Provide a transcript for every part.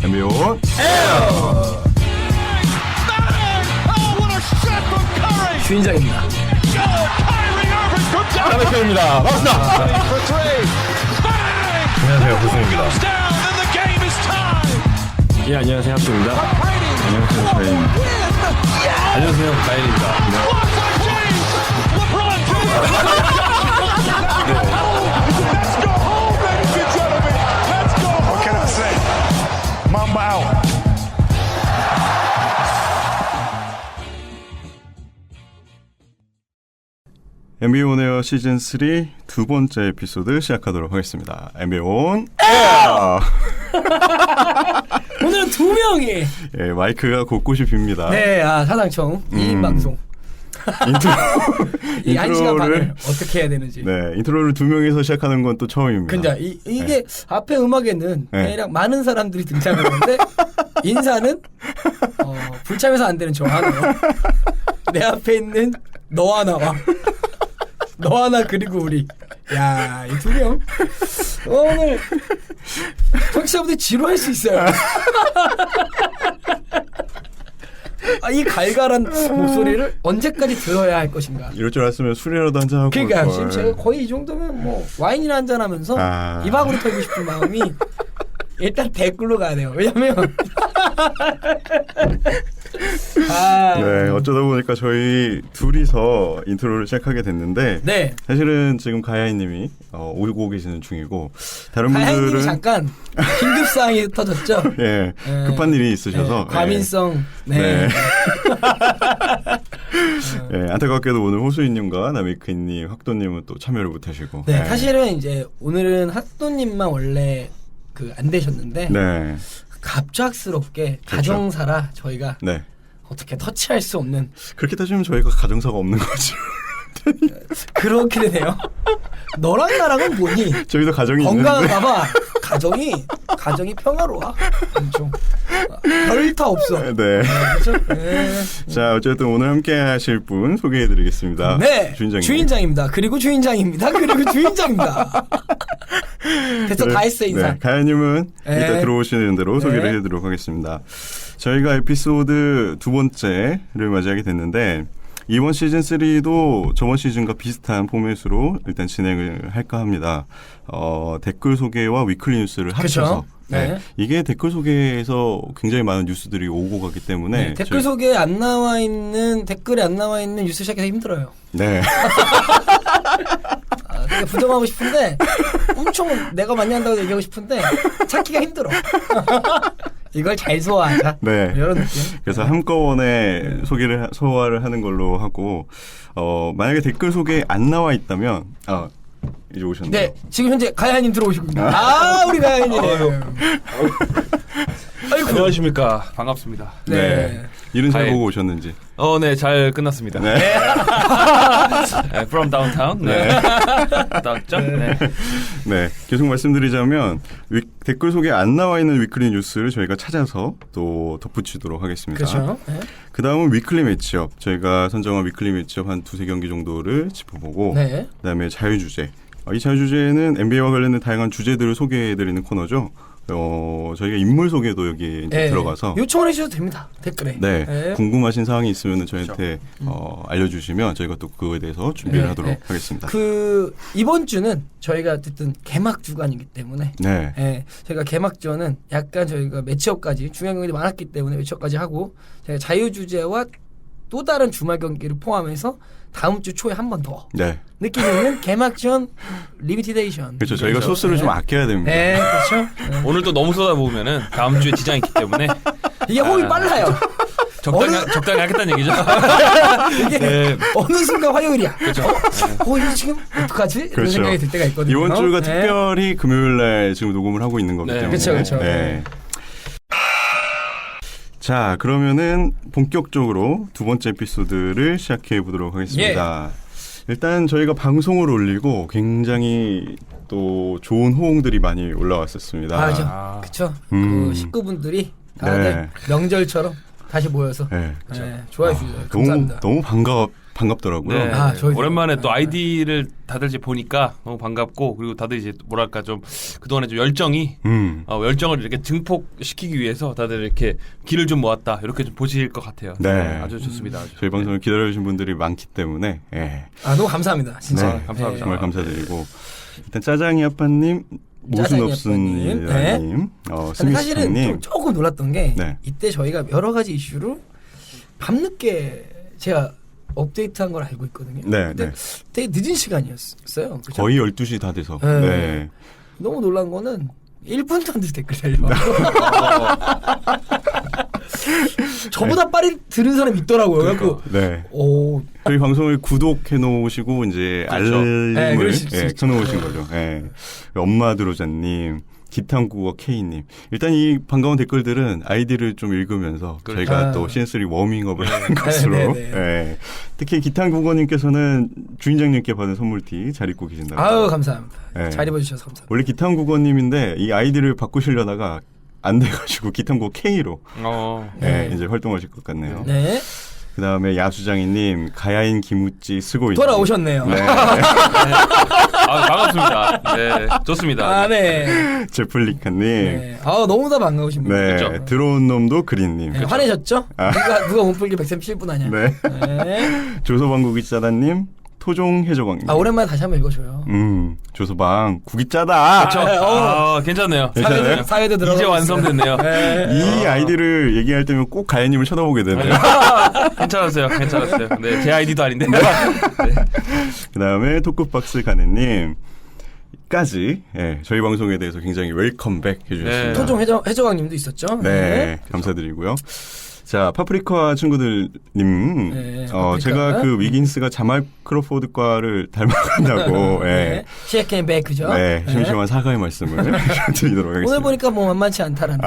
NBA 온 에어. 주인장입니다. 하나백현입니다. 반갑습니다. 안녕하세요, 호승입니다. 예, 안녕하세요, 합수입니다. 안녕하세요, 저희입니다. 안녕하세요, 가일입니다. What can I say? Mamba out. NBA 온 에어 시즌 3 두 번째 에피소드 시작하도록 하겠습니다. NBA 온 에어. 오늘은 두 명이 예, 마이크가 곳곳이 빕니다. 네, 사당청 2인 방송 이 1시간 반을 어떻게 해야 되는지. 네, 인트로를 두 명이서 시작하는 건 또 처음입니다. 근데 이게 앞에 음악에는 네. 대략 많은 사람들이 등장하는데 인사는 불참해서 안 되는 저 하나. 내 앞에 있는 너 하나와 너 하나 그리고 우리. 야, 이 두 명 오늘 청취자분들 지루할 수 있어요. 이 갈갈한 목소리를 언제까지 들어야 할 것인가. 이럴 줄 알았으면 술이라도 한잔 하고. 그러니까 올 지금 걸. 제가 거의 이 정도면 뭐 와인이나 한잔 하면서 이박으로 털고 싶은 마음이 일단 댓글로 가야 돼요. 왜냐면 네, 어쩌다 보니까 저희 둘이서 인트로를 시작하게 됐는데 네. 사실은 지금 가야이님이 오고 계시는 중이고 다른 가야이님이 분들은 잠깐 긴급 사항이 터졌죠. 예, 급한 일이 있으셔서 과민성. 네. 네. 예, 안타깝게도 오늘 호수인님과 나미크님, 학도님은 또 참여를 못하시고. 네, 사실은 이제 오늘은 학도님만 원래 안 되셨는데 네, 갑작스럽게 그렇죠. 가정사라 저희가 네. 어떻게 터치할 수 없는 그렇게 따지면 저희가 가정사가 없는 거죠. 그렇게 되네요. 너랑 나랑은 뭐니? 저희도 가정이 있는데. 건강한가 봐. 가정이 평화로워. 엄청 별타 없어. 네. 그렇죠? 네. 자, 어쨌든 오늘 함께 하실 분 소개해드리겠습니다. 네. 주인장님. 주인장입니다. 그리고 주인장입니다. 그리고 주인장입니다. 됐어. 다 했어, 인사. 네, 가야님은 네. 이따 들어오시는 대로 소개를 네. 해드리도록 하겠습니다. 저희가 에피소드 두 번째를 맞이하게 됐는데 이번 시즌 3도 저번 시즌과 비슷한 포맷으로 일단 진행을 할까 합니다. 댓글 소개와 위클리 뉴스를 합쳐서. 네. 네. 이게 댓글 소개에서 굉장히 많은 뉴스들이 오고 가기 때문에 네, 댓글 소개에 안 나와 있는 댓글에 안 나와 있는 뉴스 시작해서 힘들어요. 네. 되게 부정하고 싶은데 엄청 내가 많이 한다고 얘기하고 싶은데 찾기가 힘들어. 이걸 잘 소화하자. 네. 이런 느낌. 그래서 한꺼번에 소화를 하는 걸로 하고 만약에 댓글 소개 안 나와 있다면 이제 오셨네요. 네, 지금 현재 가야님 들어오시고 있습니다. 우리 가야님. 아이고. 안녕하십니까. 반갑습니다. 네. 일은 잘 가야. 보고 오셨는지. 네, 잘 끝났습니다. 네. From downtown. 네. 갔다 왔죠? 네. 네. 계속 말씀드리자면 댓글 소개 안 나와 있는 위클리 뉴스를 저희가 찾아서 또 덧붙이도록 하겠습니다. 그렇죠. 네. 그 다음은 위클리 매치업. 저희가 선정한 위클리 매치업 한 두세 경기 정도를 짚어보고 네. 그 다음에 자유주제. 이 자유주제는 NBA와 관련된 다양한 주제들을 소개해드리는 코너죠. 저희가 인물 소개도 여기 이제 네. 들어가서 요청을 해주셔도 됩니다. 댓글에. 네, 네. 궁금하신 사항이 있으면 저희한테 알려주시면 저희가 또 그거에 대해서 준비를 네, 하도록 네. 하겠습니다. 이번 주는 저희가 어쨌든 개막 주간이기 때문에 네, 예, 저희가 개막전은 약간 저희가 매치업까지 중요한 경기들이 많았기 때문에 매치업까지 하고 저희가 자유주제와 또 다른 주말 경기를 포함해서 다음 주 초에 한 번 더 네, 느낌 있는 개막전 리미티드 에디션. 그렇죠. 저희가 소스를 좀 아껴야 됩니다. 네, 그렇죠. 네. 오늘 또 너무 쏟아부으면은 다음 주에 지장이 있기 때문에 이게 호흡이 빨라요. 적당히 하겠다는 얘기죠. 이게 네. 어느 순간 화요일이야. 그렇죠. 이거 지금 어떡하지? 이런 그렇죠. 생각이 들 때가 있거든요. 이번 주가 네. 특별히 금요일 날 지금 녹음을 하고 있는 거기 네. 때문에. 그쵸, 그쵸. 네. 자, 그러면은 본격적으로 두 번째 에피소드를 시작해 보도록 하겠습니다. 일단 저희가 방송을 올리고 굉장히 또 좋은 호응들이 많이 올라왔었습니다. 맞아. 그쵸. 음. 그 식구분들이 다들 네. 명절처럼 다시 모여서 네. 네, 좋아해 주셔서 감사합니다. 너무 반갑더라고요. 네. 아, 저희도. 오랜만에 또 아이디를 다들 이제 보니까 너무 반갑고 그리고 다들 이제 뭐랄까 좀 그동안에 좀 열정이 열정을 이렇게 증폭시키기 위해서 다들 이렇게 길을 좀 모았다 이렇게 좀 보실 것 같아요. 네. 아주 좋습니다. 아주. 저희 방송을 기다려주신 분들이 많기 때문에 예. 너무 감사합니다. 진짜. 네, 감사합니다. 정말 감사드리고 일단 짜장이 아빠님 모순 짜장이 없습니다님, 아빠님. 근데 사실은 좀 스미스님, 조금 놀랐던 게 네. 이때 저희가 여러 가지 이슈로 밤늦게 제가 업데이트한 걸 알고 있거든요. 네, 근데 네. 되게 늦은 시간이었어요. 그죠? 거의 12시 다 돼서. 네. 네. 너무 놀란 거는 1분도 안 돼서 댓글 달려와요. 저보다 빨리 들은 사람이 있더라고요. 그래갖고 네. 오, 저희 방송을 구독해 놓으시고 이제 그렇죠. 알림을 네, 그러실 수 있죠. 켜놓으신 거죠. 예. 엄마 드로자님, 기탄국어 K님. 일단 이 반가운 댓글들은 아이디를 좀 읽으면서 그렇죠. 저희가 아. 또 시즌3 워밍업을 하는 것으로. 네, 네, 네. 예. 특히 기탄국어님께서는 주인장님께 받은 선물티 잘 입고 계신다고. 아유 감사합니다. 네. 잘 입어주셔서 감사합니다. 원래 기탄국어님인데 이 아이디를 바꾸시려다가 안 돼가지고 기탄국어 K로 네. 이제 활동하실 것 같네요. 네, 그 다음에 야수장이님, 가야인 김우찌 쓰고 있는. 돌아오셨네요. 네. 반갑습니다. 네, 좋습니다. 아, 네. 제플리카님. 네. 너무 다 반가우십니다. 네. 그렇죠. 들어온 놈도 그린님. 네, 화내셨죠? 누가 몸풀기 137분 하냐? 네. 네. 조소방 구기짜다님, 토종 해적왕님. 오랜만에 다시 한번 읽어줘요. 조소방 구기짜다. 그렇죠. 괜찮네요. 괜찮아요? 사회도 들어가고 이제 있어요. 완성됐네요. 네. 이 아이디를 얘기할 때면 꼭 가야님을 쳐다보게 되네요. 괜찮았어요. 네, 제 아이디도 아닌데. 그 다음에 토크박스 가네님. 까지 저희 방송에 대해서 굉장히 웰컴백 해주셨습니다. 네. 토종 해적왕님도 있었죠. 네, 감사드리고요. 자, 파프리카 친구들님, 네, 파프리카. 제가 그 위긴스가 자말 크로포드과를 닮아간다고, 네. 시에켄 베크죠. 네, 심심한 사과의 말씀을 드리도록 하겠습니다. 오늘 보니까 뭐 만만치 않다라는.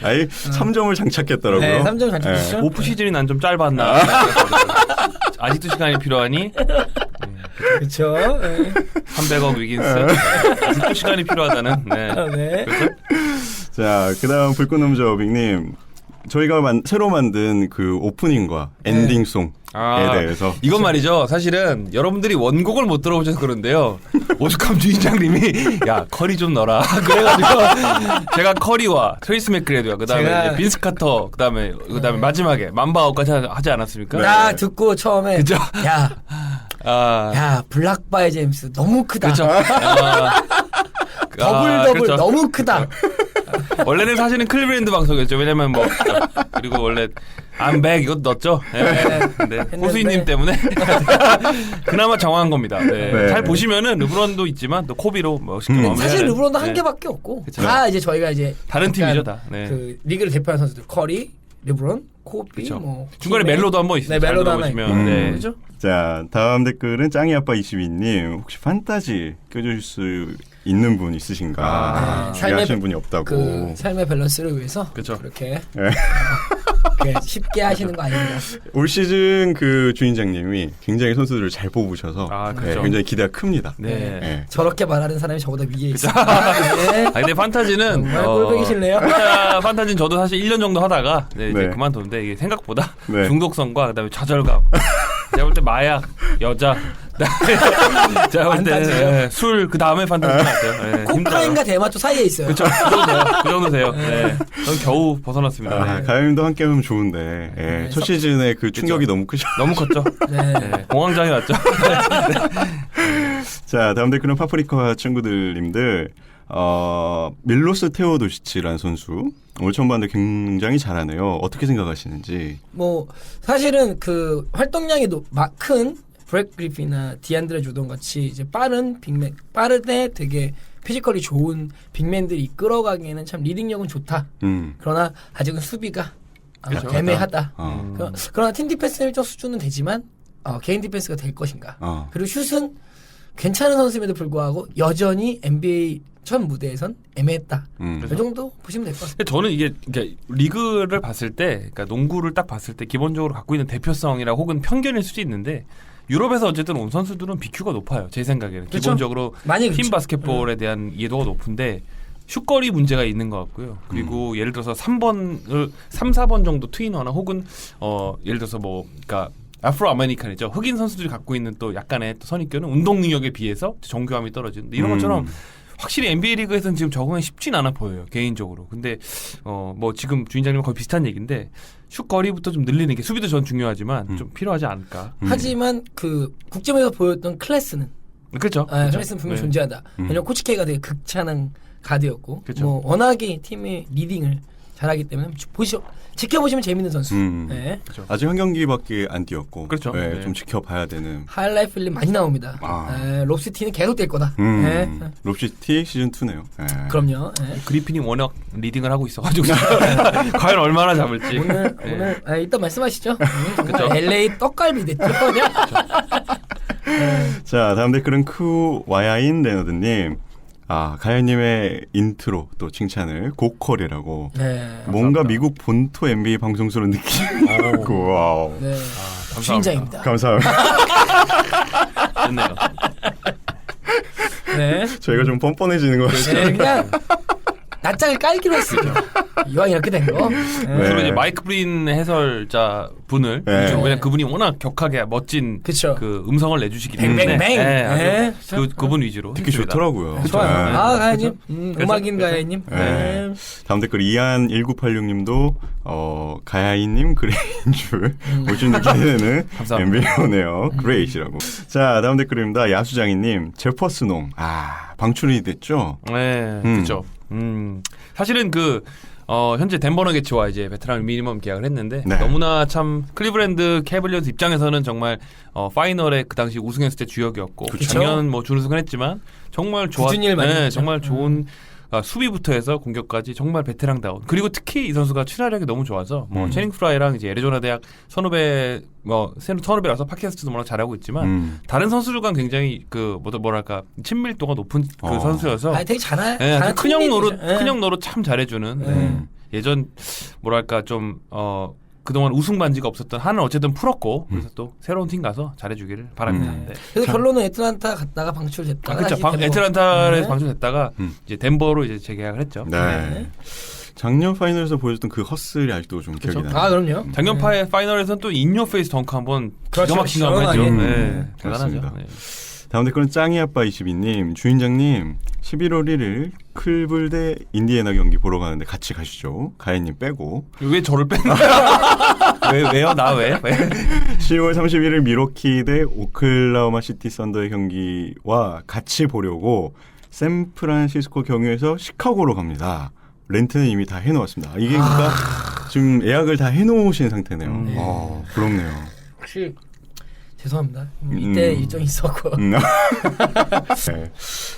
아예 3점을 장착했더라고요. 네, 3점 장착했죠. 오프 시즌이 난 좀 짧았나. 아직도 시간이 필요하니 그렇죠. 네. 300억 위긴스. 아직도 시간이 필요하다는. 네. 네. 자, 그 다음 불꽃남자 어빙님. 저희가 새로 만든 그 오프닝과 엔딩송에 대해서. 이건 말이죠. 사실은 여러분들이 원곡을 못 들어보셔서 그런데요. 오죽함 주인장님이 야 커리 좀 넣어라. 그래가지고 제가 커리와 트레이스 맥그레드와 그다음에 이제 빈스 카터 그다음에 마지막에 만바오까지 하지 않았습니까? 딱 듣고 처음에 그죠? 야 블락바이 제임스 너무 크다. 그렇죠. 더블 그렇죠. 너무 크다. 원래는 사실은 클리브랜드 방송이었죠. 왜냐면 뭐 그리고 원래 암백 이것도 넣었죠. 네. 호수인님 때문에 그나마 정한 겁니다. 네. 네. 잘 보시면은 르브론도 있지만 또 코비로 멋있게 마무리하는. 사실 르브론도 한 네. 개밖에 없고 그쵸. 다 이제 저희가 이제 다른 약간 팀이죠 다. 네. 그 리그를 대표하는 선수들 커리, 르브론, 코비 그쵸. 뭐 중간에 팀에- 멜로도 한번 있어요. 네, 멜로도 하나 보시면. 있고. 네. 그죠? 자, 다음 댓글은 짱이 아빠 22님. 혹시 판타지 껴줄 수 있는 분 있으신가? 삶의 하시는 분이 없다고. 그 삶의 밸런스를 위해서 그쵸. 그렇게 네. 쉽게 하시는 거 아닙니다. 올 시즌 그 주인장님이 굉장히 선수들을 잘 뽑으셔서 그렇죠. 굉장히 기대가 큽니다. 네. 네. 저렇게 말하는 사람이 저보다 위에 있습니다. 네. 근데 판타지는 정말 꼴보기실래요? 판타지는 저도 사실 1년 정도 하다가 이제 네. 그만뒀는데 이게 생각보다 네. 중독성과 그다음에 좌절감. 제가 볼 때 마약, 여자, 제가 볼 때 술, 그 다음에 판타지 같아요. 네, 코카인과 대마초 사이에 있어요. 그렇죠. 그 정도 돼요. 그 정도 돼요. 네. 전 겨우 벗어났습니다. 가영님도 함께 하면 좋은데 첫 시즌에 그 충격이 너무 크죠. 너무 컸죠. 네. 네. 공황장애 왔죠. 자, 다음 댓글은 파프리카 친구들님들. 밀로스 테오도시치라는 선수 오늘 처음 봤는데 굉장히 잘하네요. 어떻게 생각하시는지. 뭐 사실은 그 활동량이 큰 브렉 그리핀이나 디안드레 조던 같이 이제 빠른 빅맨, 빠르되 되게 피지컬이 좋은 빅맨들이 이끌어가기에는 참 리딩력은 좋다. 그러나 아직은 수비가 그렇죠. 애매하다. 어. 그러나 팀 디펜스 일정 수준은 되지만 개인 디펜스가 될 것인가. 그리고 슛은 괜찮은 선수임에도 불구하고 여전히 NBA 첫 무대에선 애매했다. 그 정도 보시면 될 것 같습니다. 근데 저는 이게 그러니까 리그를 봤을 때, 그러니까 농구를 딱 봤을 때 기본적으로 갖고 있는 대표성이라 혹은 편견일 수도 있는데 유럽에서 어쨌든 온 선수들은 BQ가 높아요. 제 생각에는 그렇죠? 기본적으로 많이 팀 그렇죠. 바스켓볼에 대한 이해도가 높은데 슛거리 문제가 있는 것 같고요. 그리고 예를 들어서 3번, 3, 4번 정도 트위너나 혹은 예를 들어서 뭐 그러니까 아프로 아메리칸이죠. 흑인 선수들이 갖고 있는 또 약간의 또 선입견은 운동 능력에 비해서 정교함이 떨어지는데 이런 것처럼 확실히 NBA 리그에서는 지금 적응이 쉽진 않아 보여요. 개인적으로. 근데 뭐 지금 주인장님은 거의 비슷한 얘기인데 슛거리부터 좀 늘리는 게 수비도 전 중요하지만 좀 필요하지 않을까. 하지만 그 국제에서 보였던 클래스는 그렇죠. 클래스는 분명 히 존재한다. 왜냐면 코치 K가 되게 극찬한 가드였고 그쵸. 뭐 워낙에 팀의 리딩을 잘하기 때문에 지켜보시면 재밌는 선수. 네. 아직 한 경기밖에 안 뛰었고, 그렇죠. 네, 네. 좀 지켜봐야 되는. 하이라이트 필름 많이 나옵니다. 롭시티는 계속 될 거다. 네. 롭시티 시즌 2네요. 네. 그럼요. 네. 그리핀이 워낙 리딩을 하고 있어가지고 과연 얼마나 잡을지. 오늘 이따 말씀하시죠. 그쵸. 정말 LA 떡갈비 됐죠. 자, 다음 댓글은 크와야인 레너드님. 가야님의 인트로 또 칭찬을 고퀄이라고. 네. 뭔가 미국 본토 NBA 방송수로 느끼고. 와우. 네. 감사합니다. 주인장입니다. 감사합니다. 좋네요. 네. 저희가 좀 뻔뻔해지는 것 같아요. 네, 그냥 낯짝을 깔기로 했어요. 이왕 이렇게 된 거. 네. 주로 이제 마이크 브린 해설자 분을 네. 위주로 왜냐 그분이 워낙 격하게 멋진 그쵸. 그 음성을 내주시기 때문에 뱅뱅뱅. 네, 아주 네. 그분 위주로 듣기 했습니다. 좋더라고요. 좋아요. 네. 가야님. 그래서? 음악인 가야님. 네. 다음 댓글 이한1986님도 가야이님 그레이인 줄 오신 느끼는 감사합니다. NBA오네요. 그레이시라고. 자, 다음 댓글입니다. 야수장이님 제퍼스농. 방출이 됐죠? 네, 그렇죠. 사실은 현재 덴버 너게츠와 이제 베테랑 미니멈 계약을 했는데 네. 너무나 참 클리브랜드 캐벌리어스 입장에서는 정말 파이널에 그 당시 우승했을 때 주역이었고 그쵸. 작년 뭐 준우승은 했지만 정말 굳은 일 많이 했죠. 정말 좋은 수비부터 해서 공격까지 정말 베테랑다운. 그리고 특히 이 선수가 출하력이 너무 좋아서 뭐 체닝 프라이랑 이제 애리조나 대학 선후배라서 팟캐스트도 워낙 잘하고 있지만 다른 선수들과는 굉장히 뭐랄까 친밀도가 높은 그 선수여서 되게 잘해. 네, 잘하는 큰형 노릇 참 잘해주는 예전 뭐랄까 좀 그동안 우승 반지가 없었던 한은 어쨌든 풀었고 그래서 또 새로운 팀 가서 잘해주기를 바랍니다. 네. 그래서 결론은 애틀란타 갔다가 방출됐다가 그렇죠. 다시 덴버. 애틀란타에서 네. 방출됐다가 이제 덴버로 이제 재계약을 했죠. 네. 작년 파이널에서 보여줬던 그 허슬이 아직도 좀 기억이 나요. 그럼요. 작년 파이널에서는 또 인요페이스 덩크 한번 그렇죠. 기가 막힌 거 한번 했죠. 시원하게. 네, 대단하죠. 그렇습니다. 네. 다음 댓글은 짱이아빠22님. 주인장님 11월 1일 클블 대 인디애나 경기 보러 가는데 같이 가시죠. 가야님 빼고. 왜 저를 뺀다? 왜요? 나 왜? 10월 31일 미러키 대 오클라호마 시티 썬더의 경기와 같이 보려고 샌프란시스코 경유해서 시카고로 갑니다. 렌트는 이미 다 해놓았습니다. 이게 그러니까 지금 예약을 다 해놓으신 상태네요. 부럽네요. 혹시 죄송합니다. 이때 일정이 있었고. 네.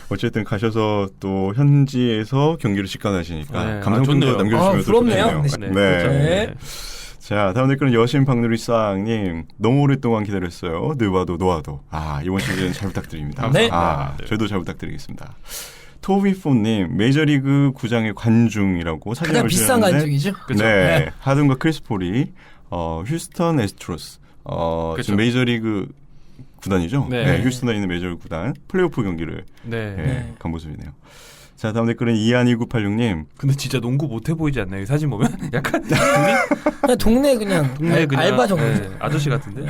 어쨌든 가셔서 또 현지에서 경기를 직관하시니까 네. 감상평도 좋네요. 남겨주시면 또 부럽네요. 좋겠네요. 네. 그렇죠. 네. 자, 다음 댓글은 여신 박누리쌍님. 너무 오랫동안 기다렸어요. 느와도 노아도. 이번 시즌 잘 부탁드립니다. 네. 저희도 잘 부탁드리겠습니다. 토비포님, 메이저리그 구장의 관중이라고 사진을 가장 비싼 올리셨는데 관중이죠. 그쵸. 네, 하든과 크리스폴이 휴스턴 에스트로스 지금 메이저리그 구단이죠. 네. 휴스턴에 있는 메이저리그 구단 플레이오프 경기를 네. 간 모습이네요. 자, 다음 댓글은 이한1986님. 근데 진짜 농구 못해 보이지 않나요? 이 사진 보면 약간 그냥 동네 그냥 알바 정도. 네, 아저씨 같은데.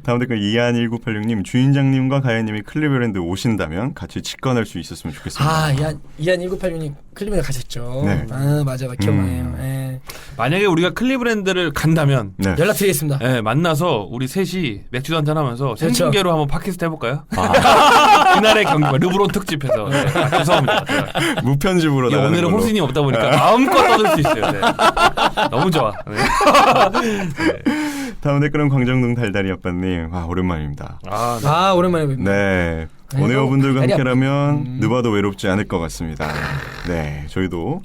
다음 댓글 이한1986님. 주인장님과 가야님이 클리브랜드 오신다면 같이 직관할 수 있었으면 좋겠습니다. 이한 1986님 클리브랜드 가셨죠. 네. 맞아요. 기억나요. 네. 만약에 우리가 클리브랜드를 간다면 네. 연락드리겠습니다. 네, 만나서 우리 셋이 맥주도 한잔 하면서 그렇죠. 생중계로 한번 팟캐스트 해볼까요? 그날의 경기 르브론 특집해서. 네. 죄송합니다. 제가. 무편집으로 이게 나가는 오늘은 걸로. 호신이 없다 보니까 마음껏 떠들 수 있어요. 네. 너무 좋아. 네. 다음 댓글은 광정동 달달이 아빠님. 오랜만입니다. 오랜만에 뵙니다. 네. 아이고, 오네어분들과 달이 함께라면 느바도 외롭지 않을 것 같습니다. 네, 저희도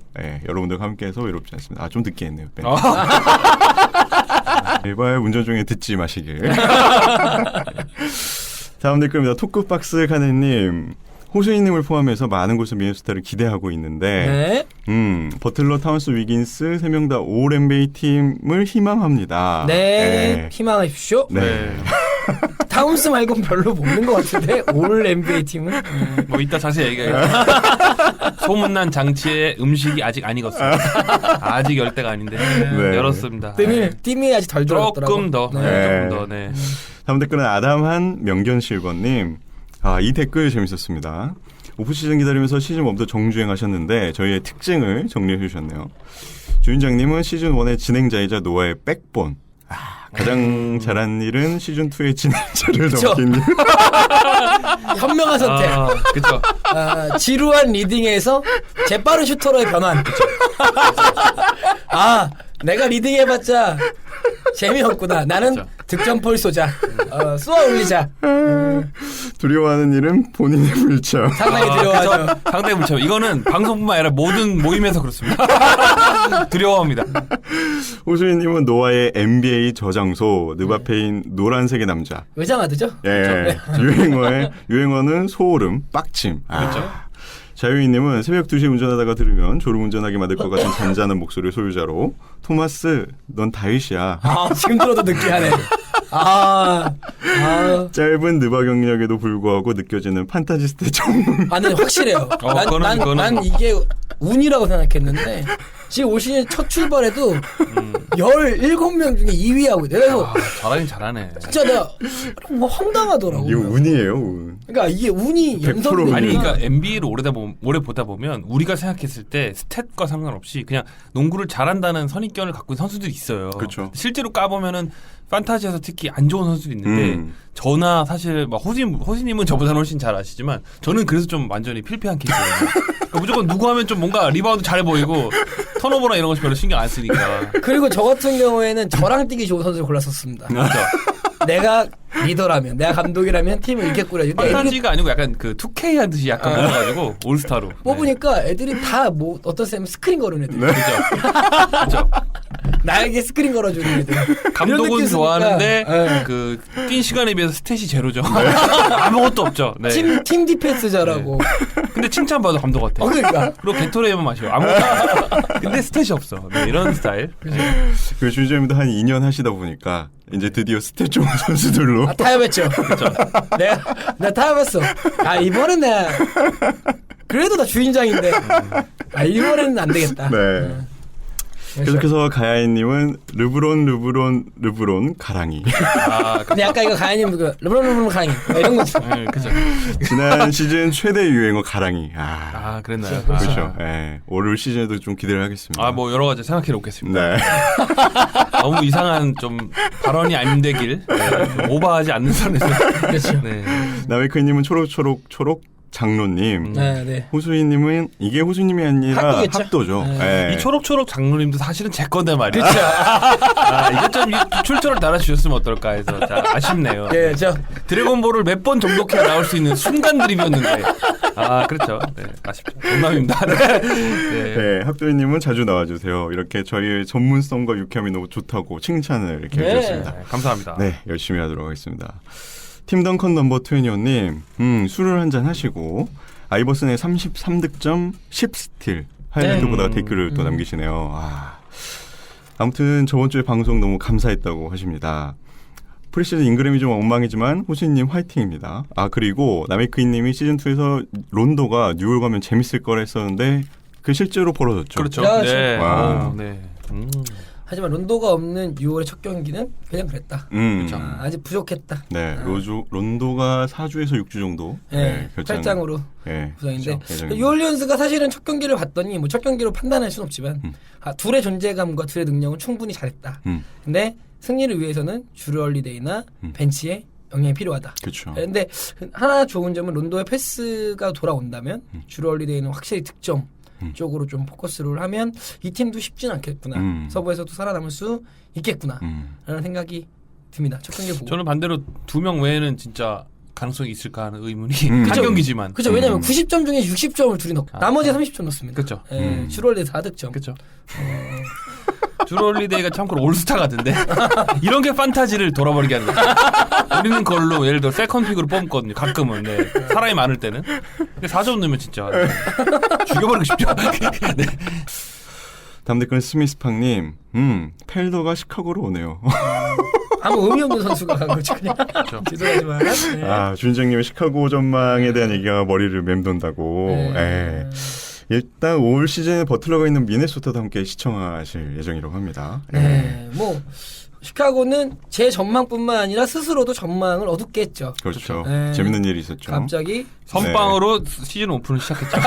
여러분들과 함께해서 외롭지 않습니다. 좀 늦게 했네요. 네. 제발 운전 중에 듣지 마시길. 다음 댓글입니다. 토크박스 카네님. 호수이님을 포함해서 많은 곳에서 미네소타를 기대하고 있는데 버틀러, 타운스, 위긴스 3명 다 올 NBA 팀을 희망합니다. 네. 희망하십시오. 네. 타운스 말고는 별로 모르는 것 같은데 올 NBA 팀은 뭐 이따 자세히 얘기해요. 소문난 장치에 음식이 아직 안 익었어요. 아직 열 때가 아닌데 네. 열었습니다. 뜸이 아직 덜 들어갔더라고. 조금 더, 네. 조금 더, 네. 다음 댓글은 아담한 명견실버님. 이 댓글 재밌었습니다. 오프시즌 기다리면서 시즌 1부터 정주행하셨는데 저희의 특징을 정리해 주셨네요. 주인장님은 시즌 1의 진행자이자 노아의 백본. 가장 잘한 일은 시즌 2의 진행자를 그쵸. 넘긴 일. 현명한 선택. 그렇죠. 지루한 리딩에서 재빠른 슈터로의 변환. 내가 리딩해봤자 재미없구나. 나는 그쵸. 득점포를 쏘자. 쏘아 올리자. 두려워하는 일은 본인의 불참. 상당히 두려워하죠. 상당히 무참. 이거는 방송뿐만 아니라 모든 모임에서 그렇습니다. 두려워합니다. 호수인님은 노아의 NBA 저장소, 느바페인 노란색의 남자. 외장하드죠? 예. 유행어는 소름, 빡침. 그렇죠. 자유인님은 새벽 2시에 운전하다가 들으면 졸음운전하게 만들 것 같은 잔잔한 목소리의 소유자로 토마스, 넌 다윗이야. 지금 들어도 느끼하네. 짧은 느바 경력에도 불구하고 느껴지는 판타지스트 전문. 근데 확실해요. 난 이게 운이라고 생각했는데 지금 올 시즌 첫 출발에도 17명 중에 2위하고 있대. 그래서 잘하긴 잘하네. 진짜 내가 뭐 황당하더라고. 이거 운이에요, 운. 그러니까 이게 운이 100% 연속이 아니, 운. 그러니까 NBA를 오래 보다 보면 우리가 생각했을 때 스탯과 상관없이 그냥 농구를 잘한다는 선입견을 갖고 있는 선수들이 있어요. 그렇죠. 실제로 까보면은 판타지에서 특히 안 좋은 선수도 있는데 저나 사실 막 호시님은 저보다는 훨씬 잘 아시지만 저는 그래서 좀 완전히 필패한 케이스예요. 그러니까 무조건 누구 하면 좀 뭔가 리바운드 잘해 보이고 턴오버나 이런 거 별로 신경 안 쓰니까. 그리고 저 같은 경우에는 저랑 뛰기 좋은 선수를 골랐었습니다. 그렇죠. 내가 리더라면, 내가 감독이라면 팀을 이렇게 꾸려주고 판타지가 아니고 약간 그 2K 하듯이 약간 뽑아가지고 올스타로. 뽑으니까 애들이 다 뭐 어떤 쌤 스크린 걸어주는 애들. 그렇죠. 나에게 스크린 걸어주는 애들. 감독은 이런 좋아하는데 느낌이니까, 그 뛴 시간에 비해서 스탯이 제로죠. 아무것도 없죠. 네. 팀 디펜스 잘하고. 근데 칭찬받아 감독 같아. 그러니까. 그리고 게토레이만 마셔. 아무것도 없어. 근데 스탯이 없어. 네, 이런 스타일. 네. 그 주인장님도 한 2년 하시다 보니까 이제 드디어 스탯 좋은 선수들로. 타협했죠. 내가 타협했어. 이번엔 내가 그래도 나 주인장인데. 이번에는 안 되겠다. 네. 계속해서 가야이님은 르브론 가랑이. 근데 아까 이거 가야님 르브론 가랑이 이런 거죠. 네, 그죠. 지난 시즌 최대 유행어 가랑이. 그랬나요? 그렇죠. 예. 올 시즌에도 좀 기대를 하겠습니다. 뭐 여러 가지 생각해 놓겠습니다. 네. 너무 이상한 좀 발언이 안 되길. 좀 오버하지 않는 선에서. 그렇죠. 네. 나메크님은 초록 장로님. 네. 호수이님은 이게 호수님이 아니라 학도겠죠? 학도죠. 네. 예. 이 초록초록 장로님도 사실은 제 건데 말이야. 이거 좀 출처를 달아주셨으면 어떨까 해서 아쉽네요. 예, 드래곤볼을 몇 번 정독해 나올 수 있는 순간 드립이었는데. 그렇죠. 네, 아쉽죠. 농담입니다. 네. 네, 학도이님은 자주 나와주세요. 이렇게 저희의 전문성과 유쾌함이 너무 좋다고 칭찬을 이렇게 네. 해주셨습니다. 네, 감사합니다. 네, 열심히 하도록 하겠습니다. 팀덩컨 넘버 20님, 술을 한잔 하시고 아이버슨의 33득점 10스틸 하이라이트 보다가 댓글을 또 남기시네요. 아무튼 저번 주에 방송 너무 감사했다고 하십니다. 프리시즌 잉그램이 좀 엉망이지만 호시님 화이팅입니다. 그리고 나메크이님이 시즌2에서 론도가 뉴욕 가면 재밌을 거라 했었는데 그 실제로 벌어졌죠. 그렇죠. 그렇죠. 네. 와. 네. 하지만 론도가 없는 6월의 첫 경기는 그냥 그랬다. 아직 부족했다. 네, 론도가 4주에서 6주 정도 결장으로 구성인데 그렇죠. 뉴올리언스가 사실은 첫 경기를 봤더니 첫 경기로 판단할 수는 없지만 둘의 존재감과 둘의 능력은 충분히 잘했다. 근데 승리를 위해서는 주루 헐리데이나 벤치에 영향이 필요하다. 그렇죠. 근데 하나 좋은 점은 론도의 패스가 돌아온다면 주루 헐리데이는 확실히 득점 쪽으로 좀 포커스를 하면 이 팀도 쉽진 않겠구나. 서부에서도 살아남을 수 있겠구나. 라는 생각이 듭니다. 첫 경기 보고. 저는 반대로 2명 외에는 진짜 가능성이 있을까 하는 의문이 한 경기지만. 그렇죠. 왜냐하면 90점 중에 60점을 둘이 넣고 나머지 30점 넣습니다. 그렇죠. 주루 헐리데이 4득점. 그렇죠. 주루 홀리데이가 참고로 올스타 같은데 이런 게 판타지를 돌아버리게 하는 거죠. 우리는 그걸로 예를 들어 세컨픽으로 뽑거든요. 가끔은 사람이 많을 때는. 근데 4점 넣으면 진짜 죽여버리고 싶죠. 네. 다음 댓글은 스미스팡님. 펠더가 시카고로 오네요. 아무 의미 없는 선수가 간 거죠. 그냥. 그렇죠. 죄송하지만. 네. 아, 주인장님의 시카고 전망에 대한 얘기가 머리를 맴돈다고. 네. 예. 일단 올 시즌에 버틀러가 있는 미네소타도 함께 시청하실 예정이라고 합니다. 네, 뭐 시카고는 제 전망뿐만 아니라 스스로도 전망을 어둡게 했죠. 그렇죠. 네. 재밌는 일이 있었죠. 갑자기 선빵으로 시즌 오픈을 시작했죠.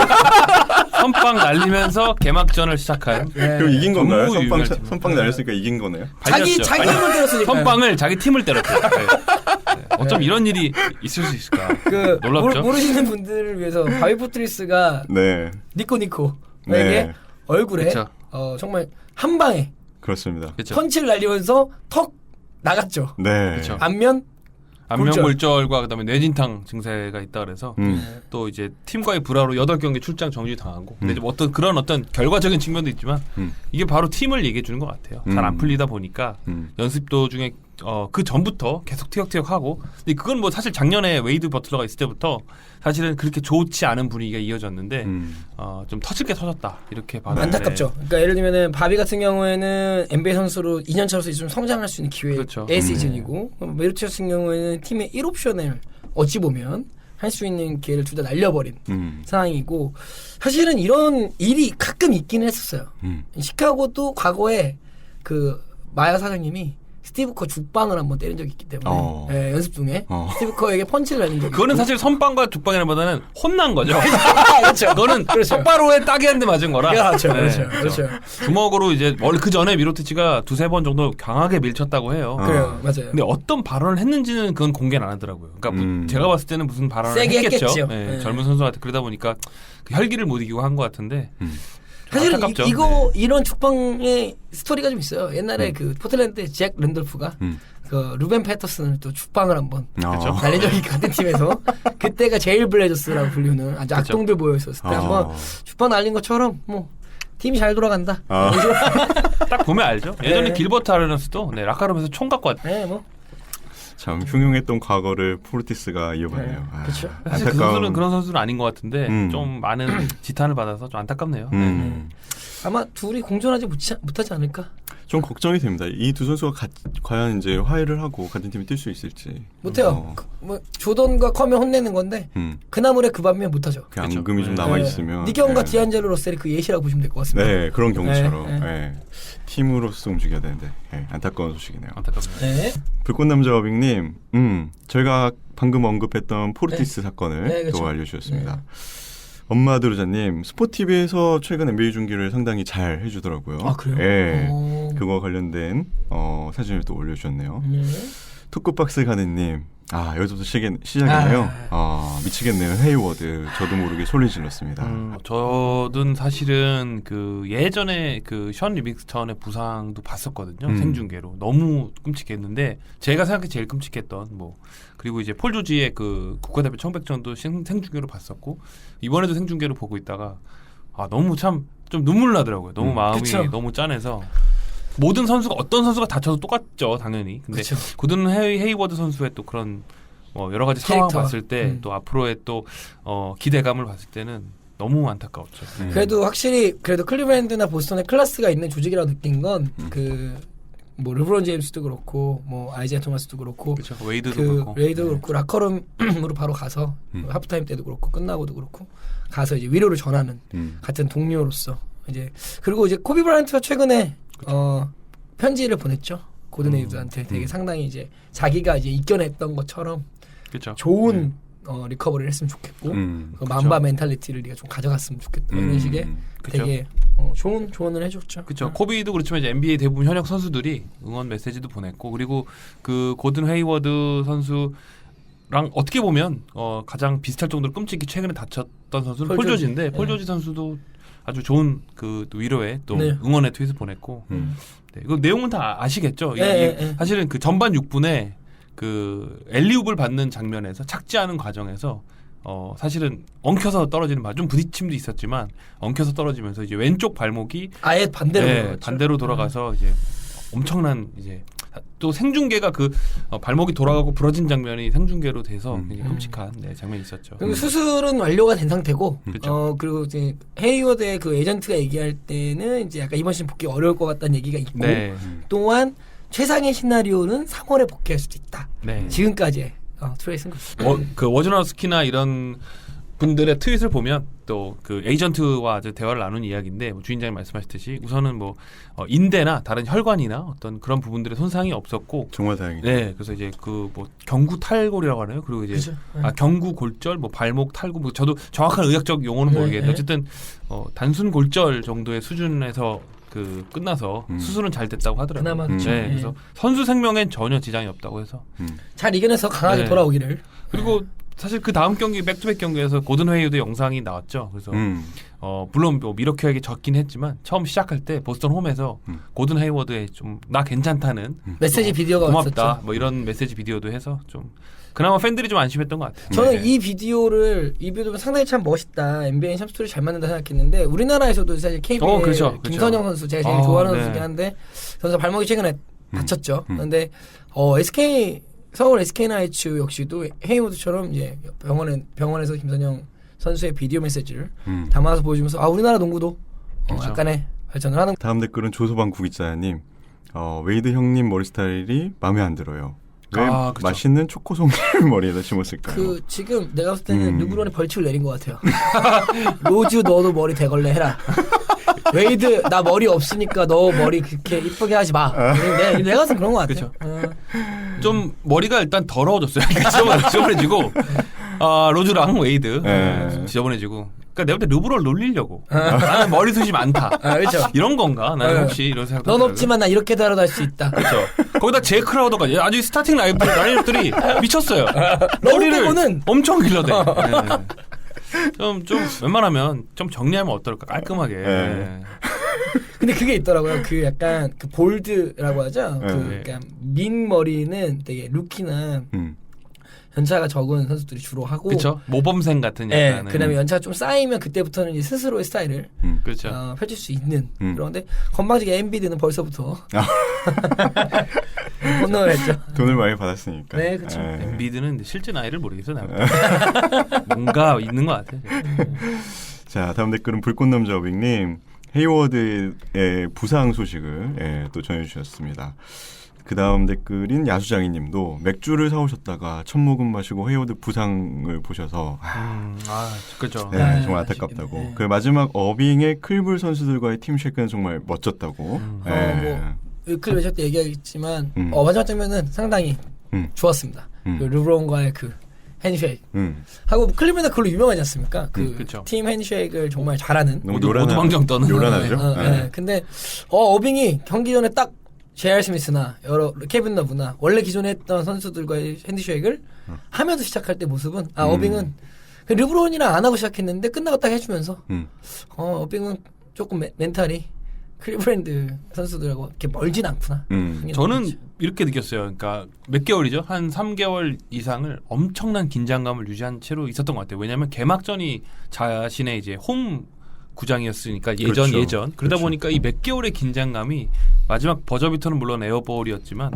선빵 날리면서 개막전을 시작한. 네. 그럼 이긴 건가요? 너무 유명한 팀. 선빵 날렸으니까 이긴 거네요. 자기 발렸죠. 힘을 때렸으니까. 선빵을 자기 팀을 때렸죠. 네. 네. 어쩜 이런 일이 있을 수 있을까? 그 놀랍죠. 모르시는 분들을 위해서 바비 포트리스가 네. 니코에게 네. 얼굴에 그쵸. 정말 한 방에 그렇습니다. 그렇죠. 펀치를 날리면서 턱 나갔죠. 네. 그쵸. 안면 안면골절과 그다음에 뇌진탕 증세가 있다 그래서 음. 또 이제 팀과의 불화로 8경기 출장 정지 당하고 근데 음. 좀 어떤 결과적인 측면도 있지만 음. 이게 바로 팀을 얘기해 주는 것 같아요. 잘 안 풀리다 보니까 음. 연습 도중에 그 전부터 계속 티격태격하고 근데 그건 뭐 사실 작년에 웨이드 버틀러가 있을 때부터 사실은 그렇게 좋지 않은 분위기가 이어졌는데 좀 터질 게 터졌다 이렇게 봐도 안타깝죠. 그러니까 예를 들면은 바비 같은 경우에는 NBA 선수로 2년차로서 좀 성장할 수 있는 기회의 그렇죠. 시즌이고 메르치 같은 경우에는 팀의 1옵션을 어찌 보면 할 수 있는 기회를 둘 다 날려버린 상황이고 사실은 이런 일이 가끔 있기는 했었어요. 시카고도 과거에 그 마야 사장님이 스티브 커 죽방을 한번 때린 적이 있기 때문에 예, 연습 중에 스티브 커에게 펀치를 날린 적이 그거는 있고. 사실 선빵과 죽방이라보다는 혼난 거죠. 그렇죠. 그거는 그렇죠. 똑바로에 딱이 한 대 맞은 거라. 그렇죠, 네, 그렇죠. 주먹으로 이제 원래 그 전에 미로티치가 2-3번 정도 강하게 밀쳤다고 해요. 그래요, 맞아요. 근데 어떤 발언을 했는지는 그건 공개는 안 하더라고요. 그러니까 제가 봤을 때는 무슨 발언을 세게 했겠죠. 했겠죠. 네, 네. 젊은 선수한테 그러다 보니까 그 혈기를 못 이기고 한 것 같은데. 사실은 안타깝죠. 이런 죽방의 스토리가 좀 있어요. 옛날에 그 포틀랜드 잭 랜돌프가 그 루벤 패터슨을 또 죽방을 한번 그렇죠. 날린 적이 같은 팀에서 그때가 제일 블레저스라고 불리는 아주 악동들 모여 있었을 때 한번 죽방 날린 것처럼 뭐 팀이 잘 돌아간다. 딱 보면 알죠. 예전에 네. 길버트 아레나스도 라카룸에서 총 갖고 왔. 네, 뭐 참 흉흉했던 과거를 포르티스가 이어가네요. 아, 그렇죠. 사실 그 선수는 그런 선수는 아닌 것 같은데 좀 많은 지탄을 받아서 좀 안타깝네요. 아마 둘이 공존하지 못하지 않을까? 좀 걱정이 됩니다. 이 두 선수가 과연 이제 화해를 하고 같은 팀에 뛸 수 있을지. 못해요. 뭐 조던과 커면 혼내는 건데 그나물에 그 밤에 못하죠. 그 앙금이 좀 남아 있으면. 니경과 디안젤로 러셀이 그 예시라고 보시면 될 것 같습니다. 네, 그런 경우처럼. 네, 네. 팀으로서 움직여야 되는데 안타까운 소식이네요. 안타깝네요. 네. 불꽃남자 어빙님, 저희가 방금 언급했던 포르티스 사건을 네, 그렇죠. 또 알려주셨습니다. 엄마 드루자님, 스포티비에서 최근 NBA 중계를 상당히 잘 해주더라고요. 아, 그래요? 네, 그거 관련된 사진을 또 올려주셨네요. 토크박스 가네님, 여기서부터 시작이네요. 미치겠네요. 헤이워드, 저도 모르게 소리 질렀습니다. 저는 사실은 그 예전에 그 션 리빙스턴의 부상도 봤었거든요. 생중계로. 너무 끔찍했는데 제가 생각해 제일 끔찍했던 그리고 이제 폴 조지의 그 국가대표 청백전도 생중계로 봤었고 이번에도 생중계로 보고 있다가 너무 참 좀 눈물 나더라고요. 너무 마음이 그쵸. 너무 짠해서 모든 선수가 어떤 선수가 다쳐도 똑같죠, 당연히. 근데 그쵸. 고든 헤이워드 선수의 또 그런 여러 가지 상황 캐릭터. 봤을 때 또 앞으로의 또 기대감을 봤을 때는 너무 안타까웠죠. 그래도 확실히 클리블랜드나 보스턴에 클래스가 있는 조직이라고 느낀 건 뭐 르브론 제임스도 그렇고 뭐 아이지아 토마스도 그렇고 그렇죠. 웨이드도 그렇고. 웨이드도 그렇고 라커룸으로 바로 가서 하프타임 때도 그렇고 끝나고도 그렇고 가서 이제 위로를 전하는 같은 동료로서 이제 그리고 이제 코비 브라이언트가 최근에 편지를 보냈죠. 고든 헤이워드한테 되게 상당히 이제 자기가 이제 이겨냈던 것처럼 그렇죠. 좋은 리커버리를 했으면 좋겠고 그 맘바 멘탈리티를 네가 좀 가져갔으면 좋겠다 이런 식의 그쵸. 되게 좋은 조언을 해줬죠. 그렇죠. 코비도 그렇지만 이제 NBA 대부분 현역 선수들이 응원 메시지도 보냈고 그리고 그 고든 헤이워드 선수랑 어떻게 보면 가장 비슷할 정도로 끔찍히 최근에 다쳤던 선수는 폴 조지인데 폴 조지 선수도 아주 좋은 그 위로의 또 네. 응원의 트윗을 보냈고 네, 이거 내용은 다 아시겠죠. 네. 사실은 그 전반 6분에 그 엘리웁을 받는 장면에서 착지하는 과정에서 사실은 엉켜서 떨어지는 좀 부딪힘도 있었지만 엉켜서 떨어지면서 이제 왼쪽 발목이 아예 반대로 네, 돌아갔죠. 반대로 돌아가서 이제 엄청난 이제 또 생중계가 그 발목이 돌아가고 부러진 장면이 생중계로 돼서 굉장히 끔찍한 장면이 있었죠. 그리고 수술은 완료가 된 상태고 그렇죠. 그리고 이제 헤이워드의 그 에이전트가 얘기할 때는 이제 약간 이번 시즌 복귀 어려울 것 같다는 얘기가 있고 네. 또한 최상의 시나리오는 3월에 복귀할 수도 있다. 네. 지금까지의 트레이슨 그 워즈나우스키나 이런 분들의 트윗을 보면 또 그 에이전트와 대화를 나눈 이야기인데 뭐 주인장이 말씀하셨듯이 우선은 뭐 인대나 다른 혈관이나 어떤 그런 부분들의 손상이 없었고 정말 다행이다. 네, 그래서 이제 그 뭐 경구 탈골이라고 하나요? 그리고 이제 그죠. 경구 골절, 뭐 발목 탈구, 뭐 저도 정확한 의학적 용어는 모르겠는데 네. 어쨌든 단순 골절 정도의 수준에서 그 끝나서 수술은 잘 됐다고 하더라고요. 그나마 그렇죠. 네, 네. 그래서 선수 생명엔 전혀 지장이 없다고 해서 잘 이겨내서 강하게 네. 돌아오기를. 그리고 사실 그 다음 경기 백투백 경기에서 고든 웨이드 영상이 나왔죠. 그래서 물론 뭐 미러큐에게 졌긴 했지만 처음 시작할 때 보스턴 홈에서 고든 헤이워드의 좀 나 괜찮다는 메시지 비디오가 고맙다 왔었죠. 뭐 이런 메시지 비디오도 해서 좀 그나마 팬들이 좀 안심했던 것 같아요. 저는 네. 이 비디오를 상당히 참 멋있다. NBA 참 스토리 잘 만든다 생각했는데 우리나라에서도 사실 KBL 그렇죠. 김선영 선수 제가 제일 좋아하는 선수긴 한데 선수 발목이 최근에 다쳤죠. 그런데 서울 SK나이츠 역시도 헤이워드처럼 이제 병원에서 김선영 선수의 비디오 메시지를 담아서 보여주면서 우리나라 농구도 그렇죠. 약간의 발전을 하는. 다음 댓글은 조소방 구기자님. 웨이드 형님 머리 스타일이 마음에 안 들어요. 왜 그쵸. 맛있는 초코 송이를 머리에다 심었을까요? 지금 내가 봤을 때는 르브론이 벌칙을 내린 것 같아요. 로즈 너도 머리 대걸레 해라. 웨이드 나 머리 없으니까 너 머리 그렇게 이쁘게 하지 마. 내가 봐서 그런 것 같아요. 좀 머리가 일단 더러워졌어요. 지저분해지고 로즈랑 웨이드 네. 지저분해지고. 그러니까 내가 볼 때 르브론 놀리려고. 나는 머리숱이 많다. 그렇죠. 이런 건가? 나는 혹시 이런 생각. 넌 없지만 나 이렇게 하러도 할 수 있다. 그렇죠. 거기다 제이 크라우더가 아주 스타팅 라인업들이 미쳤어요. 머리를 빼고는 엄청 길러대. 좀 웬만하면 좀 정리하면 어떨까? 깔끔하게. 네. 근데 그게 있더라고요. 그 약간 그 볼드라고 하죠. 그 약간 민 머리는 되게 루키나 연차가 적은 선수들이 주로 하고. 그렇죠. 모범생 같은 약간. 네, 그다음에 연차가 좀 쌓이면 그때부터는 이제 스스로의 스타일을 그렇죠. 펼칠 수 있는. 그런데 건방지게 엔비드는 벌써부터 혼돈을 했죠. 돈을 많이 받았으니까. 네, 그쵸. 미드는 실제 나이를 모르겠어요. 뭔가 있는 것 같아요. 자, 다음 댓글은 불꽃남자오빅님. 헤이워드의 부상 소식을 또 전해주셨습니다. 그 다음 댓글인 야수장이님도 맥주를 사오셨다가 첫 모금 마시고 헤이워드 부상을 보셔서 그렇죠. 네, 정말 안타깝다고. 네. 그 마지막 어빙의 클불 선수들과의 팀 쉐이크는 정말 멋졌다고. 클 매치 때 얘기하겠지만 마지막 장면은 상당히 좋았습니다. 그 르브론과의 그 핸드쉐이크 하고 클리브랜드 그걸로 유명하지 않습니까? 그쵸. 팀 핸드쉐이크를 정말 잘하는. 모두 방정 떠는. 요란하죠. 네. 근데 어빙이 경기 전에 딱 J.R. 스미스나 여러 케빈 러브나 원래 기존에 했던 선수들과의 핸드쉐이크를 하면서 시작할 때 모습은 어빙은 르브론이랑 안 하고 시작했는데 끝나고 딱 해주면서 어빙은 조금 멘탈이 클리브랜드 선수들하고 이렇게 멀진 않구나. 저는 이렇게 느꼈어요. 그러니까 몇 개월이죠? 한 3개월 이상을 엄청난 긴장감을 유지한 채로 있었던 것 같아요. 왜냐하면 개막전이 자신의 이제 홈 구장이었으니까 예전. 그러다 그렇죠. 보니까 이 몇 개월의 긴장감이 마지막 버저비터는 물론 에어볼이었지만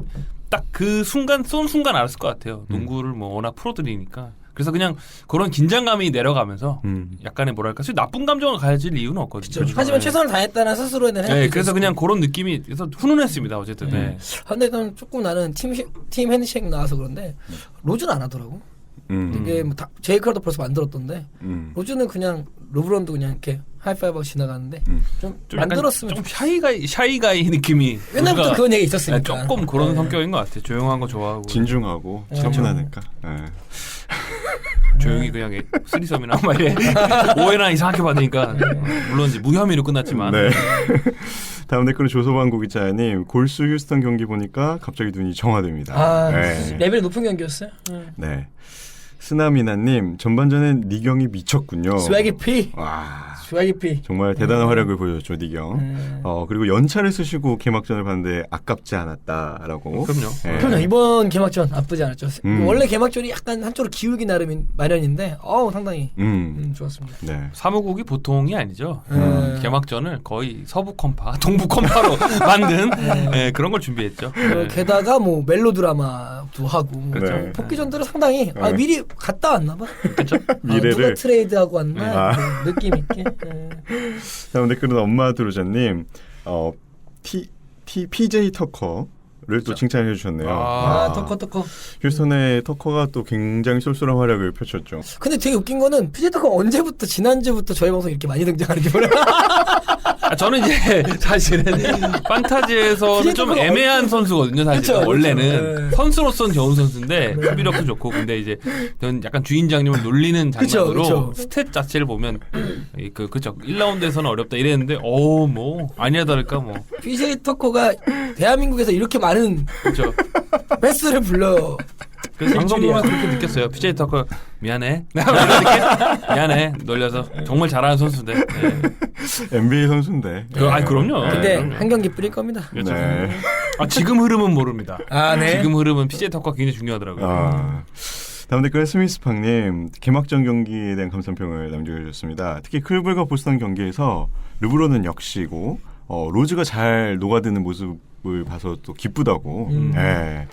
딱 그 순간 쏜 순간 알았을 것 같아요. 농구를 뭐 워낙 프로들이니까. 그래서 그냥 그런 긴장감이 내려가면서 약간의 뭐랄까 나쁜 감정을 가질 이유는 없거든요. 하지만 최선을 다했다는 스스로에는 네, 그래서 그냥 그런 느낌이 그래서 훈훈했습니다. 어쨌든. 네. 근데 나는 팀 핸드쉐이크 나와서 그런데 로즈는 안 하더라고. 이게 뭐 제이 크라우더 벌써 만들었던데 로즈는 그냥 르브론도 그냥 이렇게 하이파이브하고 지나가는데 좀 만들었으면 좀 샤이가이 느낌이 옛날부터 우리가 그런 얘기 있었으니까. 조금 그런 성격인 것 같아요. 조용한 거 좋아하고 진중하고 차분하니까. 조용히 그냥 쓰리썸이나 막 이래 오해나 이상하게 받으니까 물론 이제 무혐의로 끝났지만. 네. 다음 댓글은 조소방구 기자님. 골수 휴스턴 경기 보니까 갑자기 눈이 정화됩니다. 레벨이 높은 경기였어요. 네. 스나미나님 전반전엔 니경이 미쳤군요. 스웨기 P. 와, 스웨기 P. 정말 대단한 활약을 보여줬죠 니경. 그리고 연차를 쓰시고 개막전을 봤는데 아깝지 않았다라고. 그럼요. 그럼요. 이번 개막전 나쁘지 않았죠. 원래 개막전이 약간 한쪽으로 기울기 마련인데 상당히 좋았습니다. 네. 사무국이 보통이 아니죠. 개막전을 거의 서부 컴파, 동부 컴파로 만든 그런 걸 준비했죠. 게다가 뭐 멜로 드라마도 하고 네. 복귀전들은 상당히 미리 갔다 왔나 봐. 그렇죠. 미래를. 누가 트레이드하고 왔나 그 느낌 있게. 다음 댓글은 엄마 드로자님. PJ 터커 또 칭찬해 주셨네요. 아, 터커. 휴스턴의 터커가 또 굉장히 쏠쏠한 활약을 펼쳤죠. 근데 되게 웃긴 거는 PJ 터커 언제부터 지난주부터 저희 방송 이렇게 많이 등장하는지 몰라요. 저는 이제 사실은 판타지에서는 좀 애매한 선수거든요. 사실 그쵸, 원래는 그쵸. 선수로서는 좋은 선수인데 수비력도 좋고 근데 이제 저는 약간 주인장님을 놀리는 장면으로 그쵸. 스탯 자체를 보면 그쵸 1라운드에서는 어렵다 이랬는데 뭐 아니야 다를까 뭐 PJ 터커가 대한민국에서 이렇게 많은 그렇죠. 횟수를 불러. 그래서 방송 보면 그렇게 느꼈어요. PJ 터커 미안해. 미안해. 놀려서 정말 잘하는 선수인데. 네. NBA 선수인데. 그럼요. 근데 그럼요. 한 경기 뿌릴 겁니다. 그렇죠. 네. 지금 흐름은 모릅니다. 아, 네. 지금 흐름은 PJ 터커가 굉장히 중요하더라고요. 다음 댓글은 스미스팡님 개막전 경기에 대한 감상평을 남겨주셨습니다. 특히 클블과 보스턴 경기에서 르브론은 역시고 로즈가 잘 녹아드는 모습을 봐서 또 기쁘다고. 네.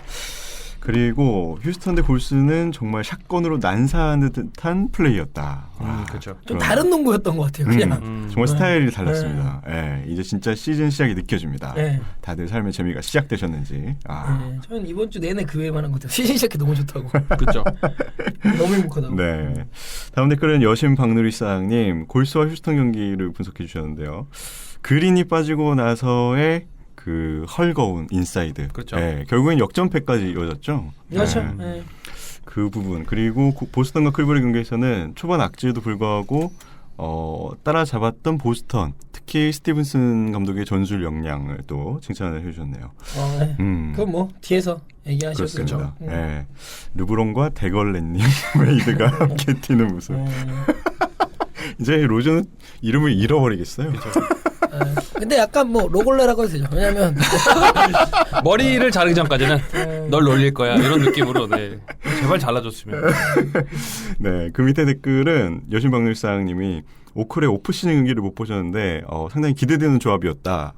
그리고 휴스턴 대 골스는 정말 샷건으로 난사하는 듯한 플레이였다. 그렇죠. 좀 다른 농구였던 것 같아요. 그냥. 정말 스타일이 달랐습니다. 이제 진짜 시즌 시작이 느껴집니다. 네. 다들 삶의 재미가 시작되셨는지. 네, 저는 이번 주 내내 그 외에만 한 것 같아요. 시즌 시작이 너무 좋다고. 그렇죠. 너무 행복하다고. 네. 다음 댓글은 여신 박누리사님 골스와 휴스턴 경기를 분석해 주셨는데요. 그린이 빠지고 나서의 그 헐거운 인사이드. 그렇죠. 네, 결국엔 역전패까지 이어졌죠. 그렇죠. 네. 네. 그 부분 그리고 보스턴과 클버리 경기에서는 초반 악재에도 불구하고 따라잡았던 보스턴 특히 스티븐슨 감독의 전술 역량을 또 칭찬을 해주셨네요. 네. 그건 뭐 뒤에서 얘기하셨죠. 그렇습니다. 네. 르브론과 데걸렌님 웨이드가 함께 뛰는 모습. 이제 로즈는 이름을 잃어버리겠어요. 근데 약간 뭐 로골레라고 해도 되죠. 왜냐면 머리를 자르기 전까지는 널 놀릴 거야 이런 느낌으로 제발 잘라줬으면. 네, 그 밑에 댓글은 여신박물상님이 오클의 오프 시즌 경기를 못 보셨는데 상당히 기대되는 조합이었다.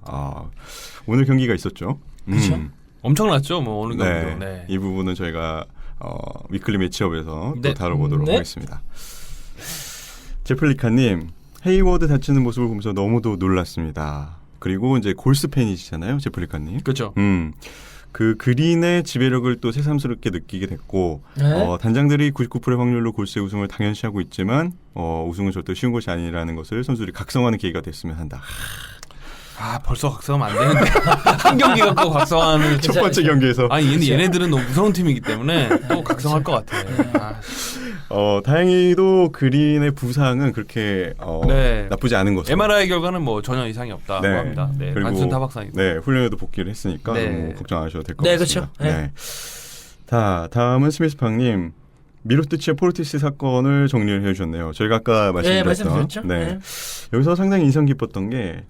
오늘 경기가 있었죠. 그렇죠. 엄청났죠, 뭐 오늘 경기도. 네, 네. 이 부분은 저희가 위클리 매치업에서 네. 또 다뤄보도록 네. 하겠습니다. 제플리카님, 헤이워드 다치는 모습을 보면서 너무도 놀랐습니다. 그리고 이제 골스 팬이시잖아요, 제플리카님. 그렇죠. 그 그린의 지배력을 또 새삼스럽게 느끼게 됐고 네. 단장들이 99%의 확률로 골스의 우승을 당연시하고 있지만 우승은 절대 쉬운 것이 아니라는 것을 선수들이 각성하는 계기가 됐으면 한다. 벌써 각성하면 안 되는데 한 경기 갖고 각성하는 첫 번째 경기에서 얘네들은 너무 무서운 팀이기 때문에 또 각성할 것 같아. 다행히도 그린의 부상은 그렇게 네. 나쁘지 않은 것으로. MRI 결과는 뭐 전혀 이상이 없다고 네. 합니다. 네, 그리고 단순 타박상이고. 네, 훈련에도 복귀를 했으니까 네. 너무 걱정 안 하셔도 될 것 네, 같습니다. 그렇죠. 네. 다음은 스미스팡님. 미로티치의 포르티스 사건을 정리를 해주셨네요. 저희가 아까 말씀드렸던. 말씀드렸죠. 네. 여기서 상당히 인상 깊었던 게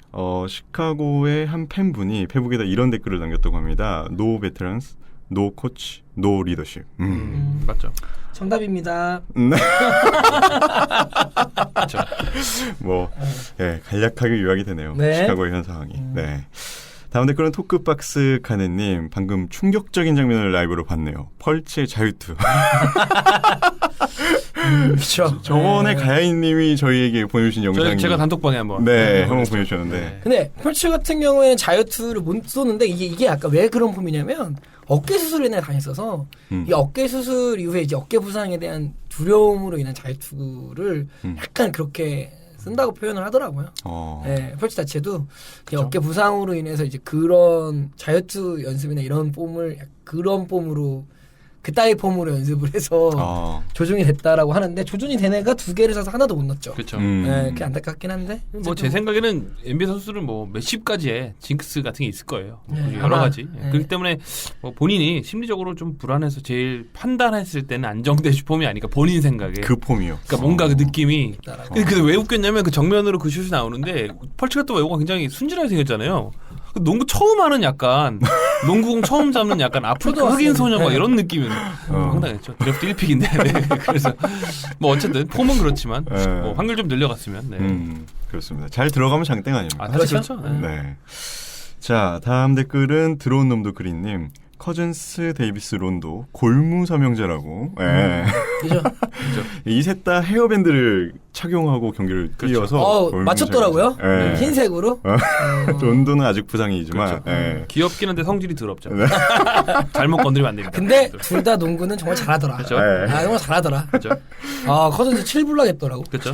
시카고의 한 팬분이 페북에다 이런 댓글을 남겼다고 합니다. No veterans, no coach, no leadership. 맞죠. 정답입니다. 그렇죠. 간략하게 요약이 되네요. 네. 시카고의 현 상황이. 네. 다음 댓글은 토크박스 카네님. 방금 충격적인 장면을 라이브로 봤네요. 펄츠의 자유투. 그렇죠. 저번에 가야이님이 저희에게 보내주신 영상이 제가 단톡방에 한번 한번 보내주셨는데 근데 펄츠 같은 경우에는 자유투를 못 쏘는데 이게 아까 왜 그런 폼이냐면 어깨 수술을 인해 다녔어서 이 어깨 수술 이후에 이제 어깨 부상에 대한 두려움으로 인한 자유투를 약간 그렇게 쓴다고 표현을 하더라고요. 네, 펄츠 자체도 어깨 부상으로 인해서 이제 그런 자유투 연습이나 이런 그런 폼으로 그따위 폼으로 연습을 해서 조종이 됐다라고 하는데 조종이 된 애가 2개를 사서 하나도 못 넣었죠. 그렇죠. 네, 그게 안타깝긴 한데. 뭐 제 생각에는 NBA 선수들은 뭐 몇십 가지의 징크스 같은 게 있을 거예요. 네, 여러 아마, 가지. 네. 그렇기 때문에 뭐 본인이 심리적으로 좀 불안해서 제일 판단했을 때는 안정된 슈폼이 아니까 본인 생각에. 그 폼이요. 그러니까 뭔가 그 느낌이. 있다라고. 근데 왜 웃겼냐면 그 정면으로 그 슛이 나오는데 펄치가 또 외모가 굉장히 순진하게 생겼잖아요. 농구 처음 하는 약간 농구공 처음 잡는 약간 아프리카 흑인 소녀 막 이런 느낌이 황당했죠. 드래프트 1픽인데 그래서 뭐 어쨌든 폼은 그렇지만 뭐 확률 좀 늘려갔으면 그렇습니다. 잘 들어가면 장땡 아닙니까? 그렇죠. 네. 자, 다음 댓글은 들어온 놈도 그린님. 커즌스, 데이비스, 론도 골무 삼형제라고. 예. 그죠? 이 셋 다 헤어밴드를 착용하고 경기를 뛰어서 골무 맞췄더라고요. 삼형제. 예. 흰색으로. 론도는 아직 부상이지만. 그렇죠. 예. 귀엽긴 한데 성질이 더럽죠. 잘못 건드리면 안 됩니다. 근데 둘 다 농구는 정말 잘하더라. 그렇죠. 예. 정말 잘하더라. 그렇죠. 커즌스 7블락 했더라고. 그렇죠.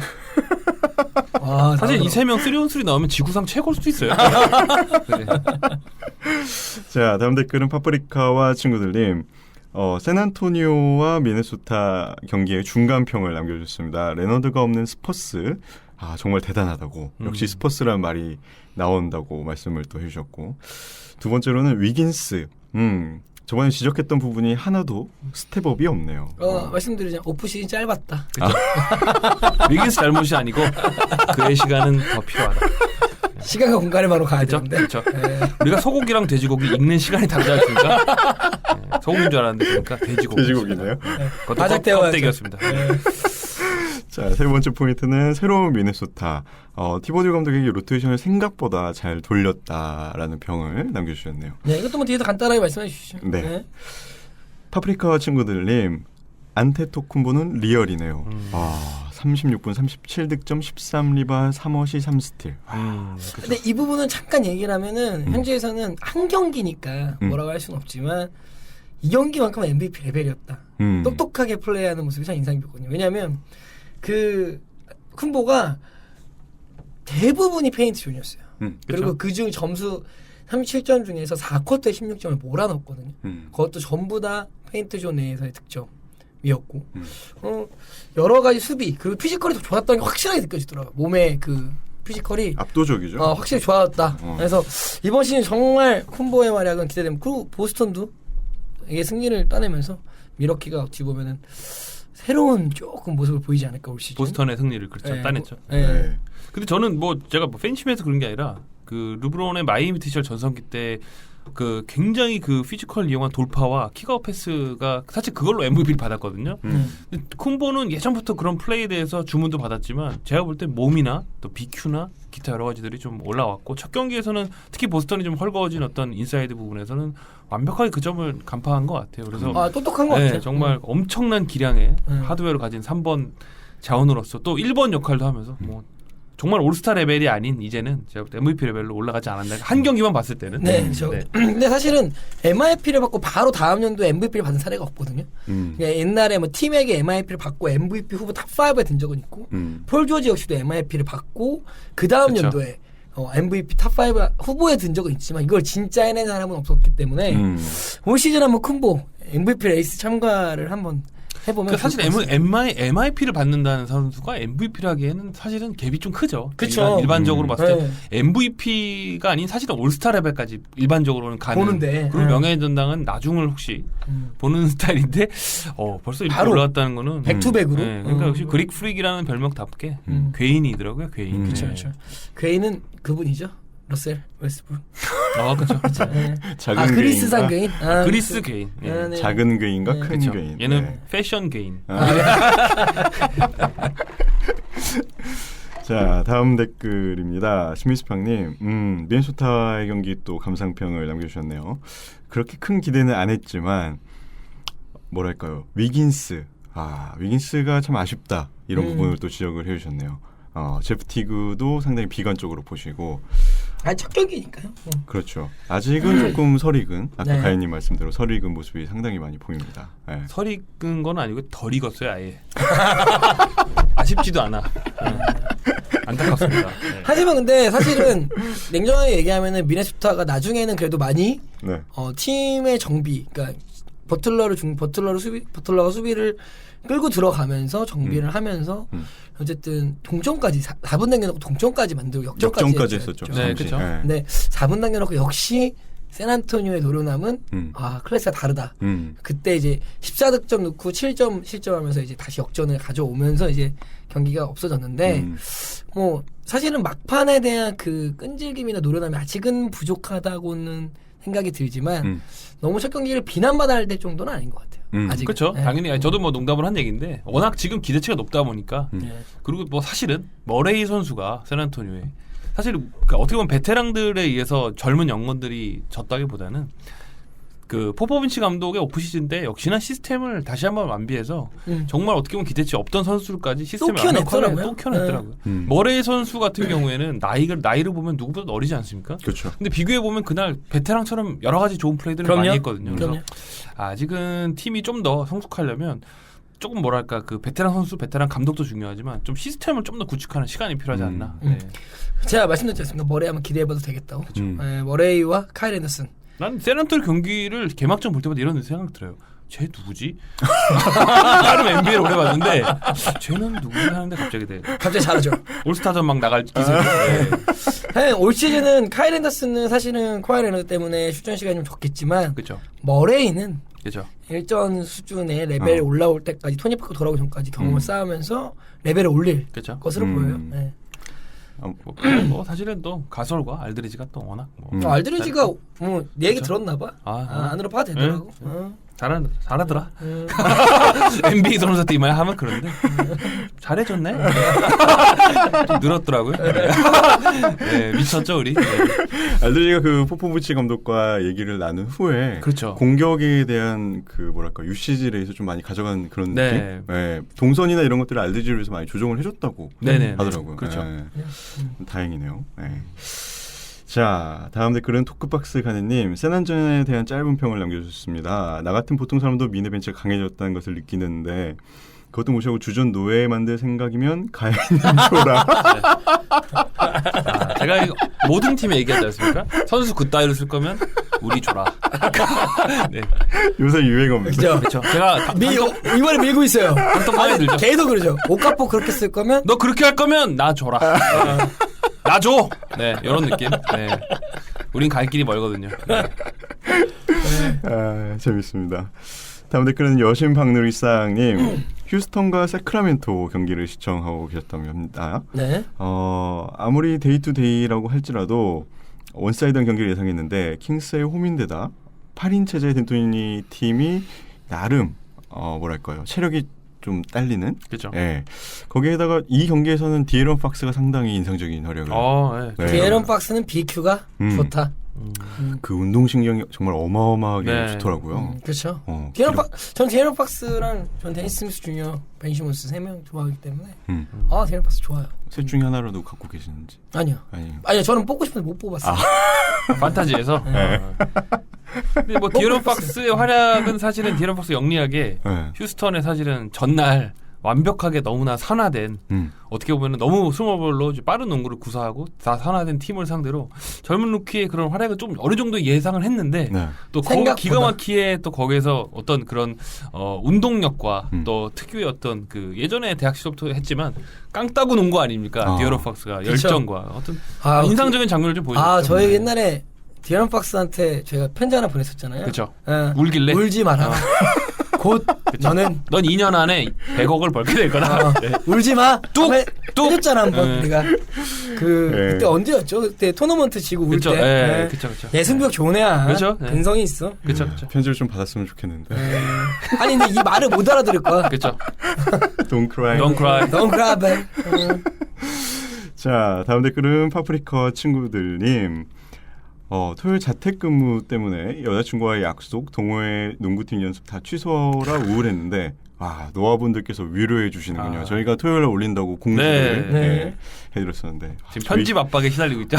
잘하더라고. 사실 이 세 명 3on3 나오면 지구상 최고일 수도 있어요. 네. 자, 다음 댓글은 파프리카와 친구들님. 샌안토니오와 미네소타 경기의 중간평을 남겨주셨습니다. 레너드가 없는 스퍼스. 정말 대단하다고. 역시 스퍼스라는 말이 나온다고 말씀을 또 해주셨고. 두 번째로는 위긴스. 저번에 지적했던 부분이 하나도 스텝업이 없네요. 말씀드리자면 오프시즌 짧았다. 위긴스 잘못이 아니고 그의 시간은 더 필요하다. 시간과 공간을 바로 가야 그렇죠? 되는데. 그렇죠. 우리가 소고기랑 돼지고기 익는 시간이 다르지 않습니까? 소고기인 줄 알았는데 그러니까 돼지고기. 돼지고기네요. 바짝 데워야죠. 껍데기였습니다. 자, 세 번째 포인트는 새로운 미네소타. 티보드 감독에게 로테이션을 생각보다 잘 돌렸다라는 평을 남겨주셨네요. 네, 이것도 뭐 뒤에서 간단하게 말씀해 주시죠. 네. 파프리카와 친구들님, 안테토쿤보는 리얼이네요. 36분 37득점 13리바 3어시 3스틸. 근데 이 부분은 잠깐 얘기를 하면은 현지에서는 한 경기니까 뭐라고 할 수는 없지만 이 경기만큼은 MVP 레벨이었다. 똑똑하게 플레이하는 모습이 참 인상 깊거든요. 왜냐하면 그 쿤보가 대부분이 페인트 존이었어요. 그리고 그중 점수 37점 중에서 4쿼터에 16점을 몰아넣었거든요. 그것도 전부 다 페인트 존 내에서의 득점이었고 여러 가지 수비 그리고 피지컬이 더 좋았다는 게 확실하게 느껴지더라고요. 몸의 그 피지컬이 압도적이죠. 확실히 좋아졌다. 그래서 이번 시즌 정말 쿤보의 활약은 기대됩니다. 그리고 보스턴도 이게 승리를 따내면서 미러키가 어찌 보면은 새로운 조금 모습을 보이지 않을까 올 시즌. 보스턴의 승리를 그렇죠. 따냈죠. 네. 근데 저는 뭐 제가 뭐 팬심에서 그런 게 아니라 그 르브론의 마이애미 티셔 전성기 때 그 굉장히 그 피지컬 이용한 돌파와 킥아웃 패스가 사실 그걸로 MVP를 받았거든요. 근데 쿤보는 예전부터 그런 플레이에 대해서 주문도 받았지만 제가 볼 때 몸이나 또 BQ나 기타 여러 가지들이 좀 올라왔고 첫 경기에서는 특히 보스턴이 좀 헐거워진 어떤 인사이드 부분에서는 완벽하게 그 점을 간파한 것 같아요. 그래서 똑똑한 것 같아요. 정말 엄청난 기량의 하드웨어를 가진 3번 자원으로서 또 1번 역할도 하면서 뭐 정말 올스타 레벨이 아닌 이제는 제가 볼 때 MVP 레벨로 올라가지 않았나 한 경기만 봤을 때는 근데 사실은 MIP를 받고 바로 다음 연도에 MVP를 받은 사례가 없거든요. 그러니까 옛날에 뭐 팀에게 MIP를 받고 MVP 후보 탑5에 든 적은 있고 폴 조지 역시도 MIP를 받고 그 다음 그쵸. 연도에 MVP 탑5 후보에 든 적은 있지만 이걸 진짜 해낸 사람은 없었기 때문에 올 시즌 한번 쿤보 MVP 레이스 참가를 한번 해보면 사실 MIP를 받는다는 선수가 MVP라기에는 사실은 갭이 좀 크죠. 그쵸. 일반적으로 봤을 때 MVP가 아닌 사실은 올스타 레벨까지 일반적으로는 가는. 보는데. 그리고 명예의 전당은 나중을 혹시 보는 스타일인데 벌써 이렇게 바로 올라왔다는 거는 백투백으로. 그러니까 역시 그릭 프릭이라는 별명답게 괴인이더라고요. 괴인. 그렇죠. 괴인은 그분이죠. 러셀 웨스트브룩. 그렇죠. 네. 작은 그리스산 괴인과 괴인. 그리스 괴인. 예. 네. 작은 괴인과 큰 그렇죠. 괴인. 얘는 네. 패션 괴인. 자, 다음 댓글입니다. 스미스팡님, 미네소타의 경기 또 감상평을 남겨주셨네요. 그렇게 큰 기대는 안 했지만 뭐랄까요, 위긴스가 참 아쉽다 이런 부분을 또 지적을 해주셨네요. 제프 티그도 상당히 비관적으로 보시고. 첫 경기니까요. 그렇죠. 아직은 조금 설익은 아까 네. 가인님 말씀대로 설익은 모습이 상당히 많이 보입니다. 네. 설 익은 건 아니고 덜 익었어요 아예. 아쉽지도 않아. 안타깝습니다. 네. 하지만 근데 사실은 냉정하게 얘기하면은 미네소타가 나중에는 그래도 많이 네. 팀의 정비, 그러니까 버틀러가 수비를 끌고 들어가면서 정비를 하면서 어쨌든 동점까지 4분 남겨놓고 동점까지 만들고 역전까지 했었죠. 네, 잠시. 그렇죠. 네. 근데 4분 남겨놓고 역시 샌안토니오의 노련함은 클래스가 다르다. 그때 이제 14득점 넣고 7점 실점하면서 이제 다시 역전을 가져오면서 이제 경기가 없어졌는데 뭐 사실은 막판에 대한 그 끈질김이나 노련함이 아직은 부족하다고는 생각이 들지만 너무 첫 경기를 비난받아야 될 정도는 아닌 것 같아요. 아직. 그렇죠. 네. 당연히 저도 뭐 농담을 한 얘기인데 워낙 지금 기대치가 높다 보니까 그리고 뭐 사실은 머레이 선수가 샌안토니오에 사실 그러니까 어떻게 보면 베테랑들에 의해서 젊은 영혼들이 졌다기보다는 그 포포비치 감독의 오프시즌 때 역시나 시스템을 다시 한번 완비해서 정말 어떻게 보면 기대치 없던 선수들까지 시스템을 키워냈더라고요. 또 키워냈더라고요. 네. 머레이 선수 같은 경우에는 나이를 보면 누구보다 어리지 않습니까? 그렇죠. 근데 비교해 보면 그날 베테랑처럼 여러 가지 좋은 플레이들을 많이 했거든요. 그래서 그럼요. 아직은 팀이 좀 더 성숙하려면 조금 뭐랄까 그 베테랑 선수, 베테랑 감독도 중요하지만 좀 시스템을 좀 더 구축하는 시간이 필요하지 않나. 네. 제가 말씀드렸지 않습니까? 머레이 한번 기대해봐도 되겠다고. 음. 네, 머레이와 카일 앤더슨. 난 세란토리 경기를 개막전 볼 때마다 이런 생각 들어요. 쟤 누구지? 나름 NBA를 오래 봤는데 쟤는 누구지 하는데 갑자기 돼. 갑자기 잘하죠. 올스타전 막 나갈 기세. 네, 올 시즌은 카일 앤더슨은 사실은 코아이 레너드 때문에 출전 시간이 좀 적겠지만 그렇죠. 머레이는 그렇죠. 일정 수준의 레벨이 올라올 때까지 토니 파크 돌아오기 전까지 경험을 쌓으면서 레벨을 올릴 그렇죠. 것으로 보여요. 네. 뭐 사실은 또 가솔과 알드리지가 또 워낙 뭐 알드리지가 뭐 내 얘기 들었나 봐. 아. 안으로 파도 되더라고. 잘하더라. NBA 들어오면서 또 이말 하면 그런데 잘해줬네. 좀 늘었더라고요. 네, 미쳤죠 우리. 네. 알드리가 그 포포비치 감독과 얘기를 나눈 후에 그렇죠. 공격에 대한 그 뭐랄까 유시지 레이서 좀 많이 가져간 그런 네. 느낌. 네. 동선이나 이런 것들을 알드리를 위해서 많이 조정을 해줬다고 네네. 하더라고요. 그렇죠. 네. 다행이네요. 네. 자, 다음 댓글은 토크박스 가네님. 세난전에 대한 짧은 평을 남겨주셨습니다. 나 같은 보통 사람도 미네 벤치가 강해졌다는 것을 느끼는데 그것도 무시하고 주전 노예 만들 생각이면 가야님 줘라. 제가 이거 모든 팀에 얘기하지 않습니까? 선수 그따위로 쓸 거면 우리 줘라. 네. 요새 유행어입니다. 그죠? 그렇죠. 제가 이번에 밀고 있어요. 많이 들죠. 걔도 그러죠. 오카포 그렇게 쓸 거면 너 그렇게 할 거면 나 줘라. 나 줘. 네, 이런 느낌. 네. 우린 갈 길이 멀거든요. 네. 아, 재밌습니다. 다음 댓글은 여신 박누리상님. 휴스턴과 세크라멘토 경기를 시청하고 계셨다고 합니다. 네. 아무리 데이투데이라고 할지라도 원사이드한 경기를 예상했는데 킹스의 홈인데다 8인 체제의 덴토니 팀이 나름 뭐랄까요 체력이 좀 딸리는. 그렇죠. 예. 거기에다가 이 경기에서는 디에런 박스가 상당히 인상적인 활약을. 네. 네. 디에런 박스는 BQ가 좋다. 그 운동신경이 정말 어마어마하게 네. 좋더라고요. 그렇죠. 그리고- 전 디에런 박스랑 전 데니스 스미스 주니어, 벤 시몬스 3명 좋아하기 때문에 디에런 박스 좋아요. 셋 중에 하나라도 갖고 계시는지. 아니요. 아니. 저는 뽑고 싶은데 못 뽑았어요. 판타지에서. 근데 뭐 디에런 박스의 활약은 사실은 디에런 박스 영리하게 네. 휴스턴에 사실은 전날 완벽하게 너무나 산화된 어떻게 보면 너무 스몰볼로 빠른 농구를 구사하고 다 산화된 팀을 상대로 젊은 루키의 그런 활약을 좀 어느 정도 예상을 했는데 네. 또 생각보다. 기가 막히게 또 거기에서 어떤 그런 운동력과 또 특유의 어떤 그 예전에 대학 시절부터 했지만 깡따구 농구 아닙니까? 디에런 박스가 그쵸. 열정과 어떤 인상적인 장면을 좀 보여줬죠. 저희 옛날에 디에런 박스한테 제가 편지 하나 보냈었잖아요. 그렇죠. 예. 울길래 울지 마라. 곧 너는 넌 2년 안에 100억을 벌게 될 거다. 네. 울지 마. 뚝! 해줬잖아 한번 네. 내가. 그때 언제였죠? 그때 토너먼트 지고 울 그쵸. 때. 예, 그쵸. 예승벽 좋은 애야. 그쵸. 네. 근성이 있어. 그쵸. 편지를 좀 받았으면 좋겠는데. 아니 근데 이 말을 못 알아들을 거야. 그쵸. Don't cry. Don't cry. Don't cry, babe. 자, 다음 댓글은 파프리카 친구들님. 토요일 자택근무 때문에 여자친구와의 약속, 동호회 농구팀 연습 다 취소라 우울했는데 노아분들께서 위로해 주시는군요. 저희가 토요일에 올린다고 공지를 네. 해드렸었는데 지금 편집 압박에 시달리고 있죠.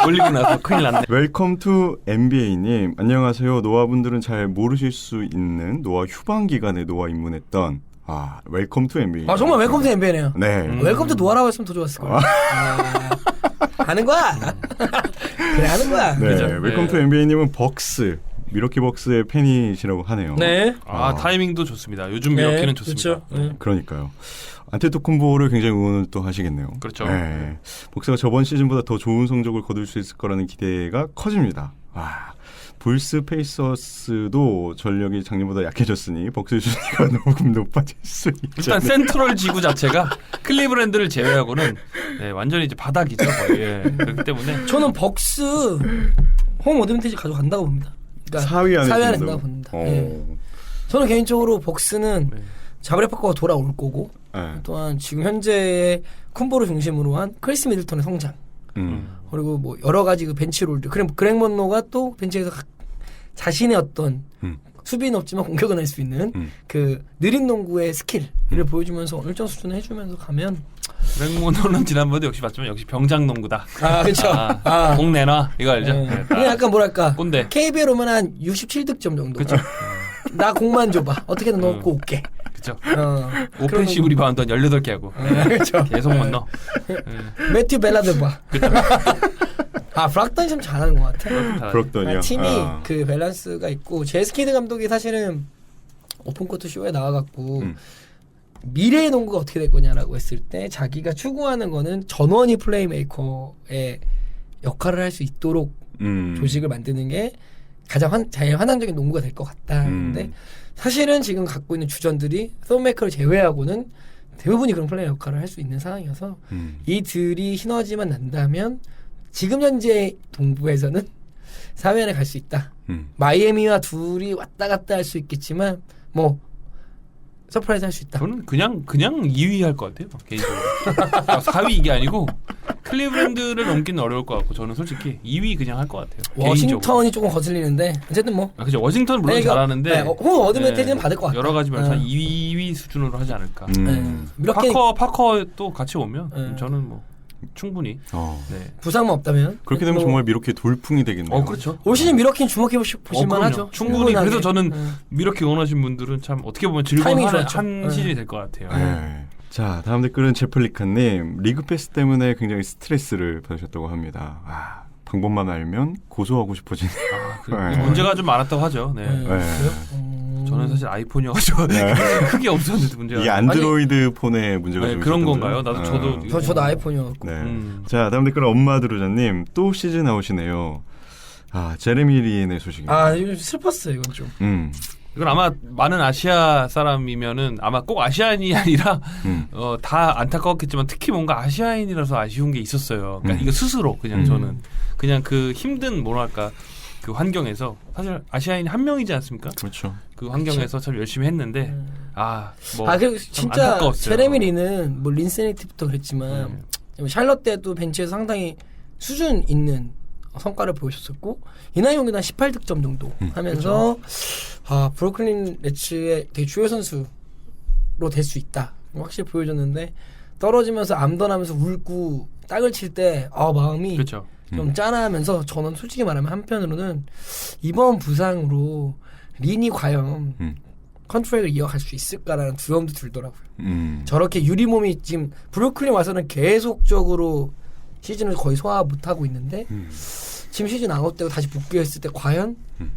올리고 나서 큰일 났네. 웰컴 투 NBA님. 안녕하세요. 노아분들은 잘 모르실 수 있는 노아 휴방 기간에 노아 입문했던 웰컴 투 NBA. 정말 웰컴 투 NBA네요. 네. 웰컴 투 노아라고 했으면 더 좋았을 거야. 하는 거야. 그래 하는 거야. 네. 그죠? 웰컴 네. 투 NBA님은 벅스 미러키 벅스의 팬이시라고 하네요. 네. 타이밍도 좋습니다. 요즘 미러키는 좋습니다. 그렇죠. 그러니까요. 안테토쿤보를 굉장히 응원을 또 하시겠네요. 그렇죠. 네. 복스가 저번 시즌보다 더 좋은 성적을 거둘 수 있을 거라는 기대가 커집니다. 불스 페이서스도 전력이 작년보다 약해졌으니 벅스 순위가 너무 높아질 수 있죠. 일단 센트럴 지구 자체가 클리브랜드를 제외하고는 완전히 이제 바닥이죠. 거의. 예. 그렇기 때문에 저는 벅스 홈 어드밴티지 가져간다고 봅니다. 그러니까 4위 안에 든다고 봅니다. 예. 저는 개인적으로 벅스는 자브레파커가 돌아올 거고 또한 지금 현재의 쿤보를 중심으로 한 크리스 미들턴의 성장 그리고 뭐 여러 가지 그 벤치 롤들 그렉 먼로가 또 벤치에서 자신의 어떤 음. 수비는 없지만 공격은 할 수 있는 그 느린 농구의 스킬을 보여주면서 일정 수준을 해주면서 가면 맥모노는 지난번에 역시 봤지만 역시 병장농구다. 아 그렇죠. 아. 공 내놔 이거 알죠? 네. 네, 그냥 약간 뭐랄까 꼰대. KBL 오면 한 67득점 정도. 그렇죠. 나 공만 줘봐. 어떻게든 넣고 올게. 그렇죠. 그런 오펜시브 리바운드 18개 하고 그렇죠. 계속 못 넣어. 매튜 벨라드바. 아 브락던이 참 잘하는 것 같아. 브록던이요. 팀이 아. 그 밸런스가 있고 제스키드 감독이 사실은 오픈코트 쇼에 나와갖고 미래의 농구가 어떻게 될 거냐라고 했을 때 자기가 추구하는 거는 전원이 플레이메이커의 역할을 할 수 있도록 조직을 만드는 게 가장 제일 환상적인 농구가 될 것 같다. 근데 사실은 지금 갖고 있는 주전들이 썬메이커를 제외하고는 대부분이 그런 플레이 역할을 할 수 있는 상황이어서 이들이 시너지만 난다면 지금 현재 동부에서는 4위 안에 갈 수 있다. 마이애미와 둘이 왔다 갔다 할 수 있겠지만 뭐 서프라이즈 할 수 있다. 저는 그냥 2위 할 것 같아요 개인적으로. 4위 이게 아니고 클리브랜드를 넘기는 어려울 것 같고 저는 솔직히 2위 그냥 할 것 같아요. 개인적으로. 워싱턴이 조금 거슬리는데 어쨌든 뭐 그죠. 워싱턴 물론 네, 이거- 잘하는데 네, 홈 어드밴티지는 받을 것 같다. 여러 가지 면에서 네. 한 2위 수준으로 하지 않을까. 이렇게 파커 또 같이 오면 네. 저는 뭐 충분히. 어. 네. 부상만 없다면 그렇게 되면 뭐 정말 미로키 돌풍이 되겠네요. 그렇죠. 올 시즌 미러킨 주목해 보실만 그럼요. 하죠. 충분히. 충분하게. 그래서 저는 네. 이렇게 응원하신 분들은 참 어떻게 보면 즐거운 타이밍이 한 좋았죠. 네. 시즌이 될 것 같아요. 네. 자, 다음 댓글은 제플리카님. 리그 패스 때문에 굉장히 스트레스를 받으셨다고 합니다. 아, 방법만 알면 고소하고 싶어지네요. 네. 문제가 좀 많았다고 하죠. 네. 네. 네. 그래요? 저는 사실 아이폰이어가지고 크게 없었는데 문제가. 이게 안드로이드 폰에 문제가 네, 좀 그런 있었던 건가요? 거죠? 나도 저도 저도 아이폰이었고. 네. 음. 자, 다음 댓글은 엄마 드루자님. 또 시즌 나오시네요. 아, 제레미 린의 소식입니다. 아 이거 슬펐어요 이건 좀. 이건 아마 많은 아시아 사람이면은 아마 꼭 아시아인이 아니라 다 안타까웠겠지만 특히 뭔가 아시아인이라서 아쉬운 게 있었어요. 그러니까 이거 스스로 그냥 저는 그냥 그 힘든 뭐랄까 그 환경에서 사실 아시아인이 한 명이지 않습니까? 그렇죠. 그 환경에서 참 열심히 했는데 뭐 그리고 참 진짜 안타까웠어요. 제레미 린은 뭐 린세니티부터 그랬지만 샬럿 때도 벤치에서 상당히 수준 있는 성과를 보여줬었고 이날 경기도 한 18득점 정도 하면서 아 브루클린 네츠의 되게 주요 선수로 될 수 있다 확실히 보여줬는데 떨어지면서 암던하면서 울고 딱을 칠 때 마음이 그렇죠. 좀 짠하면서 저는 솔직히 말하면 한편으로는 이번 부상으로 린이 과연 컨트랙을 이어갈 수 있을까라는 두려움도 들더라고요. 저렇게 유리몸이 지금 브루클린 와서는 계속적으로 시즌을 거의 소화 못하고 있는데 지금 시즌 아웃되고 다시 복귀했을 때 과연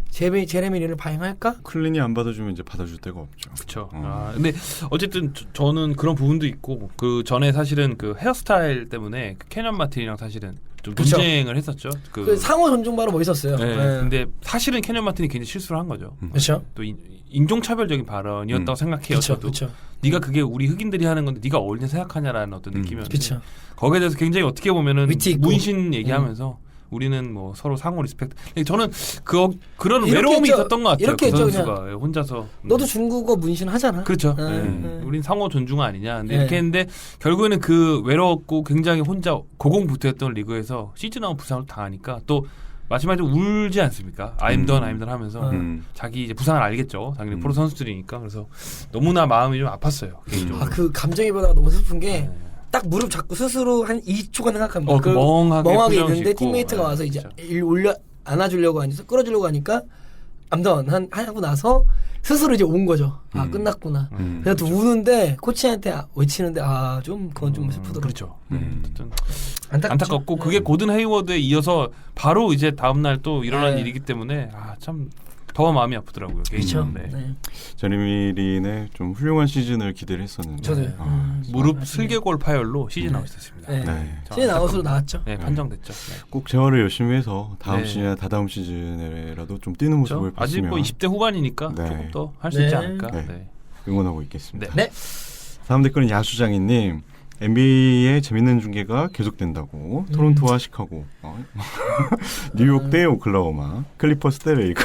제레미 린을 발행할까? 클린이 안 받아주면 이제 받아줄 데가 없죠. 그렇죠. 근데 어쨌든 저는 그런 부분도 있고 그 전에 사실은 그 헤어스타일 때문에 그 캐년 마틴이랑 사실은 좀 그쵸. 논쟁을 했었죠. 그 상호 존중바로 멋있었어요. 네. 근데 사실은 캐년 마틴이 굉장히 실수를 한 거죠. 그렇죠. 또 인종차별적인 발언이었다고 생각해요. 그렇죠. 저도. 그렇죠. 네가 그게 우리 흑인들이 하는 건데 네가 어울리냐 생각하냐라는 어떤 느낌이었는데 그렇죠. 거기에 대해서 굉장히 어떻게 보면은 위트 있고. 문신 얘기하면서 우리는 뭐 서로 상호 리스펙트. 저는 그런 이렇게 외로움이 했죠. 있었던 것 같아요. 이렇게 그 했죠, 선수가 혼자서. 너도 중국어 문신 하잖아. 그렇죠. 우린 상호 존중 아니냐. 근데 이렇게 했는데 결국에는 그 외롭고 굉장히 혼자 고공부투했던 리그에서 시즌 아웃 부상을 당하니까 또 마지막에 울지 않습니까? I'm done 하면서 자기 이제 부상을 알겠죠. 당연히 프로 선수들이니까. 그래서 너무나 마음이 좀 아팠어요. 개인적으로. 그 감정의 변화가 너무 슬픈 게 딱 무릎 잡고 스스로 한 2초간 생각합니다. 그 멍하게 있는데 짓고. 팀메이트가 와서 이제 진짜. 일 올려 안아주려고 하니까 끌어주려고 하니까 암던 하고 나서 스스로 이제 온 거죠. 끝났구나. 그래서 또 우는데 코치한테 외치는데 좀 그건 좀 슬프더라고요. 그렇죠. 어쨌든 안타깝죠. 안타깝고 그게 고든 헤이워드에 이어서 바로 이제 다음 날 또 일어난 네. 일이기 때문에 참 더 마음이 아프더라고요. 그렇죠. 개인적으로. 네. 네. 제레미 린의 좀 훌륭한 시즌을 기대를 했었는데. 저도요. 무릎 슬개골 파열로 시즌 아웃했습니다. 네. 네. 시즌 아웃으로 나왔죠. 네, 판정됐죠. 네. 꼭 재활을 열심히 해서 다음 네. 시즌이나 다다음 시즌에라도 좀 뛰는 모습을 그렇죠? 아직 봤으면 뭐 20대 후반이니까 네. 조금 더 할 수 네. 있지 않을까. 네. 네. 응원하고 있겠습니다. 네. 다음 댓글은 야수장이님. NBA의 재밌는 중계가 계속된다고. 토론토와 시카고, 뉴욕 대 오클라호마, 클리퍼스 대 레이커.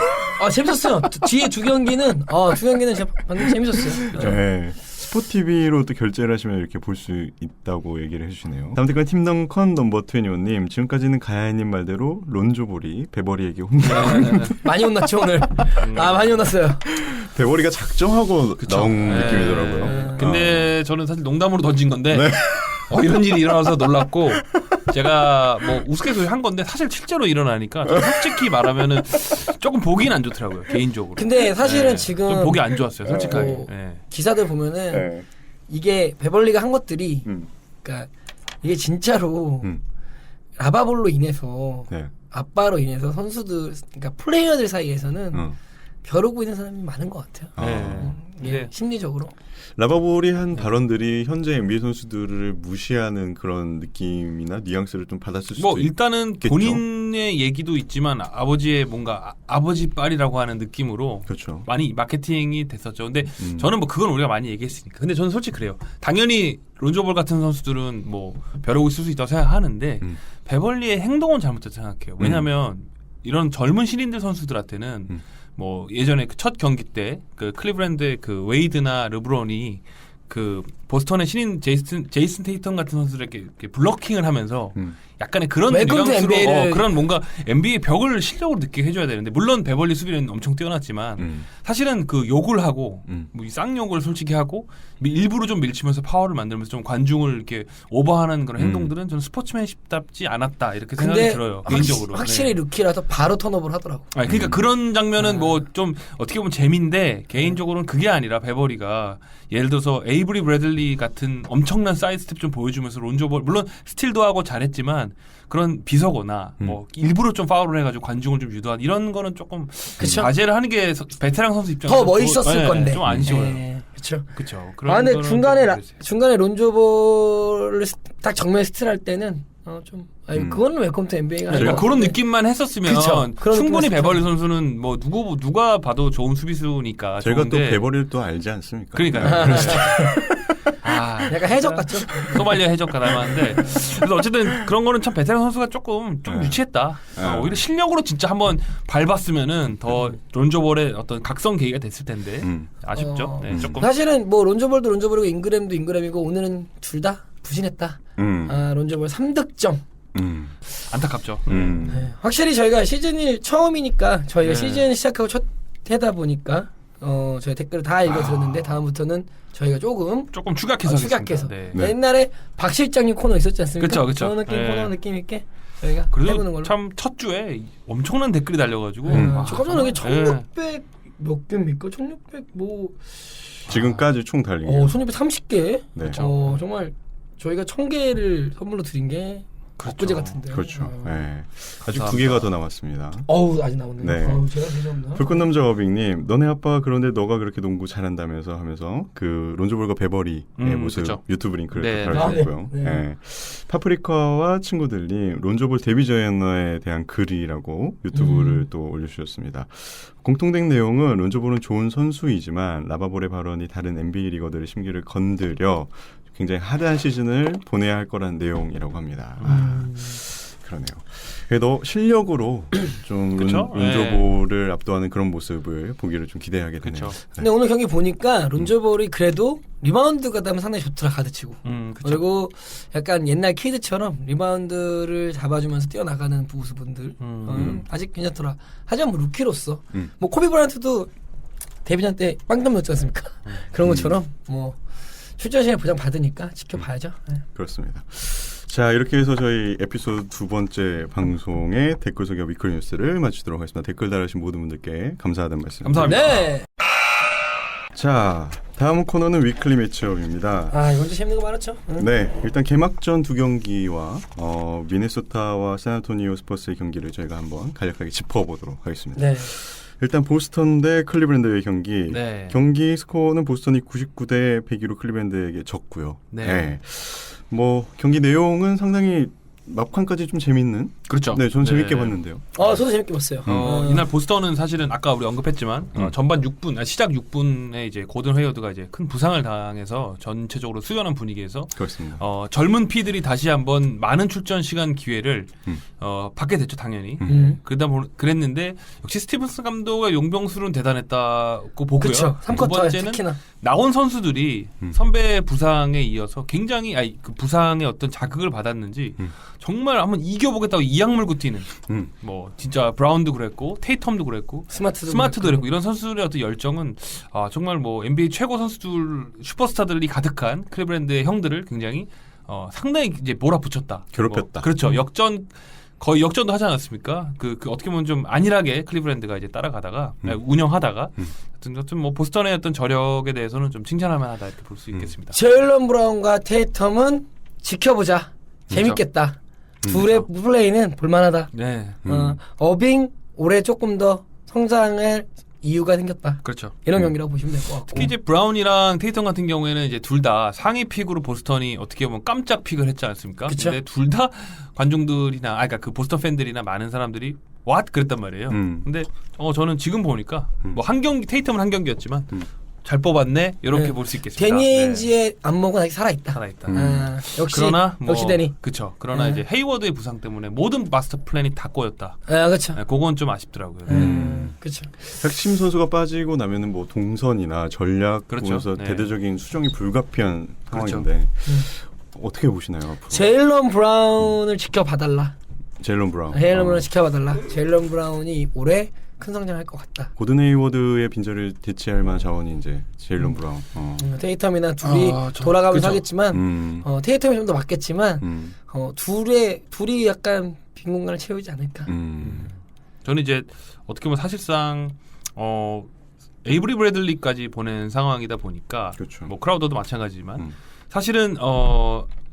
재밌었어요. 뒤에 두 경기는 진짜 방금 재밌었어요. 네. 스포티비로 또 결제를 하시면 이렇게 볼 수 있다고 얘기를 해주시네요. 다음 댓글 팀덩컨 넘버 21님 지금까지는 가야님 말대로 론조볼이 베버리에게 혼나 많이 혼났죠 오늘. 많이 혼났어요. 베버리가 작정하고 나온 네. 느낌이더라고요. 근데 저는 사실 농담으로 던진 건데 이런 일이 일어나서 놀랐고 제가 뭐 우스갯소리 한 건데 사실 실제로 일어나니까 좀 솔직히 말하면은 조금 보기는 안 좋더라고요 개인적으로. 근데 사실은 네, 지금 좀 보기 안 좋았어요 솔직하게. 네. 기사들 보면은 네. 이게 베벌리가 한 것들이 그러니까 이게 진짜로 라바볼로 인해서 네. 아빠로 인해서 선수들 그러니까 플레이어들 사이에서는 벼르고 있는 사람이 많은 것 같아요. 네. 예, 네. 심리적으로. 라바볼이 한 발언들이 현재 NBA 선수들을 무시하는 그런 느낌이나 뉘앙스를 좀 받았을 수도 뭐 일단은 있겠죠. 본인의 얘기도 있지만 아버지의 뭔가 아버지 빨이라고 하는 느낌으로 그렇죠. 많이 마케팅이 됐었죠. 근데 저는 뭐 그건 우리가 많이 얘기했으니까. 근데 저는 솔직히 그래요. 당연히 론조볼 같은 선수들은 뭐 벼르고 있을 수 있다고 생각하는데 베벌리의 행동은 잘못됐다고 생각해요. 왜냐하면 이런 젊은 신인들 선수들한테는 뭐 예전에 그 첫 경기 때 그 클리브랜드의 그 웨이드나 르브론이 그 보스턴의 신인 제이슨 테이텀 같은 선수들에게 이렇게 블러킹을 하면서 약간의 그런 웰컴 투 뉘앙스로 NBA를 그런 뭔가 NBA 벽을 실력으로 느끼게 해줘야 되는데 물론 베벌리 수비는 엄청 뛰어났지만 사실은 그 욕을 하고 뭐 이 쌍욕을 솔직히 하고 일부러 좀 밀치면서 파워를 만들면서 좀 관중을 이렇게 오버하는 그런 행동들은 저는 스포츠맨십답지 않았다 이렇게 생각이 근데 들어요 개인적으로. 확실히 네. 루키라서 바로 턴오버를 하더라고. 아니, 그러니까 그런 장면은 뭐 좀 어떻게 보면 재미인데 개인적으로는 그게 아니라 베버리가 예를 들어서 에이브리 브래들리 같은 엄청난 사이드 스텝 좀 보여주면서 론조볼 물론 스틸도 하고 잘했지만 그런 비서거나 뭐 일부러 좀 파울을 해가지고 관중을 좀 유도한 이런 거는 조금 그쵸. 자제를 하는 게 베테랑 선수 입장에서 더 멋있었을 건데. 좀 아쉬워요. 그렇죠. 그렇죠. 근데 중간에 론조볼을 딱 정면 스틸할 때는 좀 그거는 웰컴 투 NBA가 그러니까 그런 느낌만 했었으면 그쵸. 그런 충분히 느낌을 베벌리 선수는 뭐 누가 봐도 좋은 수비수니까 저희가 또 좋은데. 베버리를 또 알지 않습니까? 그러니까요. 아, 약간 해적 같죠. 소말리아 해적가 닮았는데 그래서 어쨌든 그런 거는 참 베테랑 선수가 조금 좀 유치했다. 오히려 실력으로 진짜 한번 밟았으면은 더 론조볼의 어떤 각성 계기가 됐을 텐데 아쉽죠. 네, 조금 사실은 뭐 론조볼도 론조볼이고 잉그램도 잉그램이고 오늘은 둘 다 부진했다. 론조볼 3득점. 안타깝죠. 네. 확실히 저희가 시즌 1 처음이니까 저희가 네. 시즌 시작하고 첫 해다 보니까 저희 댓글을 다 읽어드렸는데 다음부터는 저희가 조금 추격해서 추격해서 하겠습니다. 네. 옛날에 박 실장님 코너 있었지 않습니까? 그쵸, 그쵸. 그런 느낌 네. 코너 느낌 있게 저희가 해보는 그래도 걸로. 참 첫 주에 엄청난 댓글이 달려가지고 저 깜짝 놀란 게 네. 1600 몇 개입니까? 1600 뭐 지금까지 총 달린 게 1630개. 네. 정말 저희가 1000개를 선물로 드린 게 엊그제 같은데. 그렇죠. 네. 아직 감사합니다. 2개가 더 남았습니다. 아직 남았네요. 네. 제가 죄송합니다. 불꽃남자 어빅님, 너네 아빠 그런데 너가 그렇게 농구 잘한다면서 하면서 그 론조볼과 베버리의 모습 그쵸. 유튜브 링크를 네. 달아주셨고요. 네. 네. 파프리카와 친구들님, 론조볼 데뷔 저널에 대한 글이라고 유튜브를 또 올려주셨습니다. 공통된 내용은 론조볼은 좋은 선수이지만 라바볼의 발언이 다른 NBA 리거들의 심기를 건드려 굉장히 하드한 시즌을 보내야 할 거라는 내용이라고 합니다. 그러네요. 그래도 실력으로 좀 그쵸? 론조볼을 압도하는 그런 모습을 보기를 좀 기대하게 되네요. 그쵸. 네. 근데 오늘 경기 보니까 론조볼이 그래도 리바운드가 되면 상당히 좋더라 가드치고. 그쵸. 그리고 약간 옛날 키드처럼 리바운드를 잡아주면서 뛰어나가는 부수분들 아직 괜찮더라. 하지만 뭐 루키로서 뭐 코비 브라이언트도 데뷔전 때 빵점 넣었지 않습니까? 그런 것처럼 뭐 출전 시간 보장 받으니까 지켜봐야죠. 네. 그렇습니다. 자, 이렇게 해서 저희 에피소드 2번째 방송의 댓글 소개 위클 뉴스를 마치도록 하겠습니다. 댓글 달아주신 모든 분들께 감사하다는 말씀. 감사합니다. 네. 자, 다음 코너는 위클리 매치업입니다. 이번 주 재밌는 거 많았죠. 네, 일단 개막전 두 경기와 미네소타와 샌안토니오 스퍼스의 경기를 저희가 한번 간략하게 짚어보도록 하겠습니다. 네. 일단 보스턴 대 클리브랜드의 경기. 네. 경기 스코어는 보스턴이 99대 102로 클리브랜드에게 졌고요. 네. 뭐 경기 내용은 상당히 막판까지 좀 재밌는. 그렇죠. 네, 저는 재밌게 네. 봤는데요. 저도 재밌게 봤어요. 이날 보스턴은 사실은 아까 우리 언급했지만 전반 6분, 시작 6분에 이제 고든 헤이워드가 이제 큰 부상을 당해서 전체적으로 수연한 분위기에서 그렇습니다. 젊은 피들이 다시 한번 많은 출전 시간 기회를 받게 됐죠, 당연히. 그랬는데 역시 스티븐스 감독의 용병술은 대단했다고 보고요. 그렇죠. 두 3쿼터에 번째는 특히나. 나온 선수들이 선배 부상에 이어서 굉장히 그 부상의 어떤 자극을 받았는지 정말 한번 이겨보겠다고 이악 물고 뛰는 뭐 진짜 브라운도 그랬고 테이텀도 그랬고 스마트도 그랬고 이런 선수들의 어떤 열정은 정말 뭐 NBA 최고 선수들 슈퍼스타들이 가득한 클리브랜드의 형들을 굉장히 상당히 이제 몰아붙였다. 괴롭혔다. 그렇죠. 거의 역전도 하지 않았습니까? 그 어떻게 보면 좀 안일하게 클리브랜드가 이제 따라가다가 운영하다가 하여튼 뭐 보스턴의 어떤 저력에 대해서는 좀 칭찬할 만하다 이렇게 볼 수 있겠습니다. 제일런 브라운과 테이텀은 지켜보자. 재밌겠다. 둘의 플레이는 볼만하다. 네, 어빙 올해 조금 더 성장할 이유가 생겼다. 그렇죠. 이런 경기라고 보시면 될 것 같고. 특히 이제 브라운이랑 테이텀 같은 경우에는 이제 둘 다 상위 픽으로 보스턴이 어떻게 보면 깜짝 픽을 했지 않습니까? 그쵸. 근데 둘 다 관중들이나 그러니까 그 보스턴 팬들이나 많은 사람들이 왓 그랬단 말이에요. 근데 저는 지금 보니까 뭐 한 경기 테이텀은 한 경기였지만 잘 뽑았네 이렇게 네. 볼 수 있겠습니다. 데니 에인지의 안목은 아직 살아있다. 살아있다. 역시 그러나 역시 데니. 그렇죠. 그러나 이제 헤이워드의 부상 때문에 모든 마스터 플랜이 다 꼬였다. 그렇죠. 네, 그건 좀 아쉽더라고요. 그렇죠. 핵심 선수가 빠지고 나면은 뭐 동선이나 전략 그렇죠. 보면서 네. 대대적인 수정이 불가피한 그렇죠. 상황인데 어떻게 보시나요? 앞으로? 제일런 브라운을 지켜봐달라. 제일런 브라운. 제일런 브라운을 지켜봐달라. 제일런 브라운이 올해 큰 성장할 것 같다. 고든 헤이워드의 빈자리를 대체할 만한 자원이 이제 제일런 브라운. 테이텀이나 둘이 돌아가면서 그죠. 하겠지만 테이텀이 좀 더 맞겠지만 둘이 약간 빈 공간을 채우지 않을까. 저는 이제 어떻게 보면 사실상 에이브리 브래들리까지 보낸 상황이다 보니까 그렇죠. 뭐 크라우더도 마찬가지지만 사실은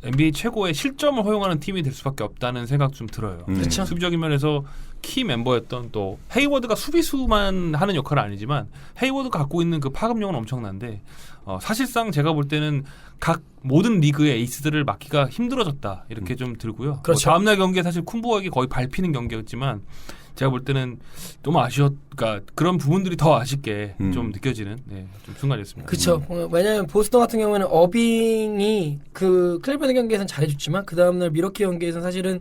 NBA 최고의 실점을 허용하는 팀이 될 수밖에 없다는 생각 좀 들어요. 그렇죠. 수비적인 면에서 키 멤버였던 또 헤이워드가 수비수만 하는 역할은 아니지만 헤이워드가 갖고 있는 그 파급력은 엄청난데 사실상 제가 볼 때는 각 모든 리그의 에이스들을 막기가 힘들어졌다 이렇게 좀 들고요. 그렇죠. 뭐 다음날 경기에 사실 쿤부어에게 거의 밟히는 경기였지만 제가 볼 때는 너무 그러니까 그런 부분들이 더 아쉽게 좀 느껴지는 좀 순간이었습니다. 그렇죠. 왜냐하면 보스턴 같은 경우에는 어빙이 그 클리브랜드 경기에서는 잘해줬지만 그 다음날 미러키 경기에서는 사실은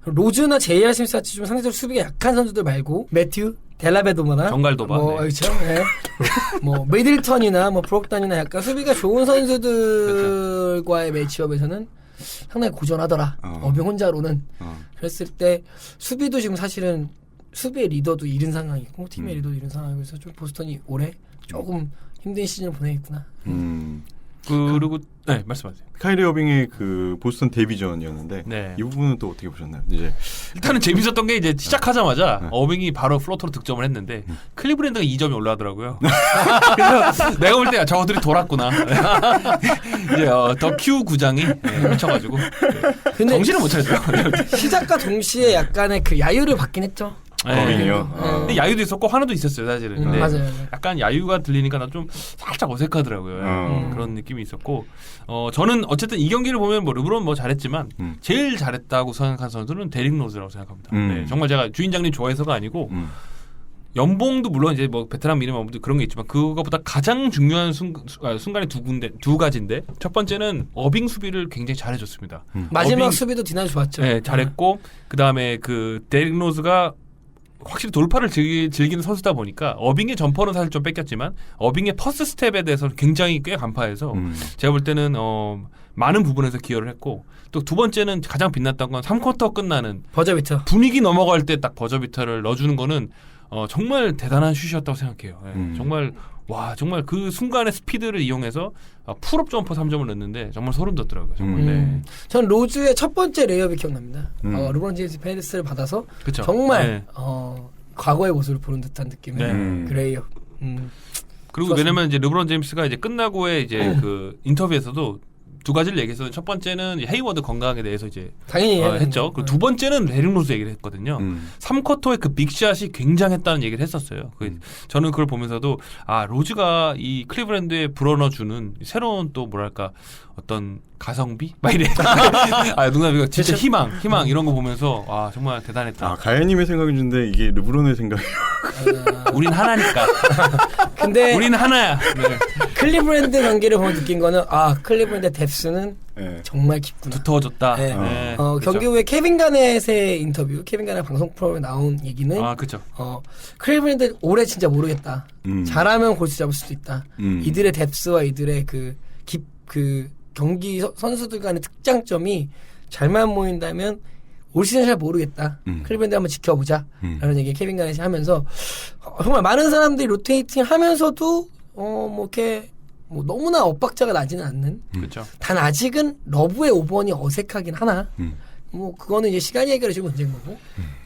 로즈나 제이알 스미스 같이 좀 상대적으로 수비가 약한 선수들 말고 매튜, 델라베도마나 정갈도바, 뭐 네. 그렇죠. 네. 뭐 미들턴이나 뭐 브록단이나 약간 수비가 좋은 선수들과의 매치업에서는 상당히 고전하더라. 어빙 혼자로는. 그랬을 때 수비도 지금 사실은 수비의 리더도 잃은 상황이고 팀의 리더도 잃은 상황이어서 좀 보스턴이 올해 조금 힘든 시즌을 보내겠구나. 그리고 네 말씀하세요. 카이리 어빙의 그 보스턴 데뷔전이었는데 네. 이 부분은 또 어떻게 보셨나요? 이제 일단은 재밌었던 게 이제 시작하자마자 어빙이 바로 플로터로 득점을 했는데 클리브랜드가 2점이 올라가더라고요. 그래서 내가 볼 때 저들이 돌았구나. 이제 더 Q 구장이 미쳐가지고 근데 정신을 못 차리죠. 시작과 동시에 약간의 그 야유를 받긴 했죠. 어빙이요. 근데 야유도 있었고 화나도 있었어요 사실은. 근데 맞아요. 약간 야유가 들리니까 나 좀 살짝 어색하더라고요. 그런 느낌이 있었고 저는 어쨌든 이 경기를 보면 뭐 르브론 뭐 잘했지만 제일 잘했다고 생각한 선수는 데릭 로즈라고 생각합니다. 네, 정말 제가 주인장님 좋아해서가 아니고 연봉도 물론 이제 뭐 베테랑 미니멈도 그런 게 있지만 그거보다 가장 중요한 순간이 두 가지인데 첫 번째는 어빙 수비를 굉장히 잘해줬습니다. 마지막 어빙- 수비도 디나이 좋았죠. 네, 잘했고 그 다음에 그 데릭 로즈가 확실히 돌파를 즐기는 선수다 보니까 어빙의 점퍼는 사실 좀 뺏겼지만 어빙의 퍼스트 스텝에 대해서 굉장히 꽤 간파해서 제가 볼 때는 많은 부분에서 기여를 했고 또 두 번째는 가장 빛났던 건 3쿼터 끝나는 버저비터. 분위기 넘어갈 때 딱 버저비터를 넣어주는 거는 정말 대단한 슛이었다고 생각해요. 정말 정말 그 순간의 스피드를 이용해서 풀업 점퍼 3점을 넣는데 정말 소름 돋더라고요. 정말. 네. 전 로즈의 첫 번째 레이업이 기억납니다. 르브론 제임스 페이스를 받아서 그쵸. 정말 네. 과거의 모습을 보는 듯한 느낌의 네. 그 레이업. 그리고 좋았습니다. 왜냐면 이제 르브론 제임스가 이제 끝나고의 이제 그 인터뷰에서도 두 가지를 얘기해서 첫 번째는 헤이워드 건강에 대해서 이제 당연히 했죠. 그리고 두 번째는 데릭 로즈 얘기를 했거든요. 3쿼터에 그 빅샷이 굉장했다는 얘기를 했었어요. 저는 그걸 보면서도 아 로즈가 이 클리브랜드에 불어넣어주는 새로운 또 뭐랄까 어떤 가성비? 막 이래. 아 농담이고 진짜 희망 이런 거 보면서 아 정말 대단했다. 아 가야님의 생각인데 이게 르브론의 생각이. 우린 하나니까. 근데 우린 하나야. 네. 클리브랜드 경기를 보면 느낀 거는 아 클리브랜드 뎁스는 네. 정말 깊구나. 두터워졌다. 네. 네. 경기 그렇죠. 후에 케빈 가넷의 인터뷰, 케빈 가넷 방송 프로그램에 나온 얘기는 아 그렇죠. 클리브랜드 올해 진짜 모르겠다. 잘하면 골수 잡을 수도 있다. 이들의 뎁스와 이들의 그 경기 선수들 간의 특장점이 잘만 모인다면 올 시즌 잘 모르겠다. 클리브랜드 한번 지켜보자. 라는 얘기 케빈 가넷이 하면서 정말 많은 사람들이 로테이팅 하면서도 뭐 이렇게 뭐 너무나 엇박자가 나지는 않는. 그렇죠. 단 아직은 러브의 5번이 어색하긴 하나. 뭐 그거는 이제 시간이 해결해 줄 문제인 거고.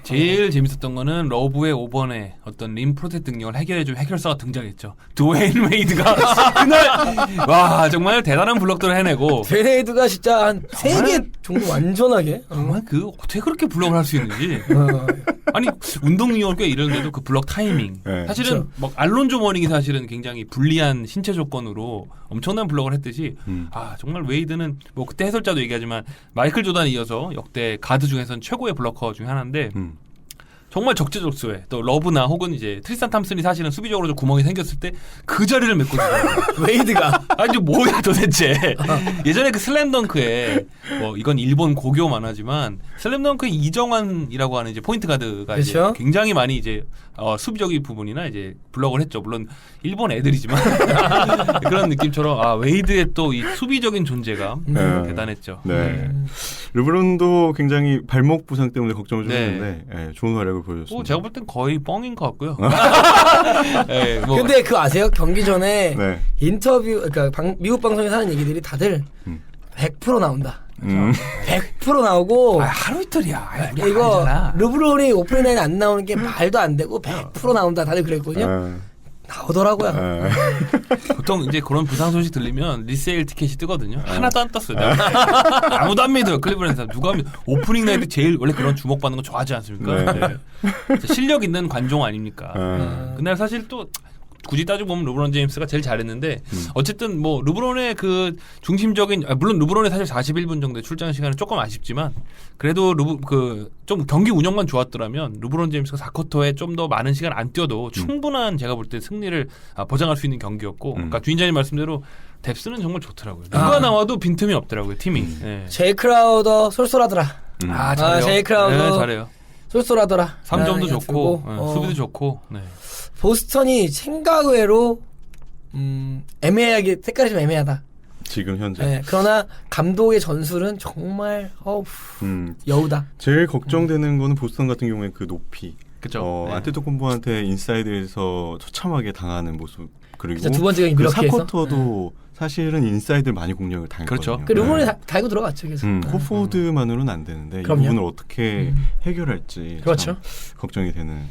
제일 재밌었던 거는 러브의 5번에 어떤 림 프로텍트 능력을 해결해준 해결사가 등장했죠. 드웨인 웨이드가 그날 와 정말 대단한 블록들을 해내고 드웨이드가 진짜 한 3개 정도 완전하게 정말 그 어떻게 그렇게 블록을 할 수 있는지 아니 운동 능력을 꽤 이러는데도 그 블록 타이밍 네. 사실은 그렇죠. 막 알론조 머닝이 사실은 굉장히 불리한 신체 조건으로 엄청난 블록을 했듯이 아 정말 웨이드는 뭐 그때 해설자도 얘기하지만 마이클 조단에 이어서 역대 가드 중에서는 최고의 블로커 중에 하나인데 정말 적재적소에 또 러브나 혹은 이제 트리스탄 탐슨이 사실은 수비적으로 좀 구멍이 생겼을 때 그 자리를 메꿔주더라고요. 웨이드가 아니 뭐야 도대체. 예전에 그 슬램덩크에 뭐 이건 일본 고교 만화지만 슬램덩크의 이정환이라고 하는 이제 포인트 가드가 이제 그렇죠. 굉장히 많이 이제 수비적인 부분이나 이제 블럭을 했죠. 물론 일본 애들이지만 그런 느낌처럼 아 웨이드의 또 이 수비적인 존재감 대단했죠. 네. 르브론도 굉장히 발목 부상 때문에 걱정을 좀 네. 했는데 예, 좋은 활약을 보여줬습니다. 제가 볼 땐 거의 뻥인 것 같고요. 네, 뭐 근데 그거 아세요? 경기 전에 네. 인터뷰 그러니까 미국 방송에서 하는 얘기들이 다들 100% 나온다. 100% 나오고 하루 이틀이야. 아이, 우리 이거 알잖아. 르브론이 오프닝 라인에 안 나오는 게 말도 안 되고 100% 나온다. 다들 그랬거든요. 나오더라고요. 보통 이제 그런 부상 소식 들리면 리세일 티켓이 뜨거든요. 하나도 안 떴어요. 아무도 안 믿어요. 클리브랜드 누가 믿어? 오프닝 나이트 제일 원래 그런 주목받는 거 좋아하지 않습니까? 네. 네. 실력 있는 관종 아닙니까? 근데 사실 또 굳이 따지고 보면 르브론 제임스가 제일 잘했는데 어쨌든 뭐 르브론의 그 중심적인 물론 르브론의 사실 41분 정도의 출장 시간은 조금 아쉽지만 그래도 좀 경기 운영만 좋았더라면 르브론 제임스가 4쿼터에 좀 더 많은 시간 안 뛰어도 충분한 제가 볼 때 승리를 보장할 수 있는 경기였고 그러니까 주인장님 말씀대로 뎁스는 정말 좋더라고요. 누가 나와도 빈틈이 없더라고요 팀이. 네. 제이 크라우더 쏠쏠하더라. 잘해요. 제이 크라우더 네, 잘해요. 쏠쏠하더라. 3점도 좋고 들고, 수비도 좋고. 네. 보스턴이 생각외로 애매하게 색깔이 좀 애매하다. 지금 현재. 네, 그러나 감독의 전술은 정말 여우다. 제일 걱정되는 거는 보스턴 같은 경우에 그 높이. 그죠. 네. 안테토쿤보한테 인사이드에서 처참하게 당하는 모습. 그리고 두 번째가 그 이렇게 해서 4쿼터도 사실은 인사이드 많이 공략을 당했거든요. 그렇죠. 그 르브론이 달고 들어갔죠. 계속. 호포드만으로는 안 되는데 그럼요. 이 부분을 어떻게 해결할지 그렇죠. 참 걱정이 되는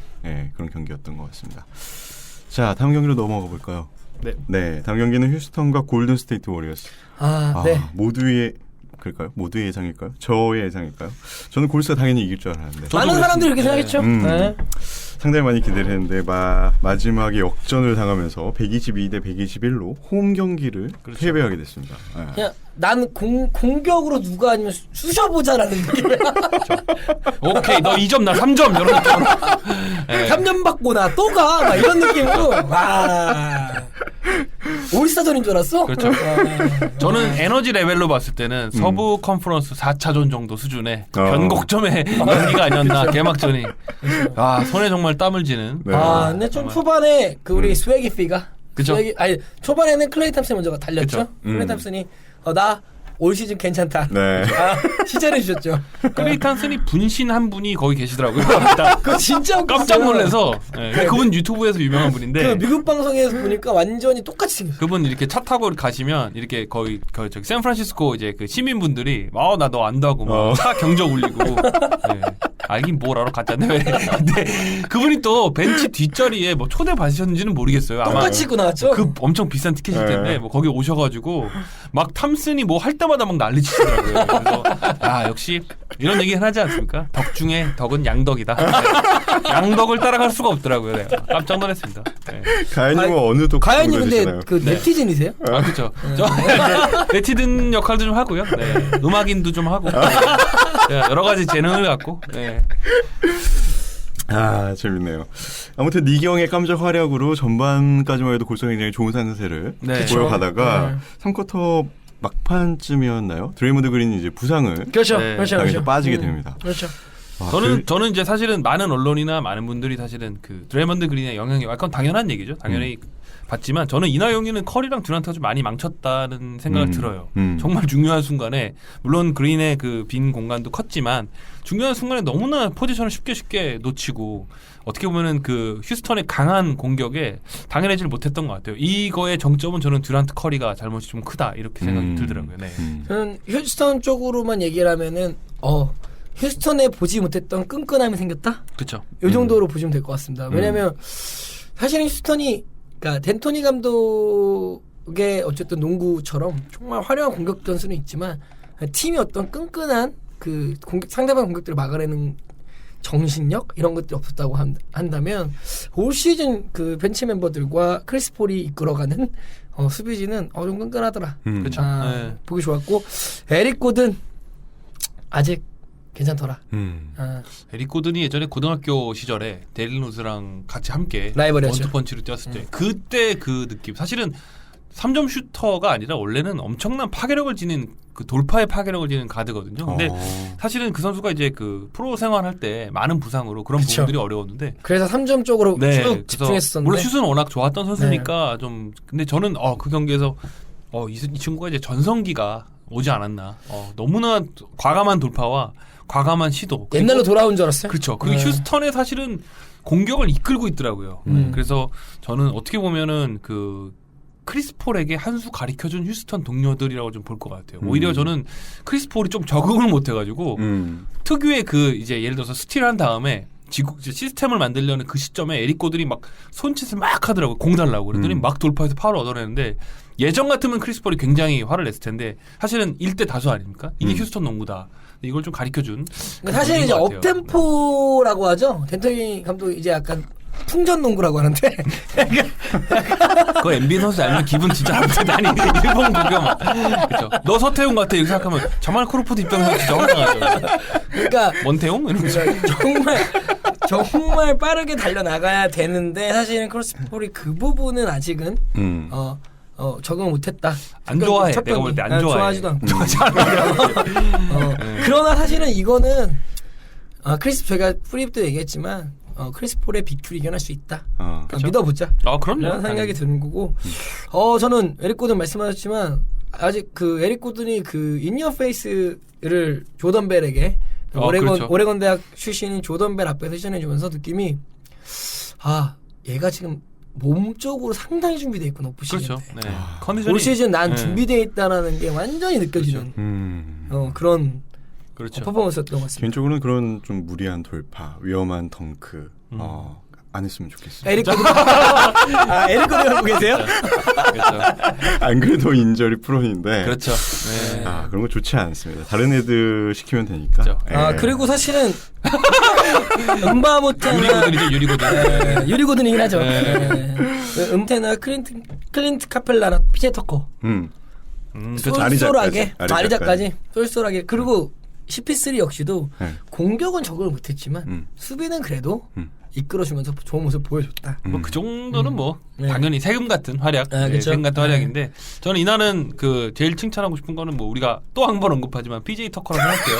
그런 경기였던 것 같습니다. 자, 다음 경기로 넘어가 볼까요? 네. 다음 경기는 휴스턴과 골든 스테이트 워리어스. 네. 모두의 예상일까요? 저의 예상일까요? 저는 골스가 당연히 이길 줄 알았는데 많은 사람들이 그렇게 생각했죠. 네. 상당히 많이 기대를 했는데 마지막에 역전을 당하면서 122대 121로 홈 경기를 패배하게 됐습니다. 그냥 난 공격으로 누가 아니면 쑤셔보자라는 느낌이야. 오케이 너 2점 나 3점 이런 느낌으로. 네. 3점 받고 나 또 가. 막 이런 느낌으로. 와. 올스타전인 줄 알았어? 그렇죠. 저는 에너지 레벨로 봤을 때는 서부 컨퍼런스 4차전 정도 수준의 변곡점의 경기가 아니었나 개막전이. 손에 정말 땀을 쥐는. 네. 근데 좀 초반에 그 우리 스웨기 피가 그죠. 초반에는 클레이 탐슨이 먼저 달렸죠. 그쵸. 클레이 탐슨이 나 올 시즌 괜찮다. 네. 시절해 주셨죠. 클레이 탐슨이 분신 한 분이 거기 계시더라고요. 그거 진짜 웃겼어요. 깜짝 놀라서. 그분 유튜브에서 유명한 분인데. 그 미국 방송에서 보니까 완전히 똑같이 생겼어요. 그분 이렇게 차 타고 가시면 이렇게 거의 저기 샌프란시스코 이제 그 시민분들이 나 너 안다고 막 차 경적 울리고. 네. 알긴 뭘 알아 가짜인데 왜? 근데 그분이 또 벤치 뒷자리에 뭐 초대 받으셨는지는 모르겠어요. 아마 똑같이 입고 나왔죠. 그 엄청 비싼 티켓일 텐데 네. 뭐 거기 오셔가지고 막 탐슨이 뭐 할 때마다 막 난리치더라고요. 그래서 역시 이런 얘기 하지 않습니까? 덕 중에 덕은 양덕이다. 네. 양덕을 따라갈 수가 없더라고요. 네. 깜짝 놀랐습니다. 네. 가연님은 어느 독 가연님 근데 보내주시나요? 그 네티즌이세요? 그렇죠. 저 네티즌 역할도 좀 하고요. 네. 음악인도 좀 하고 네. 여러 가지 재능을 갖고. 네. 재밌네요. 아무튼 니경의 깜짝 활약으로 전반까지만 해도 골số 굉장히 좋은 상세를 네. 보여가다가 3쿼터 막판쯤이었나요? 드레이먼드 그린이 이제 부상을 그렇죠. 네. 그렇죠. 당해서 그렇죠. 빠지게 됩니다. 그렇죠. 저는 이제 사실은 많은 언론이나 많은 분들이 사실은 그 드레이먼드 그린의 영향이 약간 당연한 얘기죠. 당연히 봤지만 저는 이날 경기는 커리랑 듀란트가 좀 많이 망쳤다는 생각을 들어요. 정말 중요한 순간에 물론 그린의 그 빈 공간도 컸지만 중요한 순간에 너무나 포지션을 쉽게 놓치고 어떻게 보면은 그 휴스턴의 강한 공격에 당연하지를 못했던 것 같아요. 이거의 정점은 저는 듀란트 커리가 잘못이 좀 크다 이렇게 생각이 들더라고요. 네. 저는 휴스턴 쪽으로만 얘기를 하면은 휴스턴에 보지 못했던 끈끈함이 생겼다. 그렇죠. 이 정도로 보시면 될 것 같습니다. 왜냐하면 사실은 휴스턴이 그러니까 덴토니 감독의 어쨌든 농구처럼 정말 화려한 공격 전술은 있지만 팀이 어떤 끈끈한 그 상대방 공격들을 막아내는 정신력 이런 것들이 없었다고 한다면 올 시즌 그 벤치 멤버들과 크리스 폴이 이끌어가는 수비진은 좀 끈끈하더라. 그렇죠. 네. 보기 좋았고 에릭 고든 아직 괜찮더라. 에릭 고든이 예전에 고등학교 시절에 데릴 로즈랑 같이 함께 라이벌이었죠. 원투펀치로 뛰었을 때 그때 그 느낌 사실은 3점 슈터가 아니라 원래는 엄청난 파괴력을 지닌 그 돌파의 파괴력을 지닌 가드거든요. 근데 사실은 그 선수가 이제 그 프로 생활할 때 많은 부상으로 그런 그쵸. 부분들이 어려웠는데 그래서 3점 쪽으로 쭉 그래서 집중했었는데 물론 슛은 워낙 좋았던 선수니까 좀 근데 저는 그 경기에서 이 친구가 이제 전성기가 오지 않았나. 너무나 과감한 돌파와 과감한 시도. 그리고 옛날로 돌아온 줄 알았어요. 그렇죠. 그리고 휴스턴에 사실은 공격을 이끌고 있더라고요. 그래서 저는 어떻게 보면은 그 크리스 폴에게 한 수 가르쳐준 휴스턴 동료들이라고 좀 볼 것 같아요. 오히려 저는 크리스 폴이 좀 적응을 못해가지고 특유의 그 이제 예를 들어서 스틸한 다음에 시스템을 만들려는 그 시점에 에릭 고든이 막 손짓을 막 하더라고요. 공 달라고. 그랬더니 막 돌파해서 파울을 얻어내는데 예전 같으면 크리스 폴이 굉장히 화를 냈을 텐데 사실은 1대 다수 아닙니까? 이게 휴스턴 농구다. 이걸 좀 가르쳐준. 사실 이제 업템포라고 하죠. 덴토니 감독 이제 약간 풍전 농구라고 하는데 그거 NBA 선수 알면 기분 진짜 나쁘다. 아니 일본 구경 그렇죠. 너 서태웅 같아 이렇게 생각하면 자말 크로포드 입장에서 진짜 황당하죠. 그러니까 원태웅 이러면서 정말 빠르게 달려 나가야 되는데 사실은 크로스폴이 그 부분은 아직은 적응을 못했다. 안 좋아해. 내가 볼 때 안 좋아해. 좋아하지도 않고. 그러나 사실은 이거는 제가 프리뷰 때 얘기했지만 크리스 폴의 빅툴이 이겨낼 수 있다. 그렇죠? 믿어보자. 그럼요. 이런 생각이 드는 거고. 저는 에릭 고든 말씀하셨지만 아직 그 에릭 고든이 그 인이어 페이스를 조던 벨에게 그렇죠. 오레곤 대학 출신인 조던 벨 앞에서 시전해주면서 느낌이 얘가 지금 몸적으로 상당히 준비되어 있구나. 그렇죠. 네. 컨디션이 올 시즌 난 준비되어 있다는 게 완전히 느껴지는 그런 그렇죠. 퍼포먼스였던 것 같습니다. 개인적으로는 그런 좀 무리한 돌파, 위험한 덩크 안 했으면 좋겠어요. 에릭 고든 에릭 고든 하고 계세요? 그렇죠. 안 그래도 인저리 프로인데. 그렇죠. 네. 그런 거 좋지 않습니다. 다른 애들 시키면 되니까. 그렇죠. 그리고 사실은 음바모테나 유리고든이죠. 유리고든. 유리고든이긴 하죠. 음테나 클린트 카펠라나 피제 터커 그렇죠. 쏠쏠하게 아리자까지. 쏠쏠하게 그리고 CP3 역시도 공격은 적응을 못했지만 수비는 그래도 이끌어주면서 좋은 모습 보여줬다. 뭐 그 정도는 뭐 네. 당연히 세금 같은 활약, 그쵸? 세금 같은 활약인데 저는 이날은 그 제일 칭찬하고 싶은 거는 뭐 우리가 또 한 번 언급하지만 PJ 터커라고 할게요.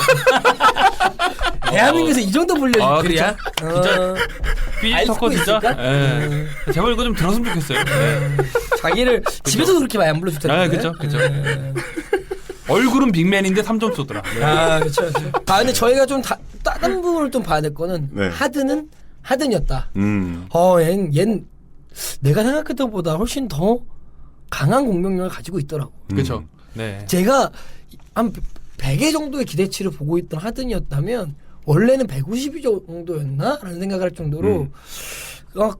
대한민국에서 이 정도 불려줄 줄이야. 진짜 PJ 터커 진짜. 제발 이거 좀 들었으면 좋겠어요. 자기를 집에서도 그렇게 많이 안 불러줄 텐데. 그렇죠. 얼굴은 빅맨인데 3점 쏘더라. 그렇죠. 근데 저희가 좀 다른 부분을 좀 봐야 될 거는 하든이었다. 얜 내가 생각했던 것보다 훨씬 더 강한 공격력을 가지고 있더라고. 그렇죠. 네. 제가 한 100회 정도의 기대치를 보고 있던 하든이었다면 원래는 150이 정도였나? 라는 생각을 할 정도로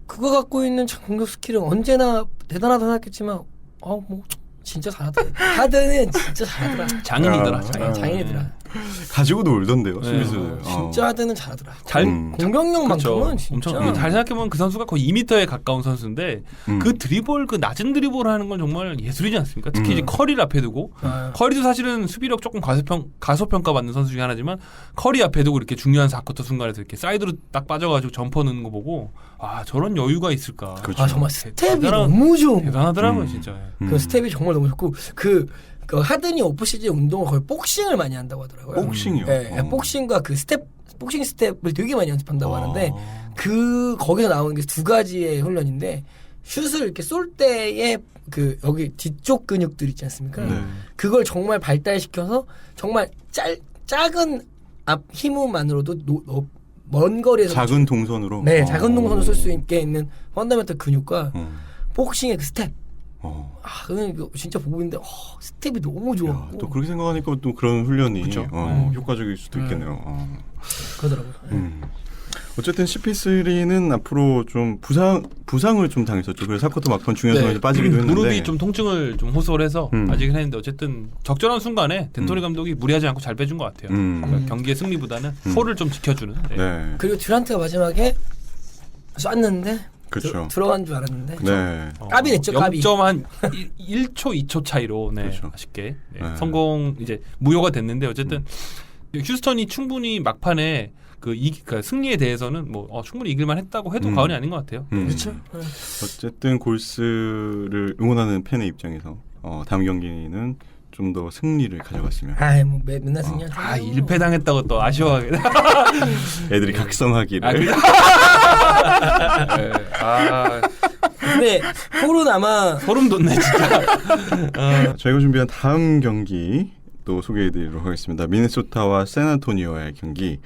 그거 갖고 있는 공격 스킬은 언제나 대단하다 생각했지만 뭐 진짜 잘하더라. 하드는 진짜 잘하더라. 장인이더라. 장인이더라. 가지고 놀던데요, 네. 수비수들. 진짜 하드는 잘하더라. 잘 공격력만큼은 진짜. 엄청 잘 생각해보면 그 선수가 거의 2m에 가까운 선수인데 그 드리블 그 낮은 드리블 하는 건 정말 예술이지 않습니까? 특히 이제 커리를 앞에 두고 커리도 사실은 수비력 조금 가소평가 받는 선수 중에 하나지만 커리 앞에 두고 이렇게 중요한 4쿼터 순간에서 이렇게 사이드로 딱 빠져가지고 점퍼 넣는 거 보고 저런 여유가 있을까? 그렇죠. 정말 스텝이 너무 좋은 거야. 대단하더라고요 진짜. 그 스텝이 정말 너무 좋고 그 하드니 오프시즌 운동을 거의 복싱을 많이 한다고 하더라고요. 복싱이요? 네, 복싱과 그 복싱 스텝을 되게 많이 연습한다고 하는데 거기서 나오는 게 두 가지의 훈련인데 슛을 이렇게 쏠 때의 그 여기 뒤쪽 근육들 있지 않습니까? 네. 그걸 정말 발달시켜서 정말 작은 앞 힘만으로도 먼 거리에서 작은 동선으로. 네, 작은 동선을 쓸 수 있게 있는 펀더멘털 근육과 음. 복싱의 그 스텝. 그건 이거 진짜 보고 있는데 스텝이 너무 좋았고. 또 그렇게 생각하니까 또 그런 훈련이 그쵸. 효과적일 수도 있겠네요. 그러더라고요. 어쨌든 CP3는 앞으로 좀 부상을 좀 당했었죠. 그래서 4쿼터 막판 중요한 순간에 빠지기도 했는데 무릎이 좀 통증을 좀 호소를 해서 빠지긴 했는데 어쨌든 적절한 순간에 덴토니 감독이 무리하지 않고 잘 빼준 것 같아요. 그러니까 경기의 승리보다는 포를 좀 지켜주는. 네. 네. 그리고 듀란트가 마지막에 쐈는데 그렇죠. 들어간 줄 알았는데 네. 까비 됐죠, 까비. 0.1초 2초 차이로 그렇죠. 아쉽게 네. 성공 이제 무효가 됐는데 어쨌든 휴스턴이 충분히 막판에 그 승리에 대해서는 충분히 이길만 했다고 해도 과언이 아닌 것 같아요. 그렇죠. 어쨌든 골스를 응원하는 팬의 입장에서 다음 경기는 좀 더 승리를 가져갔으면. 뭐 맨날 승리한. 1패 당했다고 또 아쉬워하게. 애들이 각성하기를. 근데 폴은 아마 소름 돋네 진짜. 저희가 준비한 다음 경기 또 소개해드리도록 하겠습니다. 미네소타와 샌안토니오의 경기.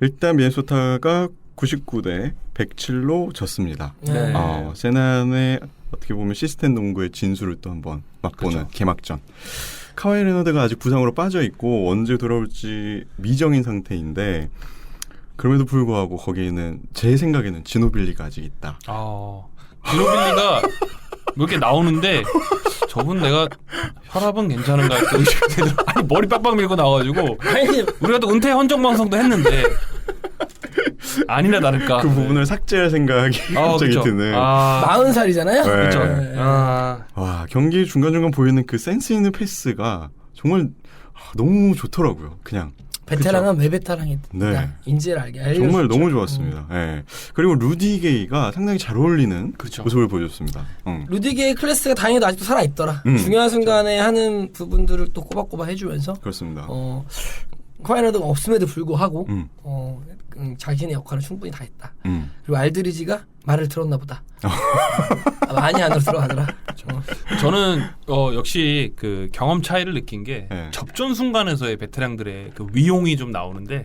일단 미네소타가 99대 107로 졌습니다. 네. 샌안의 어떻게 보면 시스템 농구의 진수를 또 한번 맛보는 그렇죠. 개막전. 카와이 레너드가 아직 부상으로 빠져 있고 언제 돌아올지 미정인 상태인데 그럼에도 불구하고 거기에는 제 생각에는 지노빌리가 아직 있다. 지노빌리가 몇 개 나오는데 저분 내가 혈압은 괜찮은가 했더니 아니 머리 빡빡 밀고 나와가지고 우리가 또 은퇴 헌정 방송도 했는데 아니나 다를까 그 부분을 삭제할 생각이 갑자기 그쵸. 드는. 40살이잖아요. 네. 그렇죠. 네. 와, 경기 중간중간 보이는 그 센스 있는 패스가 정말 너무 좋더라고요. 그냥. 베테랑은 왜 베테랑이다. 네. 인지를 알게 정말 너무 좋았습니다. 네. 그리고 루디 게이가 상당히 잘 어울리는 그렇죠. 모습을 보여줬습니다. 루디 게이 클래스가 다행히도 아직도 살아있더라. 중요한 순간에 하는 부분들을 또 꼬박꼬박 해주면서 그렇습니다. 카와이레너드가 없음에도 불구하고 자신의 역할을 충분히 다 했다. 그리고 알드리지가 말을 들었나 보다. 많이 안으로 들어가더라. 저는 역시 그 경험 차이를 느낀 게 네. 접전 순간에서의 베테랑들의 그 위용이 좀 나오는데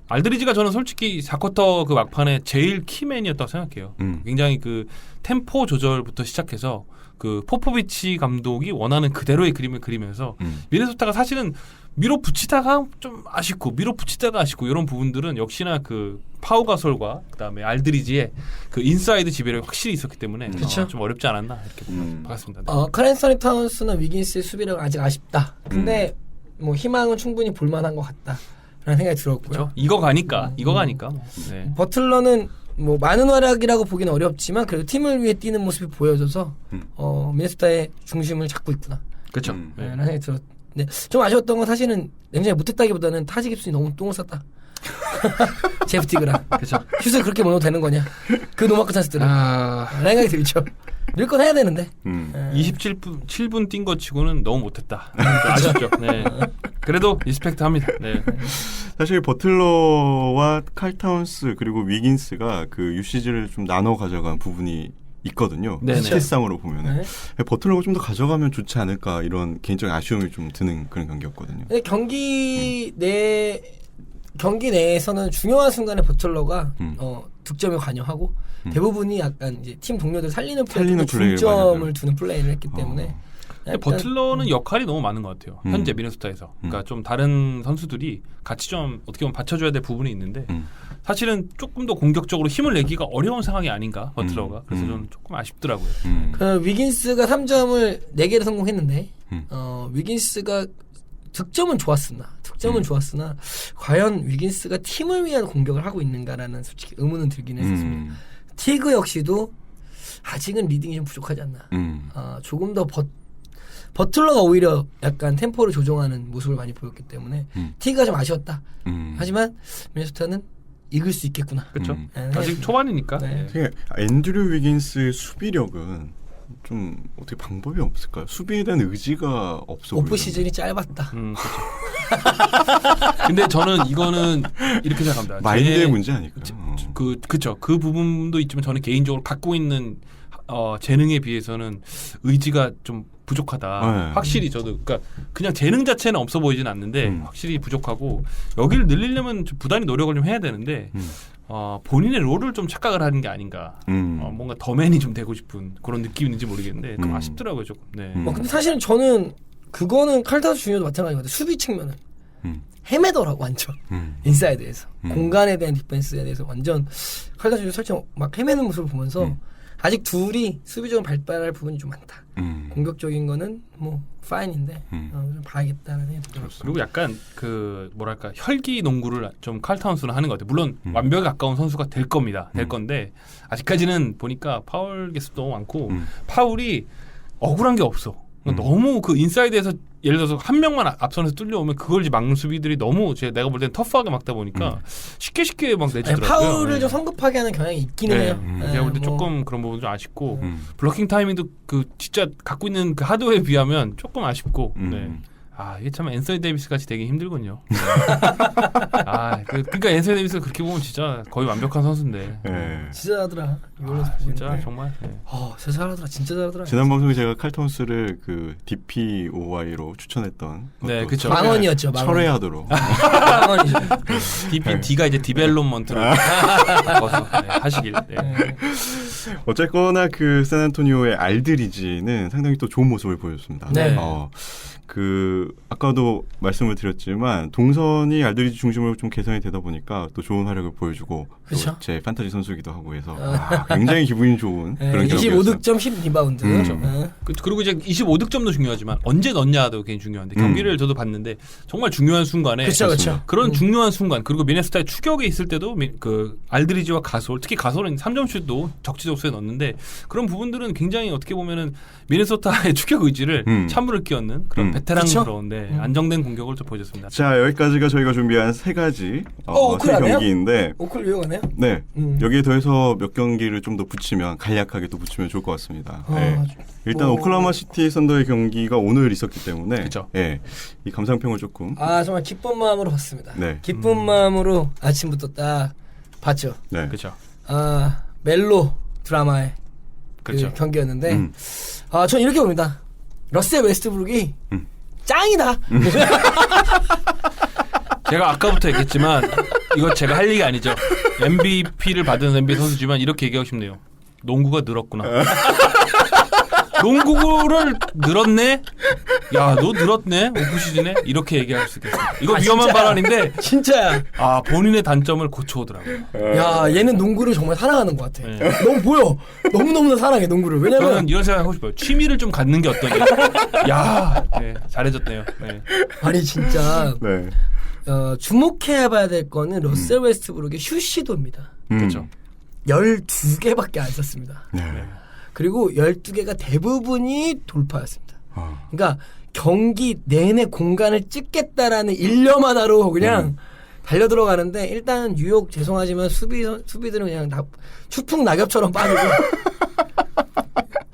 알드리지가 저는 솔직히 4쿼터 그 막판에 제일 키맨이었다고 생각해요. 굉장히 그 템포 조절부터 시작해서 그 포포비치 감독이 원하는 그대로의 그림을 그리면서 미네소타가 사실은 밀어붙이다가 좀 아쉽고 밀어붙이다가 아쉽고 이런 부분들은 역시나 그 파우가솔과 그다음에 알드리지의 그 인사이드 지배력이 확실히 있었기 때문에 좀 어렵지 않았나 이렇게 봤습니다. 네. 카렌서니 타운스나 위긴스의 수비력은 아직 아쉽다. 근데 뭐 희망은 충분히 볼만한 것 같다. 라는 생각이 들었고요. 그렇죠? 이거 가니까. 네. 버틀러는 뭐 많은 활약이라고 보기는 어렵지만 그래도 팀을 위해 뛰는 모습이 보여져서 미네소타의 중심을 잡고 있구나. 그렇죠. 네. 라는 생각이 들었는데 좀 아쉬웠던 건 사실은 굉장히 못했다기보다는 타지 깁슨이 너무 똥을 쌌다. 제프 티그랑. 그렇죠. 슛을 그렇게 못 넣어도 되는 거냐? 그 노마크 찬스들은. 생각이 들죠. 밀건 해야 되는데. 27분 뛴 거 치고는 너무 못했다. 아쉽죠. 네. 그래도 리스펙트 합니다. 네. 사실 버틀러와 칼타운스 그리고 위긴스가 그 유시즈를 좀 나눠 가져간 부분이 있거든요. 스탯상으로 보면은 버틀러가 좀 더 가져가면 좋지 않을까 이런 개인적인 아쉬움이 좀 드는 그런 경기였거든요. 근데 경기 내에서는 중요한 순간에 버틀러가 득점에 관여하고 대부분이 약간 이제 팀 동료들 살리는 플레이에 중점을 두는 플레이를 했기 때문에 근데 버틀러는 역할이 너무 많은 것 같아요. 현재 미네소타에서. 그러니까 좀 다른 선수들이 같이 좀 어떻게 보면 받쳐줘야 될 부분이 있는데 사실은 조금 더 공격적으로 힘을 내기가 어려운 상황이 아닌가 버틀러가. 그래서 저는 조금 아쉽더라고요. 그 위긴스가 3점을 4개를 성공했는데 위긴스가 득점은 좋았으나 과연 위긴스가 팀을 위한 공격을 하고 있는가라는 솔직히 의문은 들긴 했었습니다. 티그 역시도 아직은 리딩이 좀 부족하지 않나. 조금 더 버틀러가 오히려 약간 템포를 조정하는 모습을 많이 보였기 때문에 티그가 좀 아쉬웠다. 하지만 미네소타는 이길 수 있겠구나. 그렇죠. 네, 아직 초반이니까. 네. 되게 앤드류 위긴스의 수비력은 좀 어떻게 방법이 없을까요? 수비에 대한 의지가 없어 오프 보여요. 시즌이 짧았다. 그렇죠. 근데 저는 이거는 이렇게 생각합니다. 마인드의 문제 아닐까요? 그쵸. 그 부분도 있지만 저는 개인적으로 갖고 있는 재능에 비해서는 의지가 좀 부족하다. 네. 확실히 저도 그러니까 그냥 재능 자체는 없어 보이진 않는데 확실히 부족하고 여기를 늘리려면 좀 부단히 노력을 좀 해야 되는데 본인의 롤을 좀 착각을 하는 게 아닌가. 뭔가 더맨이 좀 되고 싶은 그런 느낌인지 모르겠는데 좀 아쉽더라고요 조금. 네. 근데 사실은 저는 그거는 칼타스 주니어도 마찬가지 같아요. 수비 측면은 헤매더라고 완전 인사이드에서 공간에 대한 디펜스에 대해서 완전 칼타스 주니어 설정 막 헤매는 모습을 보면서 아직 둘이 수비적으로 발달할 부분이 좀 많다. 공격적인 거는 뭐 파인인데 좀 봐야겠다는 생각이 들었어요. 그리고 약간 그 뭐랄까 혈기 농구를 좀 칼 타운스는 하는 것 같아요. 물론 완벽에 가까운 선수가 될 겁니다. 될 건데 아직까지는 보니까 파울 개수도 너무 많고 파울이 억울한 게 없어. 너무 그 인사이드에서 예를 들어서 한 명만 앞선에서 뚫려오면 그걸 이제 막는 수비들이 너무 내가 볼 때는 터프하게 막다 보니까 쉽게 막 내주더라고요. 파울을 좀 성급하게 하는 경향이 있기는 해요. 제가 볼 때 조금 그런 부분 좀 아쉽고 블로킹 타이밍도 그 진짜 갖고 있는 그 하드웨어에 비하면 조금 아쉽고 이게 참 앤서니 데이비스 같이 되게 힘들군요. 그러니까 앤서니 데이비스가 그렇게 보면 진짜 거의 완벽한 선수인데. 네. 진짜 잘하더라. 진짜 정말. 네. 진짜 잘하더라. 진짜 잘하더라. 지난 방송에 제가 칼톤스를 그 DPOY로 추천했던 네, 그쵸. 망언이었죠. 철회하도록 망언이죠. D가 이제 디벨롭먼트로 하시길. 네. 어쨌거나 그 샌안토니오의 알드리지는 상당히 또 좋은 모습을 보여줬습니다. 네. 그 아까도 말씀을 드렸지만 동선이 알드리지 중심으로 좀 개선이 되다 보니까 또 좋은 활약을 보여주고 그쵸? 제 판타지 선수이기도 하고 해서 굉장히 기분이 좋은 그런 25득점 10리바운드. 그리고 이제 25득점도 중요하지만 언제 넣냐도 굉장히 중요한데 경기를 저도 봤는데 정말 중요한 순간에 그쵸. 그런 중요한 순간 그리고 미네소타의 추격에 있을 때도 그 알드리지와 가솔 특히 가솔은 3점 슛도 적지적소에 넣었는데 그런 부분들은 굉장히 어떻게 보면은 미네소타의 추격 의지를 찬물을 끼얹는 그런 베테랑스러운데 안정된 공격을 좀 보여줬습니다. 자, 여기까지가 저희가 준비한 세 가지 세 경기인데 오클 유용하네요. 네. 여기에 더해서 몇 경기를 좀 더 붙이면 간략하게 또 붙이면 좋을 것 같습니다. 네. 일단 오클라호마 시티 선더의 경기가 오늘 있었기 때문에 그쵸. 네. 이 감상평을 조금 정말 기쁜 마음으로 봤습니다. 네. 기쁜 마음으로 아침부터 딱 봤죠. 네. 그렇죠. 멜로 드라마의 그렇죠. 그 경기였는데 전 이렇게 봅니다. 러셀 웨스트브룩이 짱이다. 제가 아까부터 얘기했지만 이거 제가 할 얘기가 아니죠. MVP를 받은 NBA 선수지만 이렇게 얘기하고 싶네요. 농구가 늘었구나. 농구를 늘었네? 야, 너 늘었네? 오프시즌에? 이렇게 얘기할 수 있겠어요. 이거 위험한 진짜야. 발언인데 진짜야. 본인의 단점을 고쳐오더라고요. 야, 얘는 농구를 정말 사랑하는 것 같아. 네. 너무 보여. 너무너무 사랑해 농구를. 왜냐면 저는 이런 생각 하고 싶어요. 취미를 좀 갖는 게 어떠냐. 야, 네, 잘해줬네요. 네. 아니 진짜 네. 주목해봐야 될 거는 러셀 웨스트브룩의 슛 시도입니다. 그렇죠. 12개밖에 안 썼습니다. 네. 그리고 12개가 대부분이 돌파였습니다. 그러니까 경기 내내 공간을 찍겠다라는 일념 하나로 그냥 달려 들어가는데 일단 뉴욕 죄송하지만 수비들은 그냥 추풍 낙엽처럼 빠지고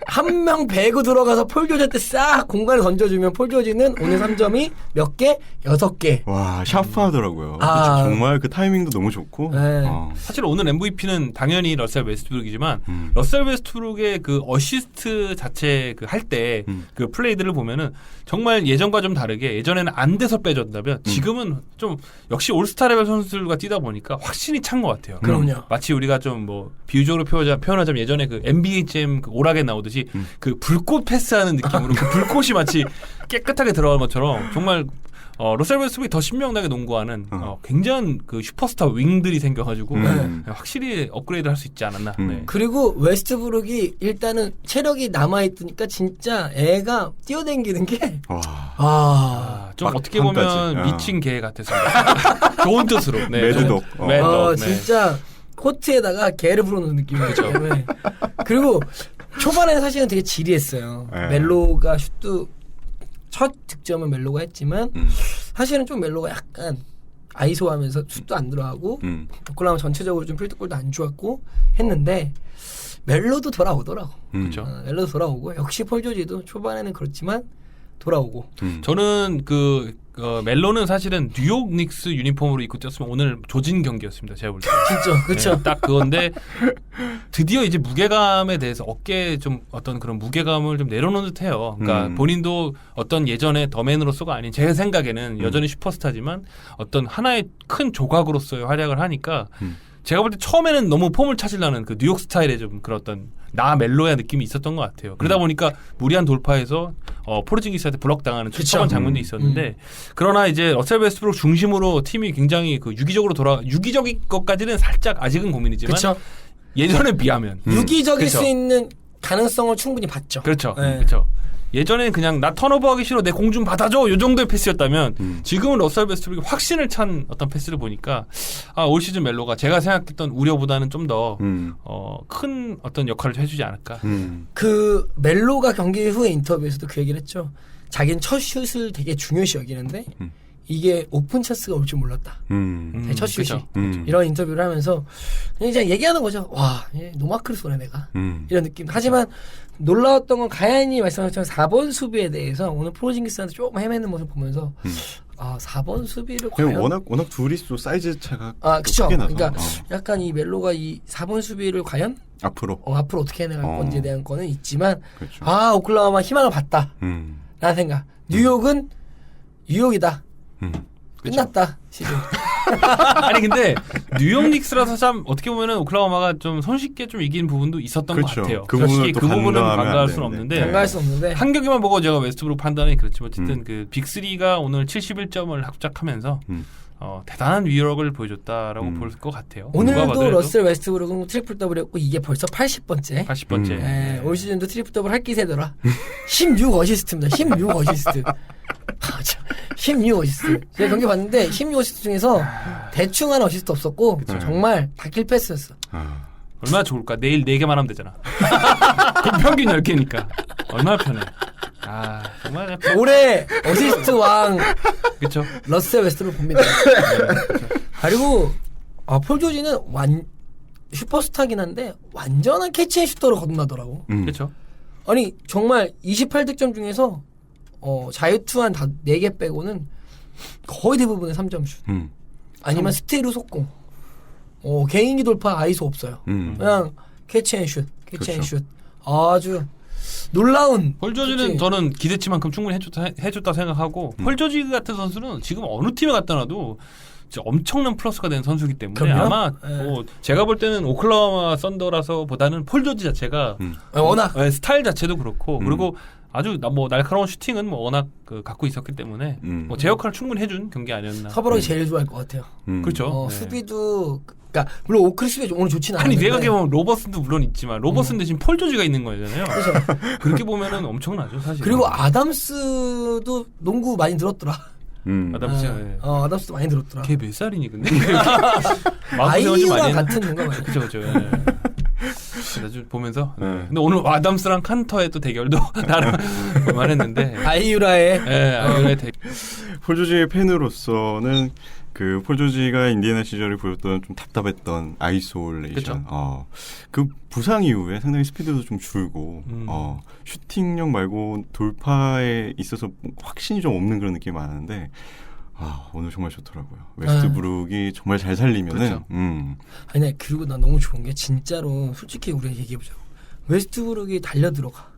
한 명 배고 들어가서 폴 조지 때 싹 공간을 던져주면 폴 조지는 오늘 3점이 몇 개? 6개. 와, 샤프하더라고요. 아. 정말 그 타이밍도 너무 좋고. 네. 사실 오늘 MVP는 당연히 러셀 웨스트브룩이지만 러셀 웨스트브룩의 그 어시스트 자체 그 할 때 그 플레이들을 보면은 정말 예전과 좀 다르게 예전에는 안 돼서 빼줬다면 지금은 좀 역시 올스타 레벨 선수들과 뛰다 보니까 확실히 찬 것 같아요. 그럼요. 마치 우리가 좀 뭐 비유적으로 표현하자면 예전에 그 NBA 잼 그 오락에 나오듯이 마치 그 불꽃 패스하는 느낌으로 그 불꽃이 마치 깨끗하게 들어간 것처럼 정말 러셀 웨스트브룩이 더 신명나게 농구하는 굉장한 그 슈퍼스타 윙들이 생겨가지고 확실히 업그레이드 할 수 있지 않았나. 네. 그리고 웨스트브룩이 일단은 체력이 남아있으니까 진짜 애가 뛰어댕기는 게 좀 어떻게 막판까지. 보면 미친 개 같았습니다. 좋은 뜻으로. 네, 매드독. 매드독. 네. 진짜 코트에다가 개를 풀어놓는 느낌이기 때문에 그리고 초반에는 사실은 되게 지리했어요. 네. 멜로가 슛도 첫 득점은 멜로가 했지만 사실은 좀 멜로가 약간 아이소하면서 슛도 안 들어가고 오클라호마 전체적으로 좀 필드골도 안 좋았고 했는데 멜로도 돌아오더라고. 그렇죠. 멜로도 돌아오고 역시 폴 조지도 초반에는 그렇지만 돌아오고. 저는 멜로는 사실은 뉴욕 닉스 유니폼으로 입고 뛰었으면 오늘 조진 경기였습니다. 제가 볼 때. 진짜 그렇죠. 네, 딱 그건데 드디어 이제 무게감에 대해서 어깨에 좀 어떤 그런 무게감을 좀 내려놓은 듯해요. 그러니까 본인도 어떤 예전에 더맨으로서가 아닌 제 생각에는 여전히 슈퍼스타지만 어떤 하나의 큰 조각으로서의 활약을 하니까 제가 볼 때 처음에는 너무 폼을 찾으려는 그 뉴욕 스타일의 좀 그런 어떤 나 멜로의 느낌이 있었던 것 같아요. 그러다 보니까 무리한 돌파에서 포르징기스한테 블럭당하는 초반 장면도 있었는데 그러나 이제 러셀 웨스트브룩 중심으로 팀이 굉장히 그 유기적인 것까지는 살짝 아직은 고민이지만 그렇죠. 예전에 비하면 유기적일 그쵸. 수 있는 가능성을 충분히 봤죠. 그렇죠. 네. 그렇죠. 예전에는 그냥 나 턴오버하기 싫어 내 공 좀 받아줘 요 정도의 패스였다면 지금은 러셀 웨스트브룩이 확신을 찬 어떤 패스를 보니까 올 시즌 멜로가 제가 생각했던 우려보다는 좀 더 큰 어떤 역할을 해주지 않을까. 그 멜로가 경기 후에 인터뷰에서도 그 얘기를 했죠. 자기는 첫 슛을 되게 중요시 여기는데 이게 오픈 찬스가 올 줄 몰랐다. 첫 슛이. 그쵸. 이런 인터뷰를 하면서 그냥 얘기하는 거죠. 와, 노마크를 쏘네 내가. 이런 느낌. 하지만 놀라웠던 건 가야인이 말씀하셨지만 4번 수비에 대해서 오늘 프로징기스한테 조금 헤매는 모습 보면서 4번 수비를 과연 워낙 둘이서 사이즈 차가 그쵸. 크게 나서 그러니까 약간 이 멜로가 이 4번 수비를 과연 앞으로 앞으로 어떻게 해나갈 건지에 대한 거는 있지만 그렇죠. 오클라호마 희망을 봤다 라는 생각. 뉴욕은 뉴욕이다. 끝났다 시즌. 아니 근데 뉴욕 닉스라서 참 어떻게 보면은 오클라호마가 좀 손쉽게 좀 이긴 부분도 있었던 그렇죠. 것 같아요. 그 부분을 솔직히 또 그 부분은 간과하면 간과할 안 수는 되는데. 없는데 간과할 수 없는데 한 경기만 보고 제가 웨스트브룩 판단이 그렇지만 어쨌든 그 빅3가 오늘 71점을 합작하면서 대단한 위력을 보여줬다라고 볼 것 같아요. 누가 오늘도 봐도 러셀 웨스트브룩은 트리플 더블이었고 이게 벌써 80번째. 80번째. 올 시즌도 트리플 더블 할 기세더라. 16 어시스트입니다. 16 어시스트. 16 어시스트. 제가 경기 봤는데 16 어시스트 중에서 대충 한 어시스트 없었고 정말 다킬 패스였어. 얼마나 좋을까? 내일 4개만 하면 되잖아. 그 평균 10개니까. 얼마나 편해. 정말 올해 어시스트 왕 그렇죠. 러셀 웨스트브룩 봅니다. 그리고 폴 조지는 슈퍼스타긴 한데 완전한 캐치앤슈터로 거듭나더라고. 그렇죠. 아니 정말 28득점 중에서 자유투한 4개 빼고는 거의 대부분의 3점 슛. 아니면 스틸로 속공. 개인기 돌파 아이소 없어요. 그냥 캐치앤슛. 캐치앤슛. 아주 놀라운. 폴 조지는 저는 기대치만큼 충분히 해줬다 생각하고 폴 조지 같은 선수는 지금 어느 팀에 갖다 놔도 진짜 엄청난 플러스가 되는 선수이기 때문에 그럼요? 아마 제가 볼 때는 오클라호마 썬더라서 보다는 폴 조지 자체가 워낙 스타일 자체도 그렇고 그리고 아주 날카로운 슈팅은 워낙 갖고 있었기 때문에 제 역할을 충분히 해준 경기 아니었나. 서버럭이 제일 좋아할 것 같아요. 그렇죠. 네. 수비도 그러니까 물론 오크리 수비가 오늘 좋지는 아니 않은데 내가 보면 로버슨도 물론 있지만 로버슨 대신 폴 조지가 있는 거잖아요. 그렇죠. 그렇게 보면은 엄청나죠 사실. 그리고 아담스도 농구 많이 들었더라. 아담스. 네. 아담스도 많이 들었더라. 걔 몇 살이니 근데? 아이유랑 같은 뭔가 많이. 그렇죠. 그래서 보면서. 근데 오늘 아담스랑 칸터의 또 대결도 나름 말했는데. 아이유라의 아이유라의 폴 조지의 팬으로서는 그 폴 조지가 인디애나 시절에 보였던 좀 답답했던 아이솔레이션. 그 부상 이후에 상당히 스피드도 좀 줄고 슈팅력 말고 돌파에 있어서 확신이 좀 없는 그런 느낌이 많은데 오늘 정말 좋더라고요. 웨스트브룩이 정말 잘 살리면은. 그렇죠. 아니 그리고 난 너무 좋은 게 진짜로 솔직히 우리가 얘기해보자. 웨스트브룩이 달려 들어가.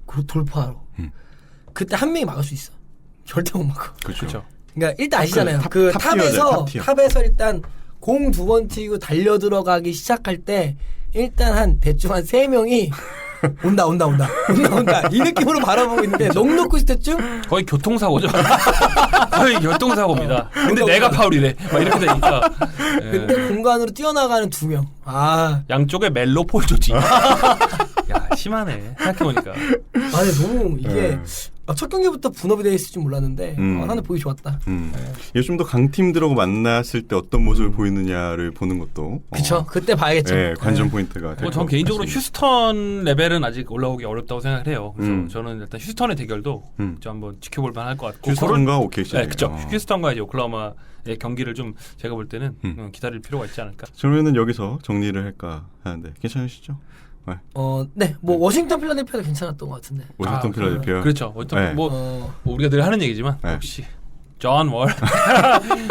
그리고 돌파하러. 그때 한 명이 막을 수 있어. 절대 못 막아. 그렇죠. 그러니까 일단 아시잖아요. 그 탑티어. 탑에서 일단 공 2번 튀고 달려 들어가기 시작할 때 일단 대충 한 3명이 온다. 이 느낌으로 바라보고 있는데 넋 놓고 있을 때쯤 거의 교통사고죠. 거의 교통사고입니다. 근데 온다, 내가 온다. 파울이래. 막 이렇게 되니까. 예. 그때 공간으로 뛰어나가는 두 명. 아, 양쪽에 멜로 폴 조지. 야 심하네. 생각해보니까. 아니 너무 이게 네. 첫 경기부터 분업이 돼 있을 줄 몰랐는데 하나 보기 좋았다. 이게 좀 더 강팀들하고 만났을 때 어떤 모습을 보이느냐를 보는 것도 그쵸? 그때 봐야겠죠. 네, 관전 포인트가 될 전 것 개인적으로 같습니다. 휴스턴 레벨은 아직 올라오기 어렵다고 생각을 해요. 그래서 저는 일단 휴스턴의 대결도 음. 좀 한번 지켜볼 만할 것 같고. 휴스턴과 OKC. 네, 그렇죠. 휴스턴과 이제 오클라호마의 경기를 좀 제가 볼 때는 기다릴 필요가 있지 않을까. 그러면은 여기서 정리를 할까 하는데 괜찮으시죠? 네. 뭐 워싱턴 필라델피아도 괜찮았던 것 같은데. 워싱턴 필라델피아. 그렇죠. 네. 뭐 우리가 늘 하는 얘기지만 네. 역시 존 월.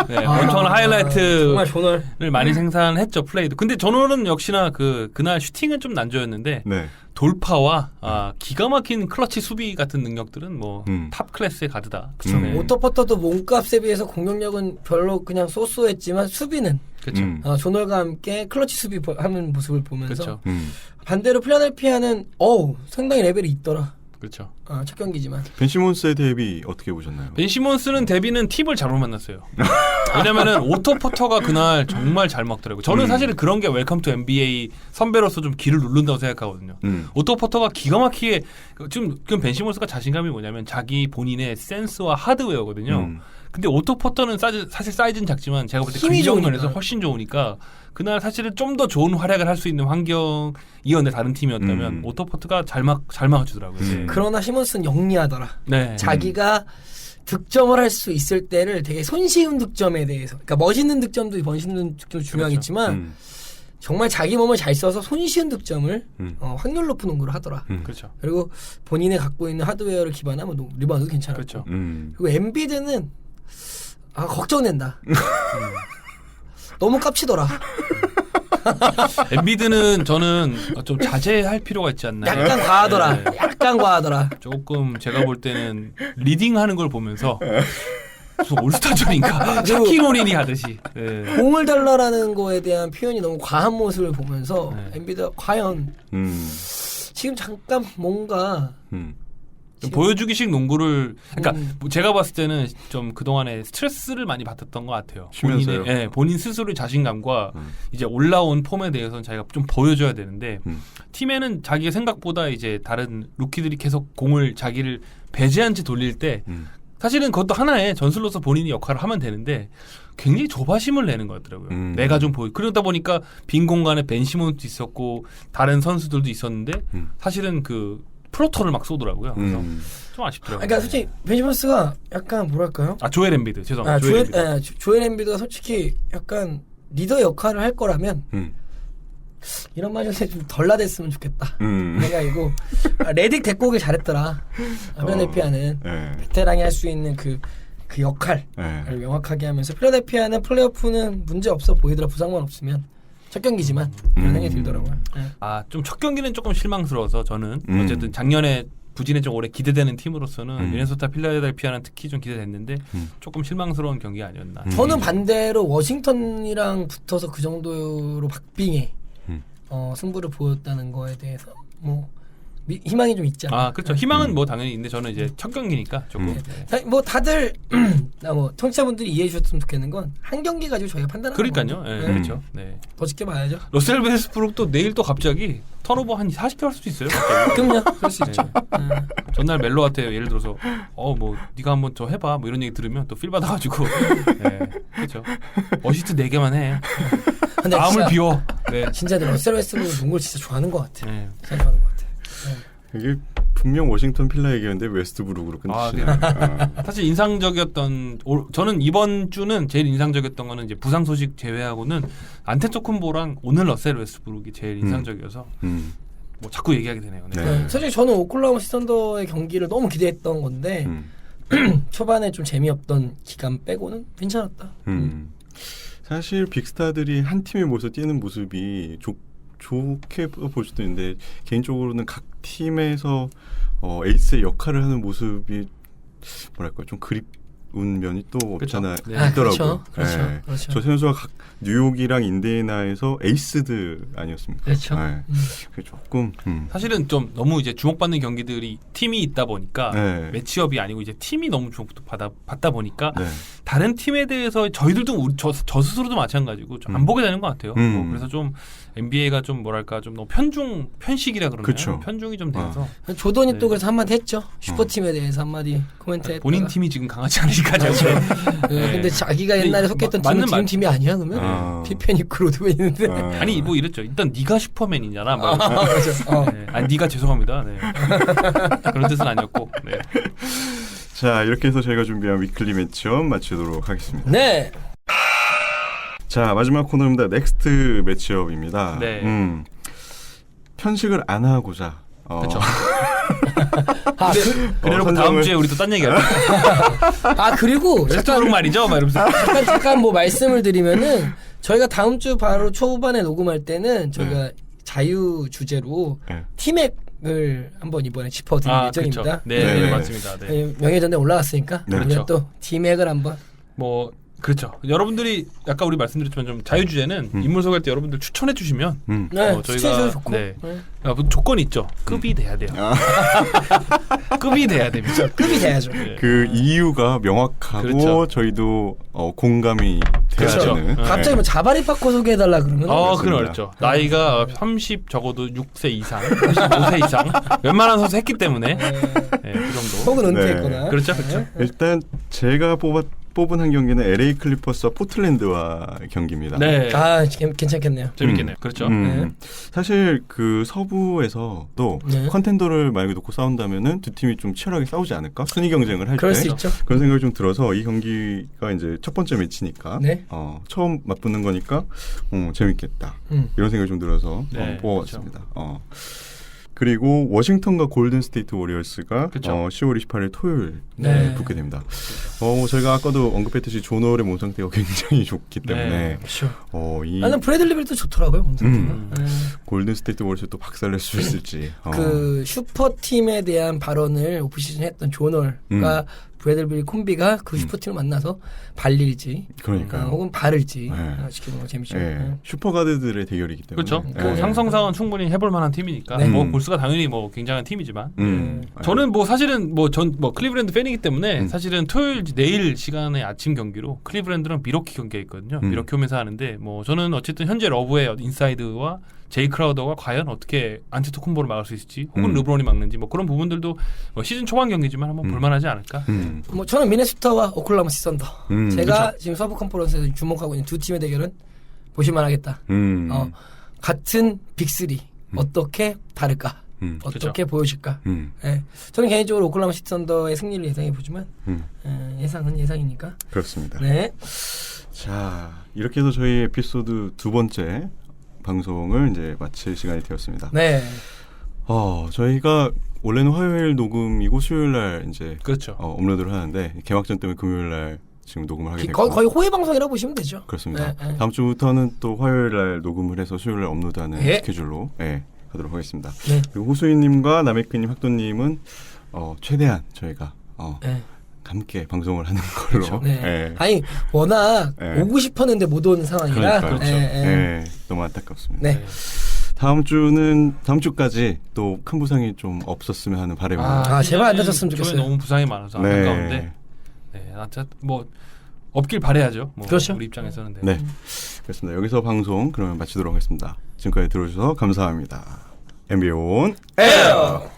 네, 엄청난 하이라이트를 정말 조널. 많이 생산했죠 플레이도. 근데 존 월은 역시나 그날 슈팅은 좀 난조였는데 네. 돌파와 기가 막힌 클러치 수비 같은 능력들은 뭐 탑 클래스의 가드다. 그쵸? 네. 오토포터도 몸값에 비해서 공격력은 별로 그냥 쏘쏘했지만 수비는 그렇죠. 조널과 함께 클러치 수비 하는 모습을 보면서 그렇죠. 반대로 필라델피아는 상당히 레벨이 있더라. 그렇죠. 첫 경기지만. 벤 시몬스의 데뷔 어떻게 보셨나요? 벤 시몬스는 데뷔는 팁을 잘못 만났어요. 왜냐면은 오토 포터가 그날 정말 잘 먹더라고요. 저는 사실은 그런 게 웰컴 투 NBA 선배로서 좀 길을 누른다고 생각하거든요. 오토 포터가 기가 막히게 지금 벤 시몬스가 자신감이 뭐냐면 자기 본인의 센스와 하드웨어거든요. 근데 오토 포터는 사실 사이즈는 작지만 제가 볼 때 힘이 근력 면에서 좋으니까. 훨씬 좋으니까 그날 사실은 좀 더 좋은 활약을 할 수 있는 환경이었는데 다른 팀이었다면 오토 포터가 잘 막아주더라고요. 네. 그러나 시몬스는 영리하더라. 네. 자기가 득점을 할 수 있을 때를 되게 손쉬운 득점에 대해서, 그러니까 멋있는 득점도 멋있는 득점도 중요하겠지만 정말 자기 몸을 잘 써서 손쉬운 득점을 확률 높은 농구를 하더라. 그렇죠. 그리고 본인이 갖고 있는 하드웨어를 기반하면 리바운드도 괜찮았고. 그렇죠. 그리고 엠비드는 걱정된다. 너무 깝치더라. 엔비드는 저는 좀 자제할 필요가 있지 않나. 약간 과하더라. 네. 약간 과하더라. 조금 제가 볼 때는 리딩하는 걸 보면서 무슨 올스타전인가 그리고- 샤키로린이 하듯이. 네. 공을 달라라는 거에 대한 표현이 너무 과한 모습을 보면서 네. 엠비드가 과연 지금 잠깐 뭔가 좀 보여주기식 농구를 그러니까 음. 제가 봤을 때는 좀 그동안에 스트레스를 많이 받았던 것 같아요. 쉬면서요? 본인 스스로의 자신감과 이제 올라온 폼에 대해서는 자기가 좀 보여줘야 되는데 팀에는 자기의 생각보다 이제 다른 루키들이 계속 공을 자기를 배제한 채 돌릴 때 사실은 그것도 하나의 전술로서 본인이 역할을 하면 되는데 굉장히 조바심을 내는 것 같더라고요. 내가 좀 그러다 보니까 빈 공간에 벤 시몬스도 있었고 다른 선수들도 있었는데 사실은 그 프로토를 막 쏘더라고요. 그래서 좀 아쉽더라고요. 그러니까 솔직히 벤 시몬스가 약간 뭐랄까요? 조엘 엠비드 죄송합니다. 조엘 엠비드. 조엘 엠비드가 솔직히 약간 리더 역할을 할 거라면 이런 말이 좀 덜 나댔으면 좋겠다. 내가 이거 레딕 데리고 오길 잘했더라. 필라델피아는 네. 베테랑이 할 수 있는 그 역할을 네. 명확하게 하면서 필라델피아는 플레이오프는 문제 없어 보이더라. 부상만 없으면. 첫 경기지만 그런 생각이 들더라고요. 네. 좀 첫 경기는 조금 실망스러워서 저는 어쨌든 작년에 부진에 좀 오래 기대되는 팀으로서는 미네소타 필라델피아는 특히 좀 기대됐는데 조금 실망스러운 경기 아니었나. 저는 반대로 워싱턴이랑 붙어서 그 정도로 박빙의 승부를 보였다는 거에 대해서 뭐 희망이 좀 있지 않나. 그렇죠. 희망은 뭐 당연히 있는데 저는 이제 첫 경기니까 조금. 뭐 다들 뭐 청취자분들이 이해해 주셨으면 좋겠는 건 한 경기 가지고 저희가 판단하는 그러니까요. 거죠. 네, 그렇죠. 네. 더 지켜봐야죠. 러셀 웨스트브룩도 내일 또 갑자기 턴오버 한 40개 할 수도 있어요. 갑자기. 그럼요. 그럴 수 네. 있죠. 전날 멜로한테 예를 들어서 뭐 네가 한번 저 해봐 뭐 이런 얘기 들으면 또 필 받아가지고 네, 그렇죠. 어시스트 4개만 해. 근데 마음을 진짜, 비워. 네. 진짜 러셀 웨스트브룩 농구를 진짜 좋아하는 것 같아. 네. 진짜 좋아하는 것 같아. 이게 분명 워싱턴 필라 얘기였는데 웨스트브룩으로 끝이시네요. 사실 인상적이었던 저는 이번 주는 제일 인상적이었던 거는 이제 부상 소식 제외하고는 안테토쿤보랑 오늘 러셀 웨스트브룩이 제일 인상적이어서 뭐 자꾸 얘기하게 되네요. 네. 네. 솔직히 저는 오클라호마 시티 선더의 경기를 너무 기대했던 건데 초반에 좀 재미없던 기간 빼고는 괜찮았다. 사실 빅스타들이 한 팀의 모습 뛰는 모습이 좋게 볼 수도 있는데 개인적으로는 각 팀에서 에이스의 역할을 하는 모습이 뭐랄까 좀 면이 또 없잖아요. 네. 아, 있더라고요. 그렇죠. 네. 그렇죠. 저 선수가 뉴욕이랑 인디애나에서 에이스들 아니었습니까? 그렇죠. 네. 그게 조금 사실은 좀 너무 이제 주목받는 경기들이 팀이 있다 보니까 네. 매치업이 아니고 이제 팀이 너무 주목도 받다 보니까 네. 다른 팀에 대해서 저희들도 저 스스로도 마찬가지고 좀 안 보게 되는 것 같아요. 그래서 좀 NBA가 좀 뭐랄까 좀 너무 편식이라 그러나요? 그쵸. 편중이 좀 돼서 조던이 네. 또 그래서 한마디 했죠. 슈퍼팀에 대해서 한마디 코멘트 했다가. 본인 팀이 지금 강하지 않으니까 자꾸. 네. 근데 자기가 옛날에 속했던 팀은 맞는 지금 말. 팀이 아니야 그러면? 아. 피펜 있고 로드맨 있는데. 아니 뭐 이랬죠. 일단 네가 슈퍼맨이잖아. 막 맞아. 네. 아니 네가 죄송합니다. 네. 그런 뜻은 아니었고. 네. 자, 이렇게 해서 저희가 준비한 위클리 매치업 마치도록 하겠습니다. 네. 자, 마지막 코너입니다. 넥스트 매치업입니다. 네. 편식을 안 하고자. 그렇죠. 아, 그래놓고 선정을- 다음 주에 우리 또 딴 얘기할까? 그리고 색도록 말이죠. 막 이러면서. 잠깐 뭐 말씀을 드리면은 저희가 다음 주 바로 초반에 녹음할 때는 저희가 자유 주제로 네. 티맥을 한번 이번에 짚어드릴 예정입니다. 그렇죠. 네, 네. 네, 맞습니다. 네. 명예전에 올라갔으니까 네. 우리가 그렇죠. 또 티맥을 한번 뭐 그렇죠. 여러분들이 아까 우리 말씀드렸지만 좀 자유 주제는 인물 소개할 때 여러분들 추천해 주시면 네, 저희가- 추천해주셔도 좋고 네. 네. 뭐 조건이 있죠. 급이 돼야 돼요. 급이 돼야 됩니다. 급이 돼야죠. 네. 그 이유가 명확하고 그렇죠. 저희도 공감이 돼야 그렇죠. 되는. 갑자기 뭐 자바리 파코 소개해달라 그러면 그건 그렇습니다. 어렵죠. 나이가 30 적어도 6세 이상, 35세 이상 웬만한 선수 했기 때문에 네, 그 정도. 혹은 은퇴했거나 네. 그렇죠, 그렇죠. 일단 제가 뽑은 한 경기는 LA 클리퍼스와 포틀랜드와 경기입니다. 네, 괜찮겠네요. 재밌겠네요. 그렇죠. 네. 사실 그 서부에서도 네. 컨텐더를 만약에 놓고 싸운다면은 두 팀이 좀 치열하게 싸우지 않을까? 순위 경쟁을 할 그럴 때 수 있죠. 그런 생각이 좀 들어서 이 경기가 이제 첫 번째 매치니까 네. 처음 맞붙는 거니까 재밌겠다 이런 생각이 좀 들어서 네, 뽑아봤습니다. 그리고 워싱턴과 골든 스테이트 워리어스가 그쵸. 10월 28일 토요일 네. 붙게 됩니다. 저희가 아까도 언급했듯이 조널의 몸 상태가 굉장히 좋기 때문에 네. 그렇죠. 이 나는 브래들리 빌도 좋더라고요. 골든 스테이트 워리어스 또 박살낼 수 있을지. 그 슈퍼팀에 대한 발언을 오프시즌 했던 조널과 브래들리 콤비가 그 슈퍼팀을 만나서 발릴지 그러니까요. 혹은 바를지 네. 지키는 거 재밌죠. 네. 슈퍼가드들의 대결이기 때문에. 그렇죠. 네. 그 상성상은 충분히 해볼 만한 팀이니까 네. 뭐 볼스가 당연히 뭐 굉장한 팀이지만 저는 뭐 사실은 전 클리브랜드 팬이기 때문에 사실은 토요일 내일 시간에 아침 경기로 클리브랜드랑 미러키 경기가 있거든요. 미러키 오면서 하는데 뭐 저는 어쨌든 현재 러브의 인사이드와 제이 크라우더가 과연 어떻게 안티토쿤보를 막을 수 있을지 혹은 르브론이 막는지 뭐 그런 부분들도 뭐 시즌 초반 경기지만 한번 볼만하지 않을까. 뭐 저는 미네소타와 오클라호마 시선더 제가 그쵸. 지금 서부 컨퍼런스에서 주목하고 있는 두 팀의 대결은 보실만하겠다. 같은 빅3 어떻게 다를까? 어떻게 보여줄까? 예. 저는 개인적으로 오클라호마 시티 선더의 승리를 예상해 보지만 예상은 예상이니까. 그렇습니다. 네. 자, 이렇게 해서 저희 에피소드 두 번째 방송을 이제 마칠 시간이 되었습니다. 네. 저희가 원래는 화요일 녹음이고 수요일 날 이제 그렇죠. 업로드를 하는데 개막전 때문에 금요일 날 지금 녹음을 하게 됐고 거의 호의 방송이라고 보시면 되죠. 그렇습니다. 네. 다음 주부터는 또 화요일 날 녹음을 해서 수요일 날 업로드하는 예. 스케줄로 하도록 하겠습니다. 네. 그리고 호수인님과 남해크님, 학도님은 최대한 저희가 네. 함께 방송을 하는 걸로. 그렇죠. 네. 예. 아니 워낙 네. 오고 싶었는데 못 온 상황이라. 그러니까요. 그렇죠. 너무 안타깝습니다. 네. 다음 주까지 또 큰 부상이 좀 없었으면 하는 바람입니다. 제발 안 다쳤으면 좋겠어요. 너무 부상이 많아서 네. 안타까운데. 네, 뭐 없길 바래야죠. 뭐 그렇죠. 우리 입장에서는. 네. 그렇습니다. 여기서 방송 그러면 마치도록 하겠습니다. 지금까지 들어주셔서 감사합니다. NBA 온 에어.